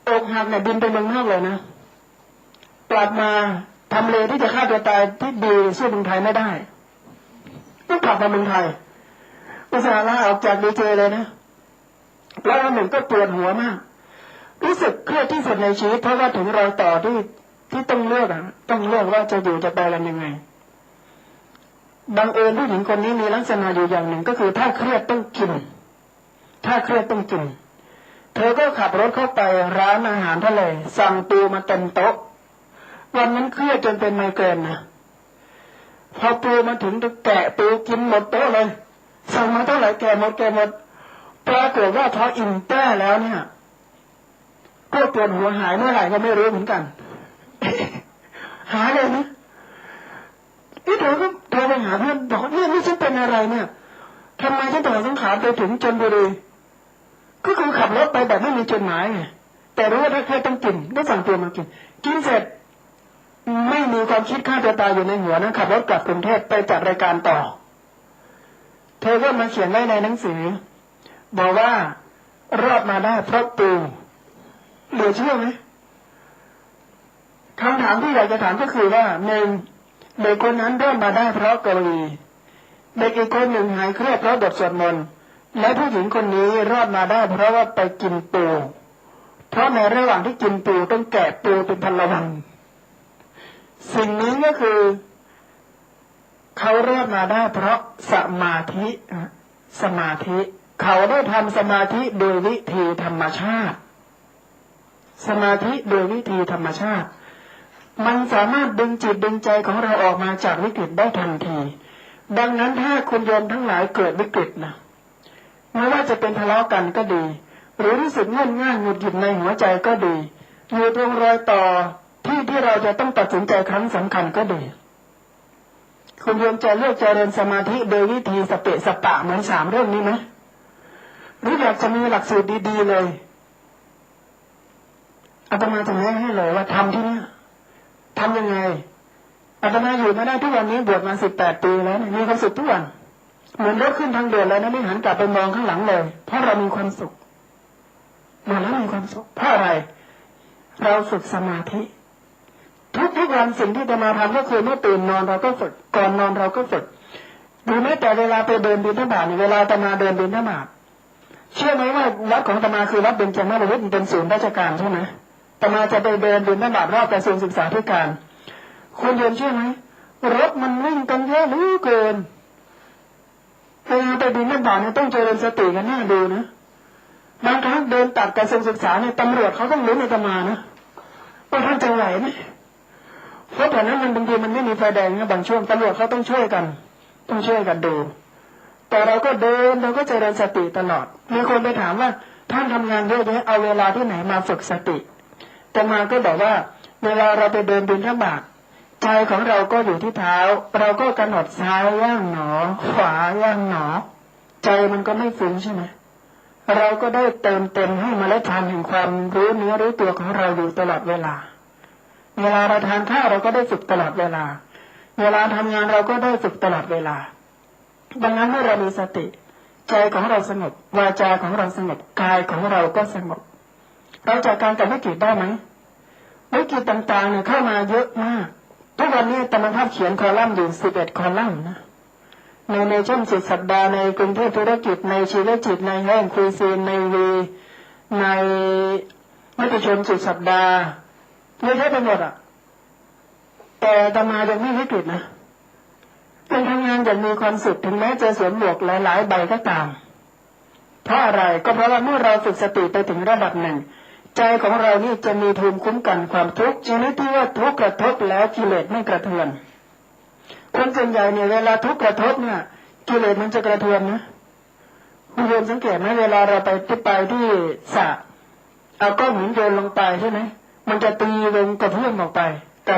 Speaker 5: อกหักเนี่ยบินไปเมืองนอกเลยนะกลับมาทำเลที่จะฆ่าตัวตายที่ดีสู้เมืองไทยไม่ได้ต้องกลับมาเมืองไทยอุตส่าห์ลาออกจากดีเจเลยนะแล้วหนึ่งก็ปวดหัวมากรู้สึกเครียดที่สุดในชีวิตเพราะว่าถึงรอยต่อที่ต้องเลือกต้องเลือกว่าจะอยู่จะไปกันยังไงบังเอิญผู้หญิงคนนี้มีลักษณะอยู่อย่างหนึ่งก็คือถ้าเครียดต้องกินถ้าเครียดต้องกินเธอก็ขับรถเข้าไปร้านอาหารทะเลสั่งปูมาเต็มโต๊ะวันนั้นเครียดจนเป็นไมเกรนนะพอปูมาถึงจะแกะปูกินหมดโต๊ะเลยสั่งมาเท่าไหร่แกะหมดปรากฏว่าพออิ่มแต้แล้วเนี่ยก็ปวดหัวหายเมื่อไหร่ก็ไม่รู้เหมือนกัน หายเลยนะเธอก็โทรไปหาเพื่อนบอก านไปถึงชลบุรีก็คือขับรถไปแบบไม่มีจุดหมายไงแต่รู้ว่าถ้าแค่ต้องกินก็สั่งตัวมากินกินเสร็จไม่มีความคิดฆ่าตัวตายอยู่ในหัวนะขับรถกลับกรุงเทพไปจัดรายการต่อเธอก็มาเขียนไว้ในหนังสือบอกว่ารอดมาได้เพราะปูเหลือเชื่อไหมคำถามที่อยากจะถามก็คือว่าหนึ่งเด็กคนนั้นรอดมาได้เพราะกวีเด็กอีกคนหนึ่งหายเครียดเพราะบทสวดมนต์และผู้หญิงคนนี้รอดมาได้เพราะว่าไปกินปูเพราะในระหว่างที่กินปูต้องแกะปูเป็นพันละวันสิ่งนี้ก็คือเขารอดมาได้เพราะสมาธิเขาได้ทำสมาธิโดยวิธีธรรมชาติสมาธิโดยวิธีธรรมชาติมันสามารถดึงจิตดึงใจของเราออกมาจากวิกฤตได้ทันทีดังนั้นถ้าคุณโยมทั้งหลายเกิดวิกฤตนะไม่ว่าจะเป็นทะเลาะกันก็ดีหรือรู้สึกง่วงง่ายหงุดหงิดในหัวใจก็ดีอยู่ตรงรอยต่อที่เราจะต้องตัดสินใจครั้งสำคัญก็ดีคุณโยมจะเลือกเจริญสมาธิโดยวิธีสเปะสปะเหมือน3เรื่องนี้ไหมหรืออยากจะมีหลักสูตรดีๆเลยอาตมาจะแนะให้เลยว่าทำที่นี่ทำยังไงอาตมาอยู่มาได้ทุกวันนี้บวชมา18 ปีแล้วมีความสุขทุกวันเหมือนรถขึ้นทางด่วนแล้วนะไม่หันกลับไปมองข้างหลังเลยเพราะเรามีความสุขมาแล้วมีความสุขเพราะอะไรเราฝึกสมาธิทุกวันสิ่งที่จะมาทำก็คือเมื่อตื่นนอนเราก็ฝึกก่อนนอนเราก็ฝึกดูแม้แต่เวลาไปเดินบิณฑบาตเวลาอาตมาเดินบิณฑบาตเชื่อไหมว่าวัดของอาตมาคือวัดเบญจมาศเป็นศูนย์ราชการใช่ไหมอาตมาจะไปเดินบิณฑบาตรอบกระทรวงศึกษาธิการคุณโยมเชื่อไหมรถมันวิ่งกันเยอะเหลือเกินเวลาไปบิณฑบาตเนี่ยต้องเจริญสติกันน่าดูนะบางครั้งเดินตัดกระทรวงศึกษาเนี่ยตำรวจเขาต้องลุ้นอาตมานะว่าท่านจะไหวไหมเพราะแถวนั้นมันบางทีมันไม่มีไฟแดงนะบางช่วงตำรวจเขาต้องช่วยกันดูแต่เราก็เดินเราก็เจริญสติตลอดมีคนไปถามว่าท่านทำงานเยอะแยะเอาเวลาที่ไหนมาฝึกสติแต่มาก็บอกว่าเวลาเราไปเดินบิณฑบาตใจของเราก็อยู่ที่เท้าเราก็กำหนดซ้ายย่างหนอขวาย่างหนอใจมันก็ไม่ฟุ้งใช่ไหมเราก็ได้เติมเต็มให้เมล็ดพันธุ์แห่งความรู้เนื้อรู้ตัวของเราอยู่ตลอดเวลาเราทานข้าวเราก็ได้ฝึกตลอดเวลาเวลาทำงานเราก็ได้ฝึกตลอดเวลาดังนั้นเมื่อเรามีสติใจของเราสงบวาจาของเราสงบกายของเราก็สงบเราจัดการกับวิกฤตได้ไหมวิกฤตต่างๆเนี่ยเข้ามาเยอะมากทุกวันนี้ตำรวจเขียนคอลัมน์อยู่11 คอลัมน์นะในช่วงสุดสัปดาห์ในกรุงเทพธุรกิจในชีวจิตในแห่งคุยซีนในวีในมติชนสุดสัปดาห์ไม่ใช่ไปหมดอ่ะแต่อาตมายังไม่วิกฤตนะยังทำงานอย่างมีความสุขถึงแม้จะสวมหมวกหลายๆใบก็ตามเพราะอะไรก็เพราะว่าเมื่อเราฝึกสติไปถึงระดับหนึ่งใจของเรานี่จะมีภูมิคุ้มกันความทุกข์ชนิดที่ว่าทุกข์กระทบแล้วกิเลสไม่กระเทือนคนส่วนใหญ่เนี่ยเวลาทุกข์กระทบเนี่ยกิเลสมันจะกระเทือนนะคุณโยมสังเกตไหมเวลาเราไปที่สระเอาก้อนหินโยนลงไปใช่ไหมมันจะตีลงกระเพื่อมออกไปแต่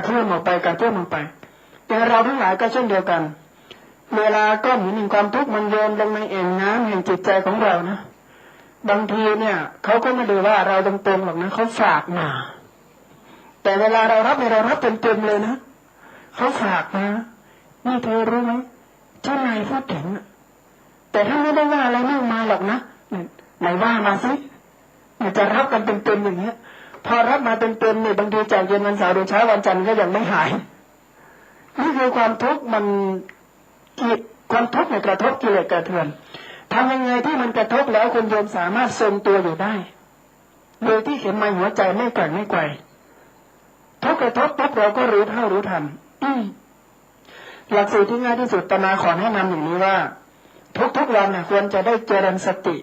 Speaker 5: เราทั้งหลายก็เช่นเดียวกันเวลาก้อนหินแห่งความทุกข์มันโยนลงในแอ่งน้ำแห่งจิตใจของเรานะบางทีเนี่ยเขาก็ไม่ดูว่าเราตรงๆหรอกนะเขาฝากมาแต่เวลาเรารับเต็มๆเลยนะเขาฝากมานี่เธอรู้ไหมเจ้านายพูดถึงแต่ท่านไม่ได้ว่าอะไรมากมายหรอกนะไหนว่ามาสิจะรับกันเต็มๆอย่างเงี้ยพอรับมาเต็มๆเนี่ยบางทีจากเย็นวันเสาร์ถึงเช้าวันจันทร์ก็ยังไม่หายนี่คือความทุกข์ความทุกข์เนี่ยกระทบกิเลสกระเทือนทำยังไงที่มันกระทบแล้วคุณโยมสามารถทรงตัวอยู่ได้โดยที่เข็มไม้หัวใจไม่แกว่งไม่ไกวทุกกระทบปุ๊บเราก็รู้เท่ารู้ทันหลักสูตรที่ง่ายที่สุดอาตมาขอแนะนำอย่างนี้ว่าทุกวันเนี่ยควรจะได้เจริญสติ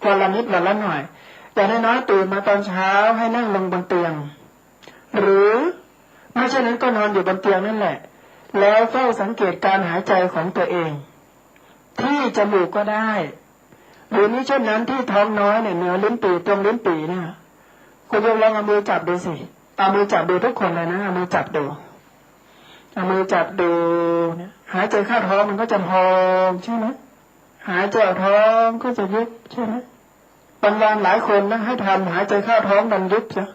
Speaker 5: วันละนิดวันละหน่อยแต่น้อยๆตื่นมาตอนเช้าให้นั่งลงบนเตียงหรือไม่เช่นนั้นก็นอนอยู่บนเตียงนั่นแหละแล้วเฝ้าสังเกตการหายใจของตัวเองที่จมูกก็ได้หรือนี้เช่นนั้นที่ท้องน้อยเนี่ยเหนือลิ้นปี่ตรงลิ้นปี่เนี่ยคุณโยมลองเอามือจับดูสิเอามือจับดูทุกคนเลยนะเอามือจับดูหายใจเข้าท้องมันก็จะพองใช่ไหม หายใจออกท้องก็จะยุบใช่ไหมวันๆหลายคนนะให้ทำหายใจเข้าท้องดันยุบจ้ะ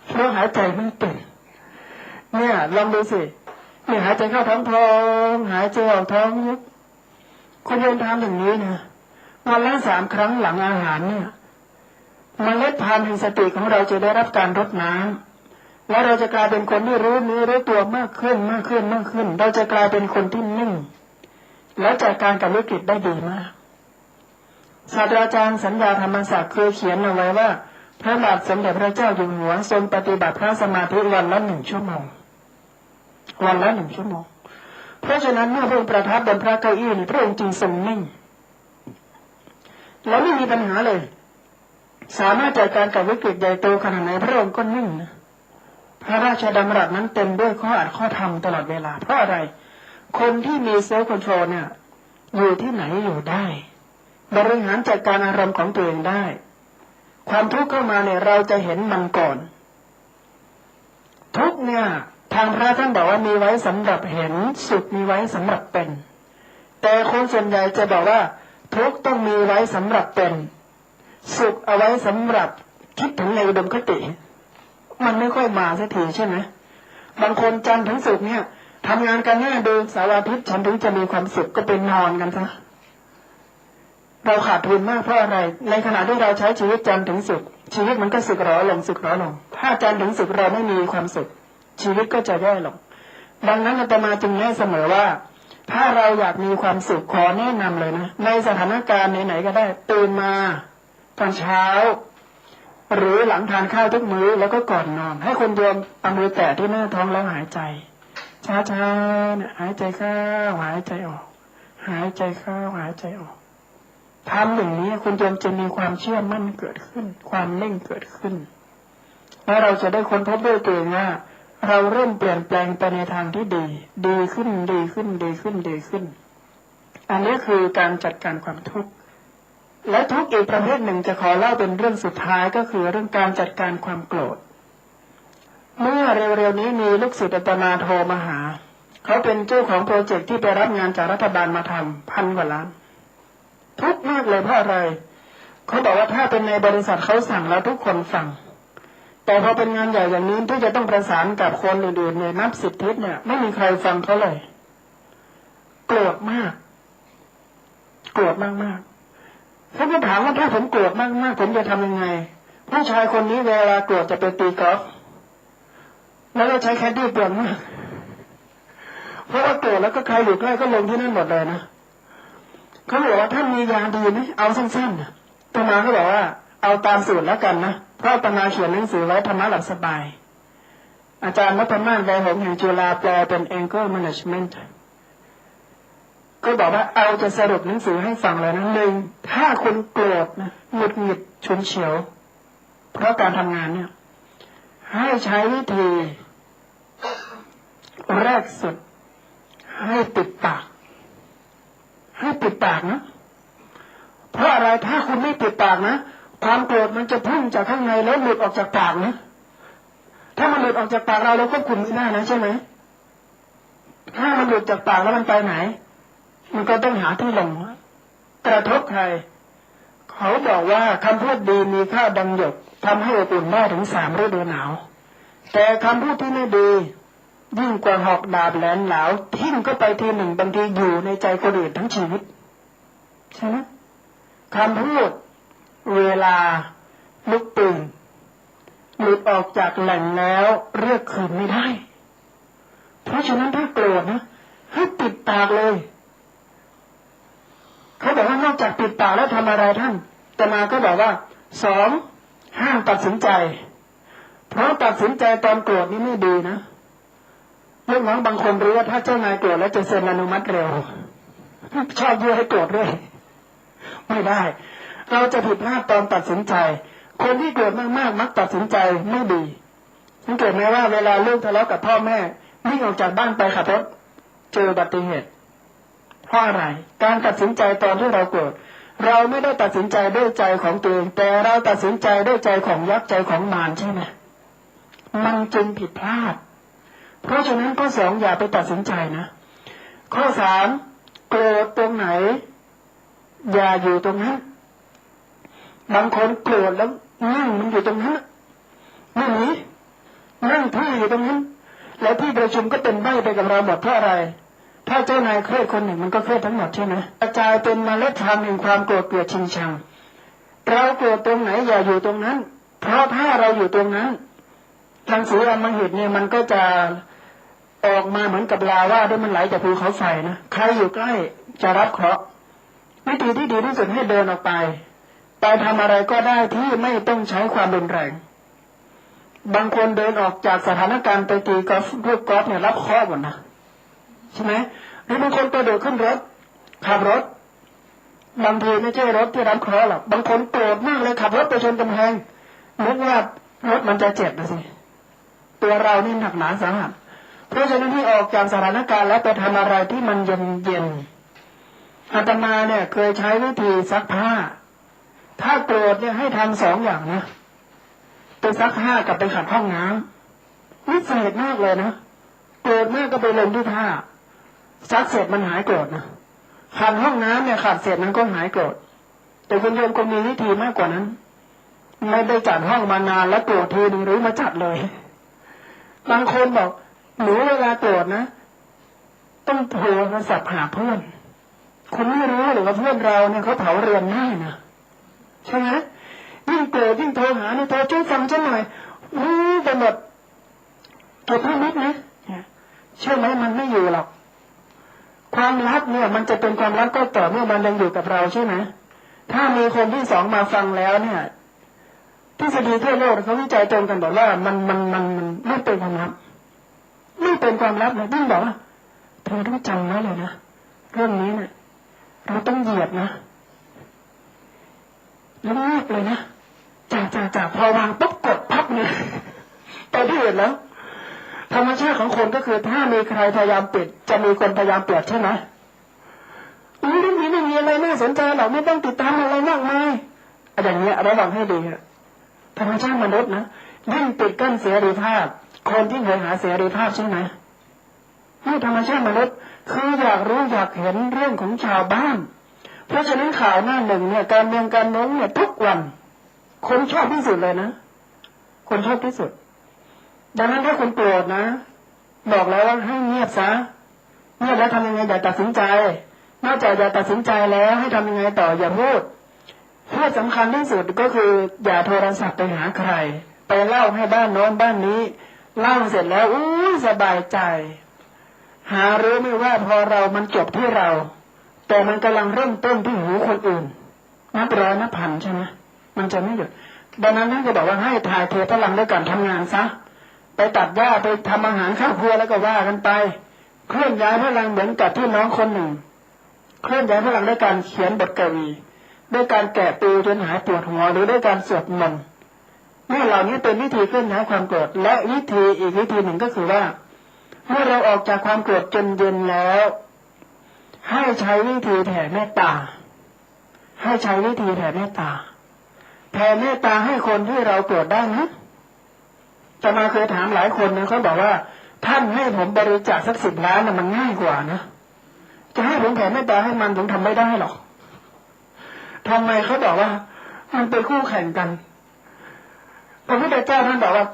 Speaker 5: เพราะหายใจไม่เป็นเนี่ยลองดูสิเนี่ยหายใจเข้าท้องหายใจออกท้องยุบคุณโยมทำอย่างนี้นะวันละ3 ครั้งหลังอาหารเนี่ยเมล็ดพันธุ์แห่งสติของเราจะได้รับการรดน้ำและเราจะกลายเป็นคนที่รู้เนื้อรู้ตัวมากขึ้นเราจะกลายเป็นคนที่นิ่งและจัดการกับวิกฤตได้ดีมากศาสตราจารย์สัญญาธรรมศักดิ์เคยเขียนเอาไว้ว่าพระบาทสมเด็จพระเจ้าอยู่หัวทรงปฏิบัติพระสมาธิวันละ1 ชั่วโมงวันละ1 ชั่วโมงเพราะฉะนั้นเมื่อพระองค์ประทับบนพระเก้าอี้พระองค์จึงทรงนิ่งแล้วไม่มีปัญหาเลยสามารถจัดการกับวิกฤตใหญ่โตขนาดไหนพระองค์ก็นิ่งนะพระราชดำรัสนั้นเต็มด้วยข้ออัดข้อธรรมตลอดเวลาเพราะอะไรคนที่มีเซลฟ์คอนโทรลเนี่ยอยู่ที่ไหนอยู่ได้บริหารจัดการอารมณ์ของตัวเองได้ความทุกข์เข้ามาเนี่ยเราจะเห็นมันก่อนทุกเนี่ยทางพระท่านบอกว่ามีไว้สำหรับเห็นสุขมีไว้สำหรับเป็นแต่คนส่วนใหญ่จะบอกว่าทุกต้องมีไว้สำหรับเป็นสุขเอาไว้สำหรับคิดถึงในอุดมคติมันไม่ค่อยมาสักทีใช่ไหมบางคนจันทร์ถึงศุกร์เนี่ยทำงานกันหน้าดูเสาร์อาทิตย์ฉันถึงจะมีความสุขก็เป็นนอนกันซะเราขาดทุนมากเพราะอะไรในขณะที่เราใช้ชีวิตจันทร์ถึงศุกร์ชีวิตมันก็สึกหรอลงถ้าจันทร์ถึงศุกร์เราไม่มีความสุขชีวิตก็จะแย่ลงดังนั้นอาตมาจึงแนะเสมอว่าถ้าเราอยากมีความสุขขอแนะนำเลยนะในสถานการณ์ไหนๆก็ได้ตื่นมาตอนเช้าหรือหลังทานข้าวทุกมื้อแล้วก็ก่อนนอนให้คนโยมเอามือแตะที่หน้าท้องแล้วหายใจช้าๆเนี่ยหายใจเข้าหายใจออกหายใจเข้าหายใจออกทำอย่างนี้คุณโยมจะมีความเชื่อมั่นเกิดขึ้นความนิ่งเกิดขึ้นและเราจะได้ค้นพบด้วยตัวเองว่าเราเริ่มเปลี่ยนแปลงไปในทางที่ดีขึ้นอันนี้คือการจัดการความทุกข์และทุกข์อีกประเภทหนึ่งจะขอเล่าเป็นเรื่องสุดท้ายก็คือเรื่องการจัดการความโกรธเมื่อเร็วๆนี้มีลูกศิษย์อาตมาโทรมาหาเขาเป็นเจ้าของโปรเจกต์ที่ไปรับงานจากรัฐบาลมาทำ1,000 กว่าล้านทุกข์มากเลยเพราะอะไรเขาบอกว่าถ้าเป็นในบริษัทเขาสั่งแล้วทุกคนฟังแต่พอเป็นงานใหญ่อย่างนี้ที่จะต้องประสานกับคนอื่นๆเนี่ยนับ10 ทิศเนี่ยไม่มีใครฟังเขาเลยโกรธมากเขาก็ถามว่าถ้าผมโกรธมากๆผมจะทำยังไงผู้ชายคนนี้เวลาโกรธจะไปตีกอล์ฟแล้วก็ใช้แคดดี้เปลืองมากเพราะว่าโกรธแล้วก็ใครอยู่ใกล้ก็ลงที่นั่นหมดเลยนะเขาบอกว่าถ้ามียาดีไหมเอาสั้นๆอาตมาก็บอกว่าเอาตามสูตรแล้วกันนะเพราะอาตมาเขียนหนังสือไว้ธรรมะหลับสบายอาจารย์นพมาศ ไวหงส์แห่งจุฬาแปลเป็น Anger Management ก็บอกว่าเอาจะสรุปหนังสือให้ฟังเลยนะ1ถ้าคุณโกรธนะหงุดหงิดฉุนเฉียวเพราะการทำงานเนี่ยให้ใช้วิธีแรกสุดให้ปิดปากนะเพราะอะไรถ้าคุณไม่ปิดปากนะความโกรธมันจะพุ่งจากข้างในแล้วหลุดออกจากปากนะถ้ามันหลุดออกจากปากเราควบคุมไม่ได้นะใช่ไหมถ้ามันหลุดจากปากแล้วมันไปไหนมันก็ต้องหาที่ลงกระทบใครเขาบอกว่าคำพูดดีมีค่าดังหยดทำให้อบอุ่นได้ถึง3 ฤดูหนาวแต่คำพูดที่ไม่ดียิ่งกว่าหอกดาบแหลมเหลาทิ่มก็ไปทีหนึ่งบางทีอยู่ในใจคนอื่นทั้งชีวิตใช่ไหมคำพูดเวลาลุกตื่นหลุดออกจากแหล่งแล้วเรียกคืนไม่ได้เพราะฉะนั้นถ้าโกรธนะให้ปิดปากเลยเขาบอกว่านอกจากปิดปากแล้วทำอะไรท่านอาตมาก็บอกว่า2ห้ามตัดสินใจเพราะตัดสินใจตอนโกรธนี่ไม่ดีนะลูกน้องบางคนรู้ว่าถ้าเจ้านายโกรธแล้วจะเซ็นอนุมัติเร็วชอบยั่วให้โกรธด้วยไม่ได้เราจะผิดพลาดตอนตัดสินใจคนที่โกรธมากๆมักตัดสินใจไม่ดีสังเกตไหมว่าเวลาลูกทะเลาะกับพ่อแม่วิ่งออกจากบ้านไปขับรถเจออุบัติเหตุเพราะอะไรการตัดสินใจตอนที่เราโกรธเราไม่ได้ตัดสินใจด้วยใจของตัวเองแต่เราตัดสินใจด้วยใจของยักษ์ใจของมารใช่ไหมมันจึงผิดพลาดเพราะฉะนั้นข้อ2อย่าไปตัดสินใจนะข้อ3โกรธตรงไหน อย่าอยู่ตรงนั้นบางคนโกรธแล้วนั่งมันอยู่ตรงนั้นไม่หนีนั่งท่าอยู่ตรงนั้นแล้วที่ประชุมก็เป็นใบ้ไปกับเราหมดเพราะอะไรถ้าเจ้านายเครียดคนหนึ่งมันก็เครียดทั้งหมดใช่ไหมกระจายเป็นเมล็ดพันธุ์แห่งความโกรธเกลียดชิงชังเราโกรธตรงไหนอย่าอยู่ตรงนั้นเพราะถ้าเราอยู่ตรงนั้นรังสีอำมหิตเนี่ยมันก็จะออกมาเหมือนกับลาวาที่มันไหลจากภูเขาไฟนะใครอยู่ใกล้จะรับเคราะห์วิธีที่ดีที่สุดให้เดินออกไปทำอะไรก็ได้ที่ไม่ต้องใช้ความรุนแรงบางคนเดินออกจากสถานการณ์ไปตีกอล์ฟลูกกอล์ฟเนี่ยรับเคราะห์หมดนะใช่ไหมหรือบางคนกระโดดขึ้นรถขับรถบางทีไม่ใช่รถที่รับเคราะห์หรอกบางคนโกรธมากเลยขับรถไปชนกำแพงนึกว่ารถมันจะเจ็บนะสิตัวเรานี่หนักหนาสาหัสเพราะฉะนั้นที่ออกจากสถานการณ์แล้วไปทำอะไรที่มันเย็นอาตมาเนี่ยเคยใช้วิธีซักผ้าถ้าโกรธเนี่ยให้ทำ2 อย่างนะไปซักผ้ากับไปขัดห้องน้ำวิเศษมากเลยนะโกรธมากก็ไปลงที่ผ้าซักเสร็จมันหายโกรธนะขัดห้องน้ำเนี่ยขัดเสร็จมันก็หายโกรธแต่คุณโยมก็มีวิธีมากกว่านั้นไม่ได้จัดห้องมานานแล้วโกรธทีนึงหรือมาจัดเลยบางคนบอกหนูเวลาโกรธนะต้องโทรศัพท์หาเพื่อนคุณไม่รู้หรือว่าเพื่อนเราเนี่ยเขาเผาเรือนง่ายนะใช่ไหมยิ่งโกรธยิ่งโทรหาเนี่ยโทรช่วยฟังฉันหน่อยไปหมดเก็บให้นิดนะเชื่อไหมมันไม่อยู่หรอกความลับเนี่ยมันจะเป็นความลับก็ต่อเมื่อมันยังอยู่กับเราใช่ไหมถ้ามีคนที่2มาฟังแล้วเนี่ยทฤษฎีทั่วโลกเขาวิจัยตรงกันบอกว่ามันไม่เป็นความลับไม่เป็นความลับเลยยิ่งบอกว่าเธอต้องจำไว้เลยนะเรื่องนี้เนี่ยเราต้องเหยียบนะแล้วเงียบเลยนะจ่าพอวางปุ๊บกดพับเนี่ยแต่ที่เห็นแล้วธรรมชาติของคนก็คือถ้ามีใครพยายามปิดจะมีคนพยายามเปิดใช่ไหมเรื่องนี้ไม่มีอะไรน่าสนใจหรอกไม่ต้องติดตามอะไรมากมายอย่างเงี้ยระวังให้ดีธรรมชาติมนุษย์นะยิ่งปิดกั้นเสรีภาพคนที่เคยหาเสรีภาพใช่ไหมนี่ธรรมชาติมนุษย์คืออยากรู้อยากเห็นเรื่องของชาวบ้านเพราะฉะนั้นข่าวหน้าหนึ่งเนี่ยการเมืองการเมืองเนี่ยทุกวันคนชอบที่สุดเลยนะคนชอบที่สุดดังนั้นถ้าคนโกรธนะบอกแล้วว่าให้เงียบซะเงียบแล้วทำยังไงอย่าตัดสินใจนอกจากอย่าตัดสินใจแล้วให้ทำยังไงต่ออย่าพูดข้อสำคัญที่สุดก็คืออย่าโทรศัพท์ไปหาใครไปเล่าให้บ้านโน้นบ้านนี้เล่าเสร็จแล้วสบายใจหารู้ไหมว่าพอมันจบที่เราแต่มันกำลังเริ่มต้นที่หูคนอื่นนับร้อยนับพันใช่ไหมมันจะไม่หยุดดังนั้นท่านก็บอกว่าให้ถ่ายเทพลังด้วยการทำงานซะไปตัดหญ้าไปทำอาหารข้าวครัวแล้วก็ว่ากันไปเคลื่อนย้ายพลังเหมือนกับที่น้องคนหนึ่งเคลื่อนย้ายพลังด้วยการเขียนบทกวีด้วยการแกะปูจนหายปวดหัวหรือด้วยการสวดมนต์นี่เหล่านี้เป็นวิธีเคลื่อนย้ายความโกรธและวิธีอีกวิธีหนึ่งก็คือว่าเมื่อเราออกจากความโกรธจนเย็นแล้วให้ใช้วิธีแผ่เมตตาให้ใช้วิธีแผ่เมตตาแผ่เมตตาให้คนที่เราโกรธได้นะแต่มาเคยถามหลายคนนะเขาบอกว่าท่านให้ผมบริจาคสัก10 ล้านมันง่ายกว่านะจะให้ผมแผ่เมตตาให้มันผมทำไม่ได้หรอกทำไมเขาบอกว่ามันเป็นคู่แข่งกันพระพุทธเจ้าท่านบอกว่า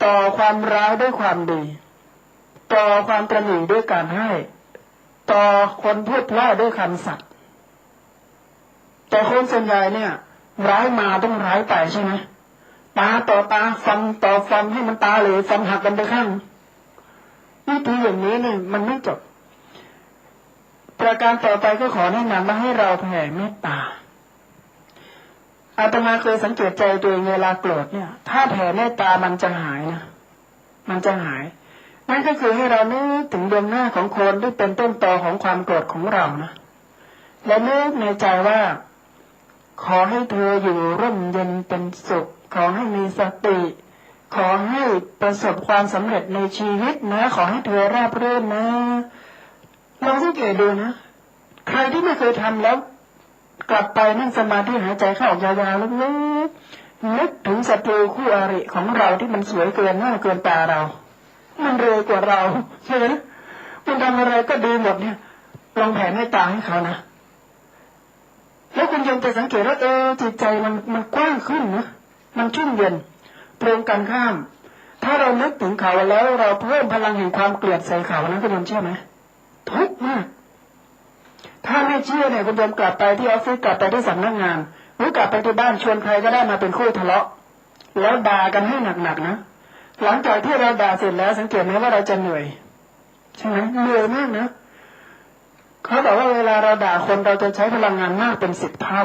Speaker 5: ต่อความร้ายด้วยความดีต่อความตระหนี่ด้วยการให้ต่อคนพูดเพราะด้วยคำสัตย์แต่คนส่วนใหญ่เนี่ยร้ายมาต้องร้ายไปใช่ไหมตาต่อตาฟันต่อฟันให้มันตาเหลยฟันหักกันไปข้างวิธีอย่างนี้เนี่ยมันไม่จบประการต่อไปก็ขอแนะนำว่าให้เราแผ่เมตตาอาตมาเคยสังเกตใจตัวเองเวลาโกรธเนี่ยถ้าแผ่เมตตามันจะหายนะมันจะหายนั่นก็คือให้เรานึกถึงดวงหน้าของคนที่เป็นต้นตอของความโกรธของเรานะและนึกในใจว่าขอให้เธออยู่ร่มเย็นเป็นสุขขอให้มีสติขอให้ประสบความสำเร็จในชีวิตนะขอให้เธอราบรื่นนะลองสังเกตดูนะใครที่ไม่เคยทำแล้วกลับไปนั่งสมาธิหายใจเข้าออกยาวๆลึกๆนึกถึงศัตรูคู่อริของเราที่มันสวยเกินหน้าเกินตาเรามันรวยกว่าเราใช่ไหมมันทำอะไรก็ดีหมดเนี่ยลองแผ่เมตตาให้เขานะ แล้วคุณโยมจะสังเกตว่าจิตใจมันกว้างขึ้นนะมันชุ่มเย็นตรงกันข้ามถ้าเรานึกถึงเขาแล้วเราเพิ่มพลังแห่งความเกลียดใส่เขานั้นคุณโยมเชื่อไหมทุกข์มากถ้าไม่เชื่อเนี่ยคุณโยมกลับไปที่ออฟฟิศกลับไปที่สำนักงานหรือกลับไปที่บ้านชวนใครก็ได้มาเป็นคู่ทะเลาะแล้วด่ากันให้หนักๆนะหลังจากที่เราด่าเสร็จแล้วสังเกตไหมว่าเราจะเหนื่อยใช่ไหมเหนื่อยมากนะเขาบอกว่าเวลาเราด่าคนเราจะใช้พลังงานมากเป็น10 เท่า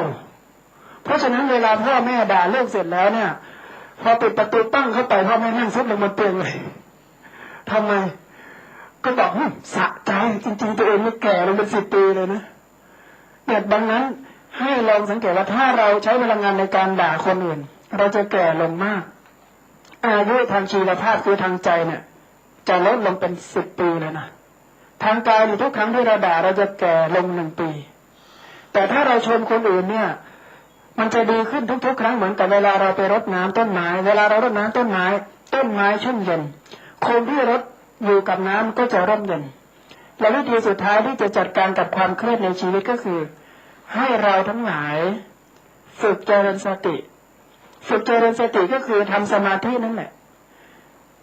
Speaker 5: เพราะฉะนั้นเวลาพ่อแม่ด่าลูกเสร็จแล้วเนี่ยพอปิดประตูตั้งเข้าไปพ่อแม่นั่งซุดลงบนเตียงเลยทำไมก็บอกสะใจจริงๆตัวเองไม่แก่ลงเป็น10 ปีเลยนะเนี่ยดังนั้นให้ลองสังเกตว่าถ้าเราใช้พลังงานในการด่าคนอื่นเราจะแก่ลงมากอายุทางชีวภาพคือทางใจเนี่ยจะลดลงเป็น10 ปีเลยนะทางกายทุกครั้งที่เราด่าเราจะแก่ลง1 ปีแต่ถ้าเราชมคนอื่นเนี่ยมันจะดีขึ้นทุกๆครั้งเหมือนกับเวลาเราไปรดน้ำต้นไม้เวลาเรารดน้ำต้นไม้ชุ่มเย็นคนที่รดอยู่กับน้ำก็จะร่มเย็นและวิธีสุดท้ายที่จะจัดการกับความเครียดในชีวิตก็คือให้เราทั้งหลายฝึกเจริญสติฝึกเจริญสติก็คือทำสมาธินั่นแหละ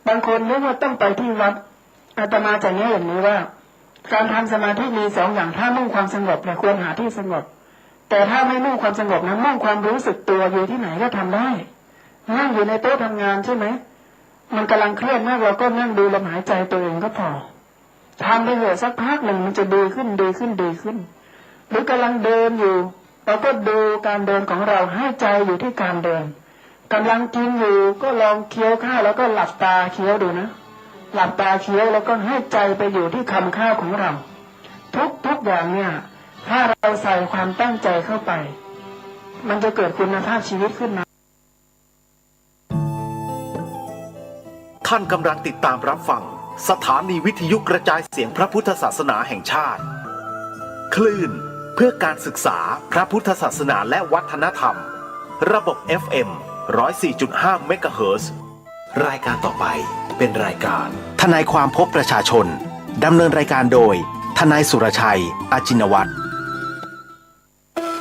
Speaker 5: บางคนนึกว่าต้องไปที่วัดอาตมาจะแนะอย่างนี้ว่าการทำสมาธิมี2 อย่างถ้ามุ่งความสงบเนี่ยควรหาที่สงบแต่ถ้าไม่มุ่งความสงบนะมุ่งความรู้สึกตัวอยู่ที่ไหนก็ทำได้นั่งอยู่ในโต๊ะทำงานใช่ไหมมันกำลังเครียดมากเราก็นั่งดูลมหายใจตัวเองก็พอทำไปเถอะสักพักหนึ่งมันจะดีขึ้นหรือกำลังเดินอยู่เราก็ดูการเดินของเราให้ใจอยู่ที่การเดินกำลังกินอยู่ก็ลองเคี้ยวข้าวแล้วก็หลับตาเคี้ยวดูนะหลับตาเคี้ยวแล้วก็ให้ใจไปอยู่ที่คำข้าวของเราทุกอย่างเนี่ยถ้าเราใส่ความตั้งใจเข้าไปมันจะเกิดคุณภาพชีวิตขึ้นมา
Speaker 7: ท่านกำลังติดตามรับฟังสถานีวิทยุกระจายเสียงพระพุทธศาสนาแห่งชาติคลื่นเพื่อการศึกษาพระพุทธศาสนาและวัฒนธรรมระบบ FM 104.5 เมกะเฮิรตซ์รายการต่อไปเป็นรายการทนายความพบประชาชนดำเนินรายการโดยทนายสุรชัย อาจินวัตร